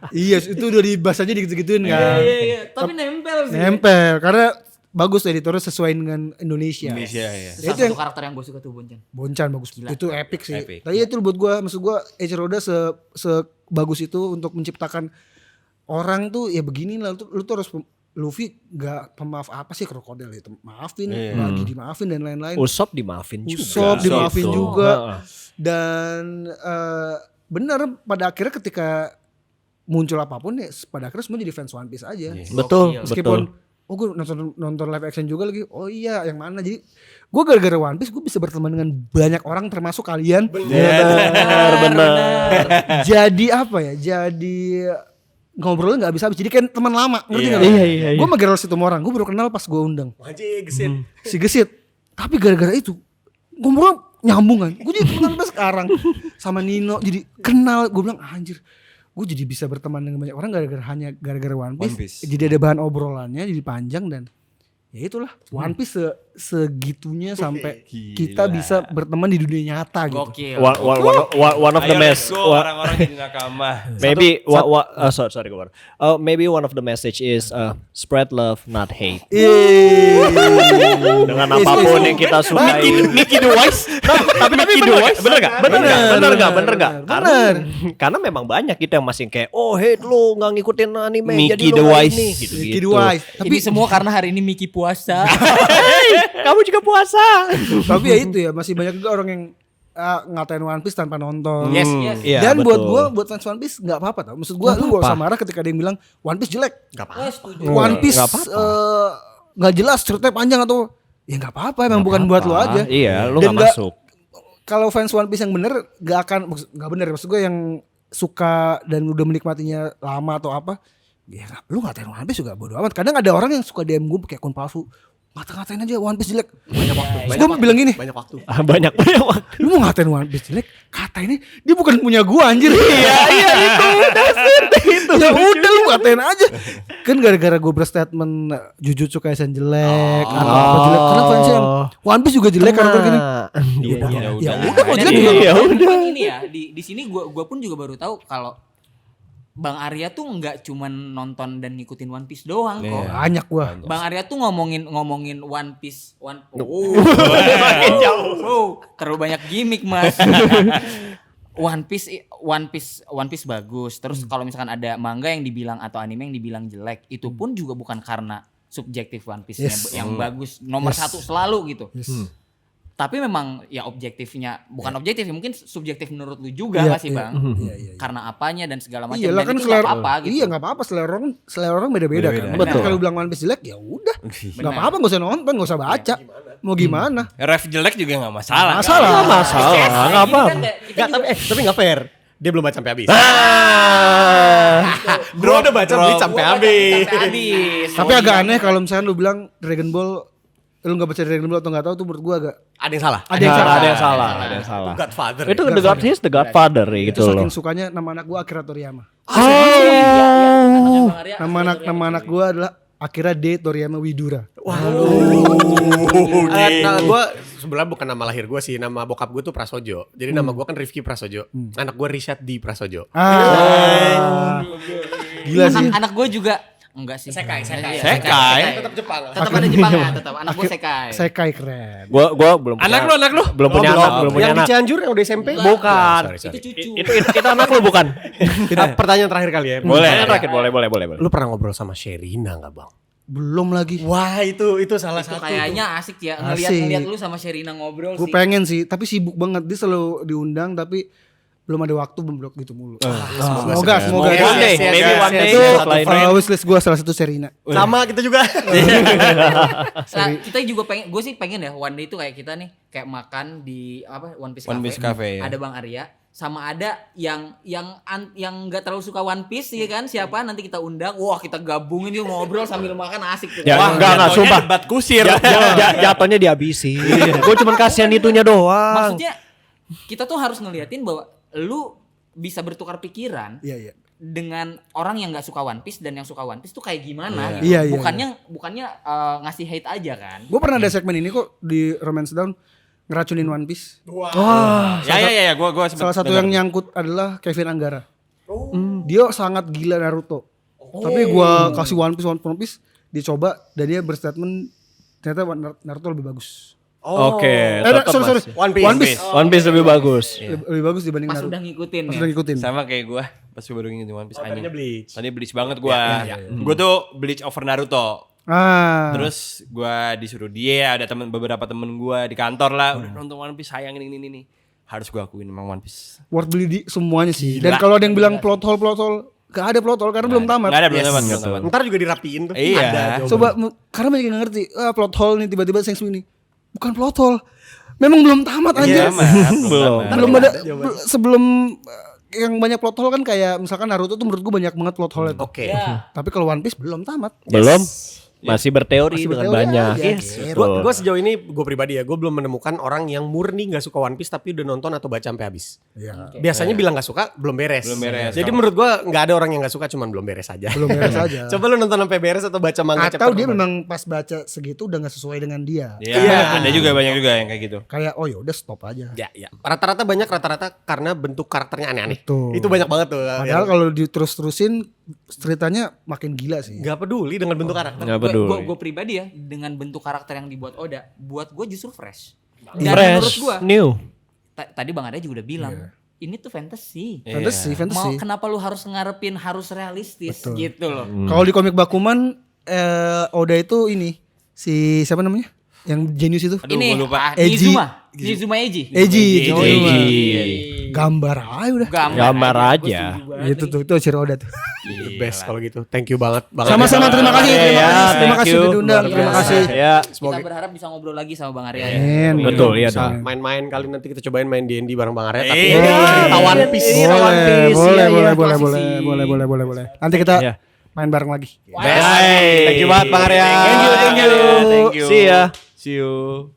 S2: Iya, itu udah dibahas aja dikit-gituin kan.
S4: Iya. Tapi nempel sih.
S2: Nempel karena bagus editornya sesuai dengan Indonesia.
S1: Iya.
S2: Ya,
S4: Salah
S2: itu
S4: satu
S2: yang
S4: karakter yang gue suka tuh Bonchan.
S2: Bonchan bagus. Itu epic sih.
S1: Epic.
S2: Tapi itu buat gua, maksud gua Eiichiro Oda sebagus itu untuk menciptakan orang tuh ya begini lah. Lu tuh harus Luffy gak pemaaf apa sih krokodil itu. Maafin, lagi dimaafin dan lain-lain.
S5: Usopp dimaafin juga.
S2: Usopp dimaafin
S1: Usopp.
S2: juga. Dan benar pada akhirnya ketika muncul apapun ya pada akhirnya semua jadi fans One Piece aja.
S5: Betul,
S2: Meskipun
S5: betul.
S2: gue nonton live action juga lagi. Oh iya, yang mana? Jadi gue gara-gara One Piece gue bisa berteman dengan banyak orang termasuk kalian.
S5: Benar.
S2: Jadi apa ya? Jadi ngobrolnya nggak bisa habis. Jadi kayak teman lama, ngerti nggak?
S5: Iya.
S2: Gue sama Gerald Situmorang, gue baru kenal pas gue undang
S3: gesit.
S2: si Gesit. Tapi gara-gara itu ngobrol nyambung kan. Gue jadi teman sampai sekarang sama Nino. Jadi kenal. Gue bilang anjir. Gue jadi bisa berteman dengan banyak orang gara-gara One Piece.
S1: One Piece.
S2: Jadi ada bahan obrolannya jadi panjang dan ya itulah One Piece segitunya sampai kita bisa berteman di dunia nyata gitu.
S4: Gokil.
S5: One of the
S1: Ayo,
S5: mess.
S1: let's go, orang-orang jadi nakama.
S5: Maybe sorry Gopar. Maybe one of the message is spread love not hate. Dengan apapun yang kita sukai.
S1: Mickey the Wise.
S5: Tapi Mickey the Wise. Bener gak?
S2: Bener.
S5: Karena memang banyak gitu yang masih kayak hate lu nggak ngikutin anime
S1: Mickey
S5: jadi
S1: the
S5: lu
S1: Wise.
S5: ini
S2: Mickey the Wise.
S4: Tapi semua karena hari ini Miki puasa.
S5: Kamu juga puasa.
S2: Tapi ya itu ya masih banyak juga orang yang ngatain One Piece tanpa nonton.
S4: Yes.
S5: Iya,
S2: Dan buat
S5: betul.
S2: gue, buat fans One Piece nggak apa-apa tau. Maksud gue, lu gak usah marah ketika ada yang bilang One Piece jelek. One Piece
S5: Nggak apa-apa.
S2: nggak jelas ceritanya panjang atau ya nggak apa-apa. Emang bukan buat lu aja.
S5: Iya, lu
S2: Dan
S5: nggak masuk.
S2: Kalau fans One Piece yang bener nggak bener. Maksud gue yang suka dan udah menikmatinya lama atau apa, ya lu ngatain One Piece juga bodo amat. Kadang ada orang yang suka DM gue kayak akun palsu. Ngata-ngatain aja One Piece jelek. Banyak waktu. Gue bilang gini,
S3: Banyak waktu.
S5: banyak waktu.
S2: lu mau ngatain One Piece jelek, katain dia bukan punya gua anjir.
S5: Iya itu.
S2: Ya udah lu ngatain aja. Kan gara-gara gue berstatement Jujutsu Kaisen jelek atau apa jelek. Karena fansnya yang One Piece juga jelek karakter gini. Ya udah kalau jelek juga.
S5: Iya,
S4: Dan bukan ini ya, di sini gua pun juga baru tahu kalau Bang Arya tuh nggak cuman nonton dan ngikutin One Piece doang kok.
S2: Banyak gua.
S4: Bang Arya tuh ngomongin One Piece. Makin jauh. Terlalu banyak gimmick, Mas. One Piece bagus. Terus kalau misalkan ada manga yang dibilang atau anime yang dibilang jelek, itu pun juga bukan karena subjektif One Piece-nya yang bagus nomor satu selalu gitu. Tapi memang ya objektifnya bukan objektif ya, mungkin subjektif menurut lu juga
S2: Iya,
S4: nggak sih Bang?
S2: Iya.
S4: Karena apanya dan segala macam.
S2: Iyalah
S4: Dan
S2: kan
S4: itu
S2: selera
S4: nggak apa-apa gitu.
S2: Iya nggak apa-apa, selera orang beda-beda kan.
S5: Betul.
S2: Kalau bilang One Piece jelek ya udah. Nggak apa-apa, nggak usah nonton, nggak usah baca. Mau gimana?
S1: Ref jelek juga gak masalah.
S2: Masalah.
S5: Nggak apa.
S3: Tapi nggak fair. Dia belum baca sampai habis.
S1: Drop,
S3: Bro udah baca Bleach sampai habis.
S2: Tapi agak aneh kalau misalnya lu bilang Dragon Ball, lu nggak baca Dragon Ball atau nggak tahu tuh menurut gua agak
S3: Ada yang salah.
S2: ada yang salah.
S5: Ada yang salah.
S3: Godfather.
S5: Itu he's the Godfather
S2: Itu
S5: gitu loh.
S2: saking sukanya nama anak gua Akira Toriyama.
S4: Bang Arya,
S2: Nama anak gua adalah Akira D Toriyama Widura.
S3: Nah, gue sebenarnya bukan nama lahir gue sih, nama bokap gue tuh Prasojo. Jadi nama gue kan Rifki Prasojo. Anak gue Rishad di Prasojo.
S2: Gila sih.
S4: Anak gue juga enggak sih.
S1: Sekai.
S3: Tetap Jepang.
S4: Tetap ada Jepang ya, tetap. Anak gue Sekai.
S2: Sekai keren.
S5: Gua belum punya
S1: Anak lu.
S5: belum punya anak, belum punya
S3: Yang di
S5: anak.
S3: Cianjur yang udah SMP?
S5: Bukan.
S3: Sorry.
S4: Itu cucu.
S5: Itu anak lu bukan?
S3: Pertanyaan terakhir kali ya.
S5: Pertanyaan terakhir, boleh.
S3: Lu pernah ngobrol sama Sherina nggak bang?
S2: Belum lagi.
S3: Wah itu salah
S4: Itu
S3: satu.
S4: kayaknya asik ya
S2: Asik.
S4: ngeliat lu sama Sherina ngobrol
S2: Gue
S4: sih.
S2: pengen sih, tapi sibuk banget. Dia selalu diundang tapi belum ada waktu, belum gitu mulu. Semoga.
S5: One day, maybe one day.
S2: Itu
S5: Selain
S2: wishlist gue salah satu Serina.
S3: Sama kita juga.
S4: Nah, kita juga pengen, gue sih pengen ya one day itu kayak kita nih kayak makan di apa One Piece
S1: One Piece Cafe, ya.
S4: Ada Bang Arya, sama ada yang nggak terlalu suka One Piece ya kan, siapa nanti kita undang, wah kita gabungin yuk ngobrol sambil makan asik tuh.
S5: Ya,
S1: Wah,
S5: enggak,
S1: jatuhnya
S5: sumpah.
S1: debat kusir.
S5: Jatuhnya dihabisin. Gue cuman kasihan itunya doang.
S4: Maksudnya kita tuh harus ngeliatin bahwa lu bisa bertukar pikiran
S2: Iya.
S4: dengan orang yang nggak suka One Piece dan yang suka One Piece tuh kayak gimana gitu.
S2: Iya, iya,
S4: bukannya ngasih hate aja kan.
S2: Gue pernah ada segmen ini kok di Romance Down ngeracunin One Piece.
S1: Ya, gua sempet
S2: Salah satu
S1: dengar.
S2: yang nyangkut adalah Kevin Anggara. Dia sangat gila Naruto. Tapi gua kasih One Piece, dia coba dan dia berstatement ternyata Naruto lebih bagus.
S5: Oke, tetep
S2: sorry.
S5: masih.
S3: One Piece
S5: Lebih bagus.
S2: Lebih bagus dibanding
S4: Pas
S2: Naruto.
S4: udah ngikutin
S2: Pas
S4: ya.
S2: udah ngikutin.
S1: Sama kayak gua pas baru ngikutin One Piece anjing.
S3: tadinya Bleach.
S1: Tadi Bleach banget gua. Gua tuh Bleach over Naruto. Terus gua disuruh dia, ada beberapa temen gua di kantor lah, udah nonton One Piece, sayang ini. Harus gua akuin emang One Piece.
S2: Worth beli di semuanya sih.
S1: Gila.
S2: Dan kalau ada yang bilang plot hole, gak ada plot hole karena belum tamat.
S1: Enggak ada belum tamat.
S3: Ntar juga dirapiin tuh.
S1: Iya.
S3: Ada jawaban.
S2: Coba karena banyak yang gak ngerti. Plot hole nih tiba-tiba Shang Tsung ini. Bukan plot hole. Memang belum tamat aja. Belum ada sebelum yang banyak plot hole kan kayak misalkan Naruto tuh menurut gue banyak banget plot hole itu.
S3: Oke.
S4: Ya.
S2: Tapi kalau One Piece belum tamat.
S5: Belum. Masih berteori
S2: Masih
S5: dengan
S2: berteori
S5: banyak.
S2: aja,
S5: Yes,
S2: gitu.
S5: betul.
S3: Gue sejauh ini gue pribadi ya, gue belum menemukan orang yang murni nggak suka One Piece tapi udah nonton atau baca sampai habis.
S2: Iya.
S3: Biasanya bilang nggak suka belum beres.
S1: Belum beres.
S3: Jadi menurut gue nggak ada orang yang nggak suka, cuman belum beres aja.
S2: Belum beres aja.
S3: Coba lu nonton sampai beres atau baca manga
S2: Atau dia memang pas baca segitu udah gak sesuai dengan dia.
S1: Iya, ada juga banyak juga yang kayak gitu.
S2: Kayak oh ya udah stop aja.
S3: Ya. Rata-rata karena bentuk karakternya aneh-aneh.
S2: Betul.
S3: Itu banyak banget tuh.
S2: Padahal kalau diterus-terusin ceritanya makin gila sih.
S3: Gak peduli dengan bentuk karakter.
S5: Nggak peduli.
S4: Gue pribadi ya dengan bentuk karakter yang dibuat Oda, buat gue justru fresh. Dan
S5: Fresh,
S4: menurut gue,
S5: new.
S4: tadi Bang Arya juga udah bilang, ini tuh fantasy.
S2: Fantasy.
S4: Mau kenapa lu harus ngarepin harus realistis gitu loh.
S2: Kalau di komik Bakuman Oda itu ini si siapa namanya? Yang jenius itu?
S1: Aduh, gua lupa.
S2: Eiji.
S4: Nizuma Eiji.
S2: Eiji.
S5: Eiji.
S2: Gambar aja udah.
S5: Gambar
S4: Gua
S5: aja.
S4: setuju banget
S2: Itu tuh Ciro Oda tuh.
S3: The best kalau gitu. Thank you banget. Bang
S2: Sama-sama
S3: Arya.
S2: terima kasih. Terima
S5: thank
S2: kasih
S5: you.
S2: udah diundang.
S4: Luar
S2: Terima
S4: biasa.
S2: kasih.
S5: Ya,
S4: Kita berharap bisa ngobrol lagi sama Bang Arya ya.
S2: Amin.
S5: betul ya
S3: Bisa
S5: dong.
S3: main-main kali nanti kita cobain main D&D bareng Bang Arya tapi
S1: Iya.
S3: cerita One Piece.
S2: Boleh. Nanti kita
S5: Iya.
S2: main bareng lagi.
S3: Best. Thank you banget Bang Arya.
S1: Thank you.
S5: See ya.
S1: See you.